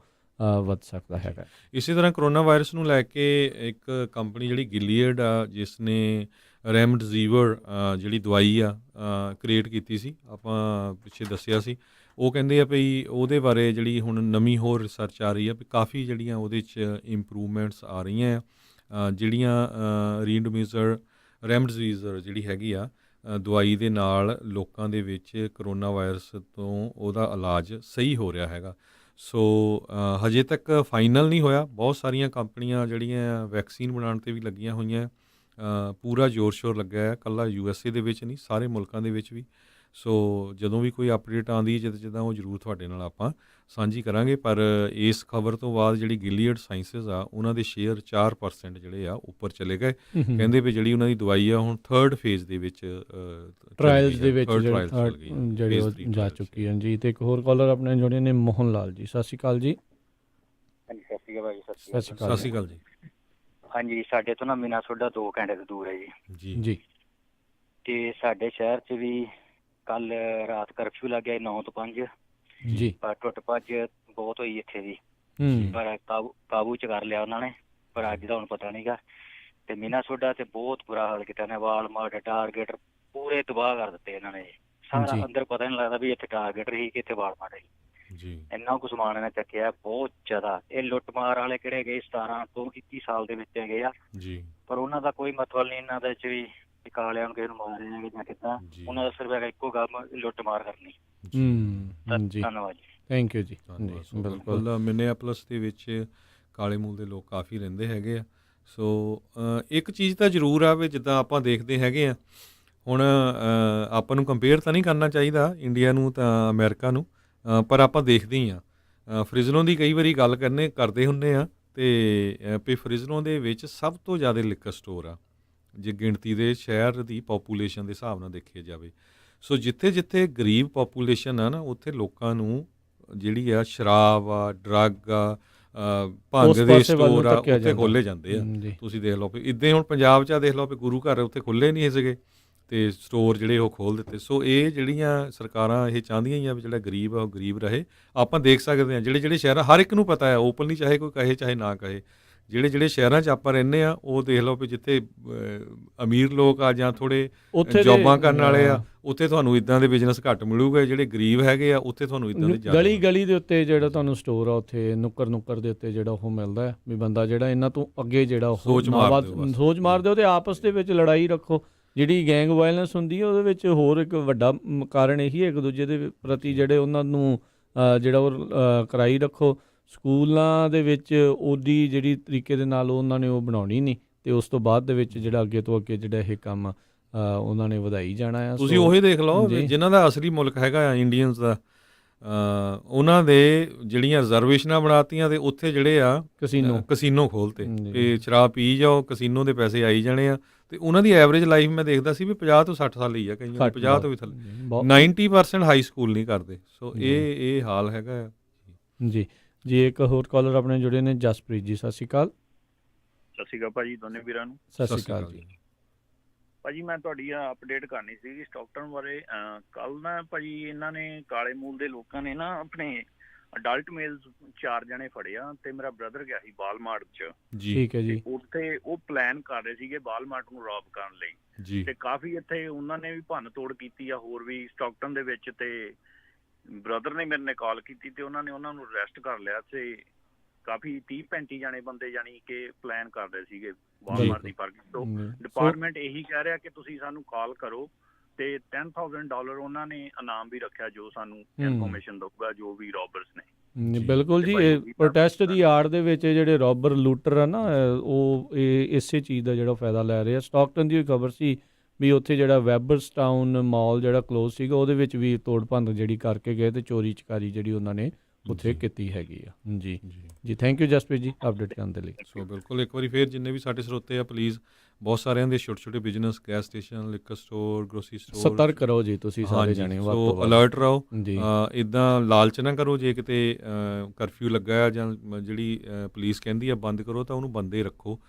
ਵੱਧ ਸਕਦਾ ਹੈਗਾ। ਇਸੇ ਤਰ੍ਹਾਂ ਕਰੋਨਾ ਵਾਇਰਸ ਨੂੰ ਲੈ ਕੇ ਇੱਕ ਕੰਪਨੀ ਜਿਹੜੀ ਗਿਲੀਅਡ ਆ, ਜਿਸ ਨੇ ਰੈਮਡਸਿਵਰ ਜਿਹੜੀ ਦਵਾਈ ਆ ਕ੍ਰੀਏਟ ਕੀਤੀ ਸੀ, ਆਪਾਂ ਪਿੱਛੇ ਦੱਸਿਆ ਸੀ, ਉਹ ਕਹਿੰਦੇ ਆ ਵੀ ਉਹਦੇ ਬਾਰੇ ਜਿਹੜੀ ਹੁਣ ਨਵੀਂ ਹੋਰ ਰਿਸਰਚ ਆ ਰਹੀ ਆ ਵੀ ਕਾਫੀ ਜਿਹੜੀਆਂ ਉਹਦੇ 'ਚ ਇੰਪਰੂਵਮੈਂਟਸ ਆ ਰਹੀਆਂ ਆ। ਜਿਹੜੀਆਂ ਰੈਮਡਸਿਵਰ ਜਿਹੜੀ ਹੈਗੀ ਆ ਦਵਾਈ ਦੇ ਨਾਲ ਲੋਕਾਂ ਦੇ ਵਿੱਚ ਕਰੋਨਾ ਵਾਇਰਸ ਤੋਂ ਉਹਦਾ ਇਲਾਜ ਸਹੀ ਹੋ ਰਿਹਾ ਹੈਗਾ। ਸੋ ਹਜੇ ਤੱਕ ਫਾਈਨਲ ਨਹੀਂ ਹੋਇਆ। ਬਹੁਤ ਸਾਰੀਆਂ ਕੰਪਨੀਆਂ ਜਿਹੜੀਆਂ ਵੈਕਸੀਨ ਬਣਾਉਣ 'ਤੇ ਵੀ ਲੱਗੀਆਂ ਹੋਈਆਂ, ਪੂਰਾ ਜ਼ੋਰ ਸ਼ੋਰ ਲੱਗਾ ਹੈ, ਇਕੱਲਾ USA ਦੇ ਵਿੱਚ ਨਹੀਂ ਸਾਰੇ ਮੁਲਕਾਂ ਦੇ ਵਿੱਚ ਵੀ। ਸੋ ਜਦੋਂ ਵੀ ਕੋਈ ਅਪਡੇਟ ਆਉਂਦੀ ਜਿੱਦਾਂ ਉਹ ਜ਼ਰੂਰ ਤੁਹਾਡੇ ਨਾਲ ਆਪਾਂ ਸਾਂਝੀ ਕਰਾਂਗੇ। ਪਰ ਇਸ ਖਬਰ ਤੋਂ ਬਾਅਦ ਜਿਹੜੀ ਗਿਲੀਅਡ ਸਾਇੰਸਿਸ ਆ ਉਹਨਾਂ ਦੇ ਸ਼ੇਅਰ 4% ਜਿਹੜੇ ਆ ਉੱਪਰ ਚਲੇ ਗਏ। ਕਹਿੰਦੇ ਵੀ ਜਿਹੜੀ ਉਹਨਾਂ ਦੀ ਦਵਾਈ ਆ ਹੁਣ 3rd ਫੇਜ਼ ਦੇ ਵਿੱਚ ਟਰਾਇਲਸ ਦੇ ਵਿੱਚ ਜਿਹੜੀ ਉਹ ਜਾ ਚੁੱਕੀ ਹੈ ਜੀ। ਅਤੇ ਇੱਕ ਹੋਰ ਕਾਲਰ ਆਪਣੇ ਜੁੜੇ ਨੇ ਮੋਹਨ ਲਾਲ ਜੀ। ਸਤਿ ਸ਼੍ਰੀ ਅਕਾਲ ਜੀ। ਸਤਿ ਸ਼੍ਰੀ ਅਕਾਲ ਜੀ। ਸਤਿ ਸ਼੍ਰੀ ਅਕਾਲ ਜੀ। ਹਾਂਜੀ, ਸਾਡੇ ਤੋਂ ਨਾ ਮਿਨਾਸੋਟਾ 2 ਘੰਟੇ ਤੋਂ ਦੂਰ ਹੈ ਜੀ। ਜੀ ਜੀ ਤੇ ਸਾਡੇ ਸ਼ਹਿਰ 'ਚ ਵੀ ਕੱਲ ਰਾਤ ਕਰਫਿਊ ਲੱਗਿਆ 9 ਤੋਂ 5, ਜੀ ਪਰ ਟੁੱਟ ਭੱਜ ਬਹੁਤ ਹੋਈ ਇੱਥੇ ਵੀ, ਹੂੰ ਪਰ ਕਾਬੂ 'ਚ ਕਰ ਲਿਆ ਉਹਨਾਂ ਨੇ, ਪਰ ਅੱਜ ਦਾ ਹੁਣ ਪਤਾ ਨਹੀਂਗਾ। ਤੇ ਮਿਨਾਸੋਟਾ ਤੇ ਬਹੁਤ ਬੁਰਾ ਹਾਲ ਕੀਤਾ ਨੇ, ਵਾਲਮਾਰਟ, ਟਾਰਗੇਟ ਪੂਰੇ ਤਬਾਹ ਕਰ ਦਿੱਤੇ ਇਹਨਾਂ ਨੇ। ਸਾਰਾ ਜੀ। ਅੰਦਰ ਪਤਾ ਨਹੀਂ ਲੱਗਦਾ ਵੀ ਇੱਥੇ ਟਾਰਗੇਟ ਰਹੀ ਕਿ ਇੱਥੇ ਵਾਲਮਾਰਟ ਹੈ। ਜੀ ਇੰਨਾ ਕੁ ਸਮਾਨ ਇਹਨਾਂ ਚੱਕਿਆ, ਬਹੁਤ ਜ਼ਿਆਦਾ। ਇਹ ਲੁੱਟਮਾਰ ਵਾਲੇ ਕਿਹੜੇ ਗਏ 17 ਤੋਂ 21 ਸਾਲ ਦੇ ਵਿੱਚ ਹੈਗੇ ਆ, ਜੀ ਪਰ ਉਹਨਾਂ ਦਾ ਕੋਈ ਮਤਲਬ ਨਹੀਂ ਇਹਨਾਂ ਦੇ ਚ ਵੀ ਕਾਲਿਆਂ ਨੂੰ ਕਿਸੇ ਨੂੰ ਮਾਰ ਰਹੇ ਨੇ ਜਾਂ ਕਿੱਦਾਂ। ਜੀ। ਉਹਨਾਂ ਦਾ ਸਿਰਫ ਹੈਗਾ ਇੱਕੋ ਕੰਮ, ਲੁੱਟ ਮਾਰ ਕਰਨੀ। ਜੀ ਧੰਨਵਾਦ ਜੀ। ਥੈਂਕ ਯੂ ਜੀ। ਧੰਨਵਾਦ। ਸੋ ਬਿਲਕੁਲ ਬਿਲਕੁਲ ਮਿਨੀਐਪੋਲਿਸ ਦੇ ਵਿੱਚ ਕਾਲੇ ਮੂਲ ਦੇ ਲੋਕ ਕਾਫੀ ਰਹਿੰਦੇ ਹੈਗੇ ਆ। ਸੋ ਇੱਕ ਚੀਜ਼ ਤਾਂ ਜ਼ਰੂਰ ਆ ਵੀ ਜਿੱਦਾਂ ਆਪਾਂ ਦੇਖਦੇ ਹੈਗੇ ਆ ਹੁਣ, ਆਪਾਂ ਨੂੰ ਕੰਪੇਅਰ ਤਾਂ ਨਹੀਂ ਕਰਨਾ ਚਾਹੀਦਾ ਇੰਡੀਆ ਨੂੰ ਤਾਂ ਅਮਰੀਕਾ ਨੂੰ, ਪਰ ਆਪਾਂ ਦੇਖਦੇ ਹੀ ਆ ਫਰਿਜ਼ਨੋ ਦੀ ਕਈ ਵਾਰੀ ਗੱਲ ਕਰਦੇ ਹੁੰਦੇ ਆ ਅਤੇ ਫਰਿਜ਼ਨੋ ਦੇ ਵਿੱਚ ਸਭ ਤੋਂ ਜ਼ਿਆਦਾ ਲਿਕਰ ਸਟੋਰ ਆ ਜੇ ਗਿਣਤੀ ਦੇ ਸ਼ਹਿਰ ਦੀ ਪਾਪੂਲੇਸ਼ਨ ਦੇ ਹਿਸਾਬ ਨਾਲ ਦੇਖਿਆ ਜਾਵੇ। ਸੋ ਜਿੱਥੇ ਜਿੱਥੇ ਗਰੀਬ ਪਾਪੂਲੇਸ਼ਨ ਆ ਨਾ, ਉੱਥੇ ਲੋਕਾਂ ਨੂੰ ਜਿਹੜੀ ਆ ਸ਼ਰਾਬ ਆ, ਡਰੱਗ ਆ, ਭੰਗ ਦੇ ਸਟੋਰ ਆ, ਉੱਥੇ ਖੋਲ੍ਹੇ ਜਾਂਦੇ ਆ। ਤੁਸੀਂ ਦੇਖ ਲਓ ਵੀ ਇੱਦਾਂ ਹੁਣ ਪੰਜਾਬ 'ਚ ਦੇਖ ਲਓ ਵੀ ਗੁਰੂ ਘਰ ਉੱਥੇ ਖੁੱਲ੍ਹੇ ਨਹੀਂ ਸੀਗੇ ਅਤੇ ਸਟੋਰ ਜਿਹੜੇ ਉਹ ਖੋਲ੍ਹ ਦਿੱਤੇ। ਸੋ ਇਹ ਜਿਹੜੀਆਂ ਸਰਕਾਰਾਂ ਇਹ ਚਾਹੁੰਦੀਆਂ ਹੀ ਆ ਵੀ ਜਿਹੜਾ ਗਰੀਬ ਆ ਉਹ ਗਰੀਬ ਰਹੇ। ਆਪਾਂ ਦੇਖ ਸਕਦੇ ਹਾਂ ਜਿਹੜੇ ਸ਼ਹਿਰ ਹਰ ਇੱਕ ਨੂੰ ਪਤਾ ਹੈ, ਓਪਨਲੀ ਚਾਹੇ ਕੋਈ ਕਹੇ ਚਾਹੇ ਨਾ ਕਹੇ, ਜਿਹੜੇ ਸ਼ਹਿਰਾਂ 'ਚ ਆਪਾਂ ਰਹਿੰਦੇ ਆ ਉਹ ਦੇਖ ਲਓ ਵੀ ਜਿੱਥੇ ਅਮੀਰ ਲੋਕ ਆ ਜਾਂ ਥੋੜ੍ਹੇ ਜੋਬਾਂ ਕਰਨ ਵਾਲੇ ਆ, ਉੱਥੇ ਤੁਹਾਨੂੰ ਇੱਦਾਂ ਦੇ ਬਿਜ਼ਨਸ ਘੱਟ ਮਿਲੂਗੇ। ਜਿਹੜੇ ਗਰੀਬ ਹੈਗੇ ਆ ਉੱਥੇ ਤੁਹਾਨੂੰ ਇੱਦਾਂ ਦੇ ਗਲੀ ਦੇ ਉੱਤੇ ਜਿਹੜਾ ਤੁਹਾਨੂੰ ਸਟੋਰ ਆ, ਉੱਥੇ ਨੁੱਕਰ ਦੇ ਉੱਤੇ ਜਿਹੜਾ ਉਹ ਮਿਲਦਾ ਵੀ ਬੰਦਾ ਜਿਹੜਾ ਇਹਨਾਂ ਤੋਂ ਅੱਗੇ ਜਿਹੜਾ ਉਹ ਸੋਚ ਮਾਰਦੇ ਹੋ ਅਤੇ ਆਪਸ ਦੇ ਵਿੱਚ ਲੜਾਈ ਰੱਖੋ। ਜਿਹੜੀ ਗੈਂਗ ਵਾਇਲੈਂਸ ਹੁੰਦੀ ਹੈ ਉਹਦੇ ਵਿੱਚ ਹੋਰ ਇੱਕ ਵੱਡਾ ਕਾਰਨ ਇਹੀ ਹੈ ਇੱਕ ਦੂਜੇ ਦੇ ਪ੍ਰਤੀ ਜਿਹੜੇ ਉਹਨਾਂ ਨੂੰ ਜਿਹੜਾ ਉਹ ਕਰਾਈ ਰੱਖੋ। ਸਕੂਲਾਂ ਦੇ ਵਿੱਚ ਉਹਦੀ ਜਿਹੜੀ ਤਰੀਕੇ ਦੇ ਨਾਲ ਉਹਨਾਂ ਨੇ ਉਹ ਬਣਾਉਣੀ ਨਹੀਂ, ਅਤੇ ਉਸ ਤੋਂ ਬਾਅਦ ਦੇ ਵਿੱਚ ਜਿਹੜਾ ਅੱਗੇ ਤੋਂ ਅੱਗੇ ਜਿਹੜਾ ਇਹ ਕੰਮ ਉਹਨਾਂ ਨੇ ਵਧਾਈ ਜਾਣਾ ਆ। ਤੁਸੀਂ ਉਹੀ ਦੇਖ ਲਓ ਜਿਨ੍ਹਾਂ ਦਾ ਅਸਲੀ ਮੁਲਕ ਹੈਗਾ ਆ ਇੰਡੀਅਨਸ ਦਾ, ਉਹਨਾਂ ਦੇ ਜਿਹੜੀਆਂ ਰਿਜ਼ਰਵੇਸ਼ਨਾਂ ਬਣਾਤੀਆਂ ਅਤੇ ਉੱਥੇ ਜਿਹੜੇ ਆ ਕਸੀਨੋ ਖੋਲ੍ਹਤੇ ਅਤੇ ਸ਼ਰਾਬ ਪੀ ਜਾਓ, ਕਸੀਨੋ ਦੇ ਪੈਸੇ ਆਈ ਜਾਣੇ ਆ। ਅਤੇ ਉਹਨਾਂ ਦੀ ਐਵਰੇਜ ਲਾਈਫ ਮੈਂ ਦੇਖਦਾ ਸੀ ਵੀ 50 ਤੋਂ 60 ਸਾਲ ਹੀ ਆ, ਕਈਆਂ ਨੂੰ 50 ਤੋਂ ਵੀ ਥੱਲੇ। 90% ਹਾਈ ਸਕੂਲ ਨਹੀਂ ਕਰਦੇ। ਸੋ ਇਹ ਹਾਲ ਹੈਗਾ ਆ ਜੀ। ਇੱਕ ਹੋਰ ਕਾਲਰ ਆਪਣੇ ਜੁੜੇ ਨੇ, ਜਸਪ੍ਰੀਤ ਜੀ, ਸਤਿ ਸ਼੍ਰੀ ਅਕਾਲ। ਸਤਿ ਸ਼੍ਰੀ ਅਕਾਲ ਭਾਜੀ, ਦੋਨੇ ਵੀਰਾਂ ਨੂੰ ਸਤਿ ਸ਼੍ਰੀ ਅਕਾਲ ਜੀ। ਭਾਜੀ ਮੈਂ ਤੁਹਾਡੀ ਅਪਡੇਟ ਕਰਨੀ ਸੀਗੀ ਸਟਾਕਟਨ ਬਾਰੇ। ਕੱਲ ਨਾ ਭਾਜੀ ਇਹਨਾਂ ਨੇ ਕਾਲੇ ਮੂਲ ਦੇ ਲੋਕਾਂ ਨੇ ਨਾ ਆਪਣੇ ਅਡਲਟ ਮੇਲਸ 4 ਜਣੇ ਫੜੇ ਆ, ਤੇ ਮੇਰਾ ਬ੍ਰਦਰ ਗਿਆ ਸੀ ਵਾਲਮਾਰਟ 'ਚ। ਠੀਕ ਹੈ ਜੀ। ਉੱਥੇ ਉਹ ਪਲਾਨ ਕਰ ਰਹੇ ਸੀਗੇ ਵਾਲਮਾਰਟ ਨੂੰ ਰੌਬ ਕਰਨ ਲਈ, ਤੇ ਕਾਫੀ ਇੱਥੇ ਉਹਨਾਂ ਨੇ ਵੀ ਭੰਨ ਤੋੜ ਕੀਤੀ ਆ ਹੋਰ ਵੀ ਸਟਾਕਟਨ ਦੇ ਵਿੱਚ। ਤੇ ਬ੍ਰਦਰ ਨੇ ਮੇਰੇ ਨੇ ਕਾਲ ਕੀਤੀ ਤੇ ਉਹਨਾਂ ਨੂੰ ਅਰੈਸਟ ਕਰ ਲਿਆ। ਤੇ ਕਾਫੀ 30-35 ਜਾਣੇ ਬੰਦੇ ਜਾਣੀ ਕਿ ਪਲਾਨ ਕਰ ਰਹੇ ਸੀਗੇ ਵਾਲਮਾਰਟ ਦੀ ਪਾਰਕਿੰਗ ਤੋਂ। ਡਿਪਾਰਟਮੈਂਟ ਇਹੀ ਕਹਿ ਰਿਹਾ ਕਿ ਤੁਸੀਂ ਸਾਨੂੰ ਕਾਲ ਕਰੋ ਤੇ $10,000 ਉਹਨਾਂ ਨੇ ਇਨਾਮ ਵੀ ਰੱਖਿਆ ਜੋ ਸਾਨੂੰ ਇਨਫੋਰਮੇਸ਼ਨ ਦਊਗਾ ਜੋ ਵੀ ਰੋਬਰਸ ਨੇ। ਬਿਲਕੁਲ ਜੀ। ਇਹ ਪ੍ਰੋਟੈਸਟ ਦੀ ਆੜ ਦੇ ਵਿੱਚ ਜਿਹੜੇ ਰੋਬਰ ਲੂਟਰ ਆ ਨਾ, ਉਹ ਇਸੇ ਚੀਜ਼ ਦਾ ਜਿਹੜਾ ਫਾਇਦਾ ਲੈ ਰਹੇ ਆ। ਸਟਾਕਟਨ ਦੀ ਖਬਰ ਸੀ ਵੀ ਉੱਥੇ ਜਿਹੜਾ ਵੈਬਰਸ ਟਾਊਨ ਮਾਲ ਜਿਹੜਾ ਕਲੋਜ਼ ਸੀਗਾ, ਉਹਦੇ ਵਿੱਚ ਵੀ ਤੋੜ ਭੰਨ ਜਿਹੜੀ ਕਰਕੇ ਗਏ ਅਤੇ ਚੋਰੀ ਚਕਾਰੀ ਜਿਹੜੀ ਉਹਨਾਂ ਨੇ ਉੱਥੇ ਕੀਤੀ ਹੈਗੀ ਆ। ਜੀ ਥੈਂਕ ਯੂ ਜਸਪ੍ਰੀਤ ਜੀ ਅਪਡੇਟ ਕਰਨ ਦੇ ਲਈ। ਸੋ ਬਿਲਕੁਲ ਇੱਕ ਵਾਰੀ ਫਿਰ ਜਿੰਨੇ ਵੀ ਸਾਡੇ ਸਰੋਤੇ ਆ, ਪਲੀਜ਼ ਬਹੁਤ ਸਾਰਿਆਂ ਦੇ ਛੋਟੇ business, gas station, liquor store, grocery store, ਸਤਰਕ ਰਹੋ ਜੀ ਤੁਸੀਂ ਸਾਰੇ ਜਾਣੇ। ਸੋ ਅਲਰਟ ਰਹੋ, ਇੱਦਾਂ ਲਾਲਚ ਨਾ ਕਰੋ। ਜੇ ਕਿਤੇ ਕਰਫਿਊ ਲੱਗਾ ਆ ਜਾਂ ਜਿਹੜੀ ਪੁਲਿਸ ਕਹਿੰਦੀ ਆ ਬੰਦ ਕਰੋ, ਤਾਂ ਉਹਨੂੰ ਬੰਦੇ ਰੱਖੋ।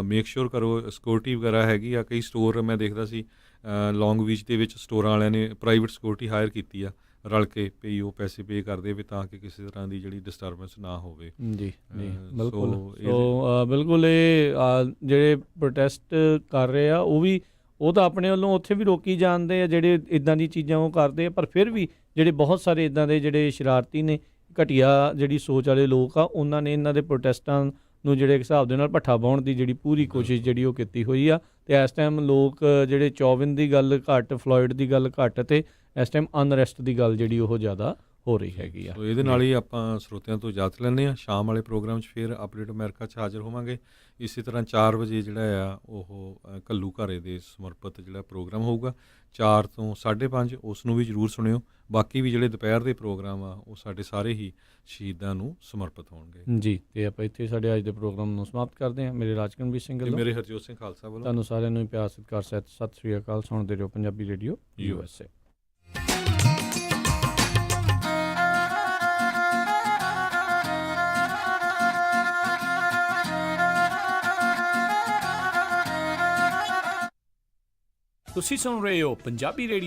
ਮੇਕ ਸ਼ੋਰ ਕਰੋ ਸਿਕਿਉਰਿਟੀ ਵਗੈਰਾ ਹੈਗੀ ਆ। ਕਈ ਸਟੋਰ ਮੈਂ ਦੇਖਦਾ ਸੀ ਲੌਂਗ ਬੀਚ ਦੇ ਵਿੱਚ ਸਟੋਰਾਂ ਵਾਲਿਆਂ ਨੇ ਪ੍ਰਾਈਵੇਟ ਸਿਕਿਉਰਿਟੀ ਹਾਇਰ ਕੀਤੀ ਆ, ਰਲ ਕੇ ਪਈ ਉਹ ਪੈਸੇ ਪੇ ਕਰਦੇ ਵੀ ਤਾਂ ਕਿ ਕਿਸੇ ਤਰ੍ਹਾਂ ਦੀ ਜਿਹੜੀ ਡਿਸਟਰਬੈਂਸ ਨਾ ਹੋਵੇ। ਜੀ ਬਿਲਕੁਲ। ਸੋ ਬਿਲਕੁਲ ਇਹ ਜਿਹੜੇ ਪ੍ਰੋਟੈਸਟ ਕਰ ਰਹੇ ਆ ਉਹ ਤਾਂ ਆਪਣੇ ਵੱਲੋਂ ਉੱਥੇ ਵੀ ਰੋਕੀ ਜਾਂਦੇ ਆ ਜਿਹੜੇ ਇੱਦਾਂ ਦੀ ਚੀਜ਼ਾਂ ਉਹ ਕਰਦੇ ਆ, ਪਰ ਫਿਰ ਵੀ ਜਿਹੜੇ ਬਹੁਤ ਸਾਰੇ ਇੱਦਾਂ ਦੇ ਜਿਹੜੇ ਸ਼ਰਾਰਤੀ ਨੇ, ਘਟੀਆ ਜਿਹੜੀ ਸੋਚ ਵਾਲੇ ਲੋਕ ਆ, ਉਹਨਾਂ ਨੇ ਇਹਨਾਂ ਦੇ ਪ੍ਰੋਟੈਸਟਾਂ ਨੂੰ ਜਿਹੜੇ ਹਿਸਾਬ ਦੇ ਨਾਲ ਭੱਠਾ ਪਾਉਣ ਦੀ ਜਿਹੜੀ ਪੂਰੀ ਕੋਸ਼ਿਸ਼ ਜਿਹੜੀ ਉਹ ਕੀਤੀ ਹੋਈ ਆ। ਅਤੇ ਇਸ ਟਾਈਮ ਲੋਕ ਜਿਹੜੇ ਚੌਵਿਨ ਦੀ ਗੱਲ ਘੱਟ, ਫਲੋਇਡ ਦੀ ਗੱਲ ਘੱਟ, ਅਤੇ ਇਸ ਟਾਈਮ ਅਨਰੈਸਟ ਦੀ ਗੱਲ ਜਿਹੜੀ ਉਹ ਜ਼ਿਆਦਾ ਹੋ ਰਹੀ ਹੈਗੀ ਆ। ਸੋ ਇਹਦੇ ਨਾਲ ਹੀ ਆਪਾਂ ਸਰੋਤਿਆਂ ਤੋਂ ਇਜਾਜ਼ਤ ਲੈਂਦੇ ਹਾਂ। ਸ਼ਾਮ ਵਾਲੇ ਪ੍ਰੋਗਰਾਮ 'ਚ ਫਿਰ ਅਪਡੇਟ ਅਮਰੀਕਾ 'ਚ ਹਾਜ਼ਰ ਹੋਵਾਂਗੇ। ਇਸੇ ਤਰ੍ਹਾਂ 4 ਵਜੇ ਜਿਹੜਾ ਆ ਉਹ ਘੱਲੂ ਘਾਰੇ ਦੇ ਸਮਰਪਿਤ ਜਿਹੜਾ ਪ੍ਰੋਗਰਾਮ ਹੋਊਗਾ 4 ਤੋਂ 5:30, ਉਸ ਨੂੰ ਵੀ ਜ਼ਰੂਰ ਸੁਣਿਓ। ਬਾਕੀ ਵੀ ਜਿਹੜੇ ਦੁਪਹਿਰ ਦੇ ਪ੍ਰੋਗਰਾਮ ਆ ਉਹ ਸਾਡੇ ਸਾਰੇ ਹੀ ਸ਼ਹੀਦਾਂ ਨੂੰ ਸਮਰਪਿਤ ਹੋਣਗੇ। ਜੀ, ਤੇ ਆਪਾਂ ਇੱਥੇ ਸਾਡੇ ਅੱਜ ਦੇ ਪ੍ਰੋਗਰਾਮ ਨੂੰ ਸਮਾਪਤ ਕਰਦੇ ਹਾਂ। ਮੇਰੇ ਰਾਜਕਰਮਵੀਰ ਸਿੰਘ ਵੱਲੋਂ, ਮੇਰੇ ਹਰਜੋਤ ਸਿੰਘ ਖਾਲਸਾ ਵੱਲੋਂ ਤੁਹਾਨੂੰ ਸਾਰਿਆਂ ਨੂੰ ਪਿਆਰ ਸਤਿਕਾਰ ਸਹਿਤ ਸਤਿ ਸ਼੍ਰੀ ਅਕਾਲ। ਸੁਣਦੇ ਰਹੋ ਪੰਜਾਬੀ ਰੇਡੀਓ USA। ਤੁਸੀਂ ਸੁਣ ਰਹੇ ਹੋ ਪੰਜਾਬੀ ਰੇਡੀਓ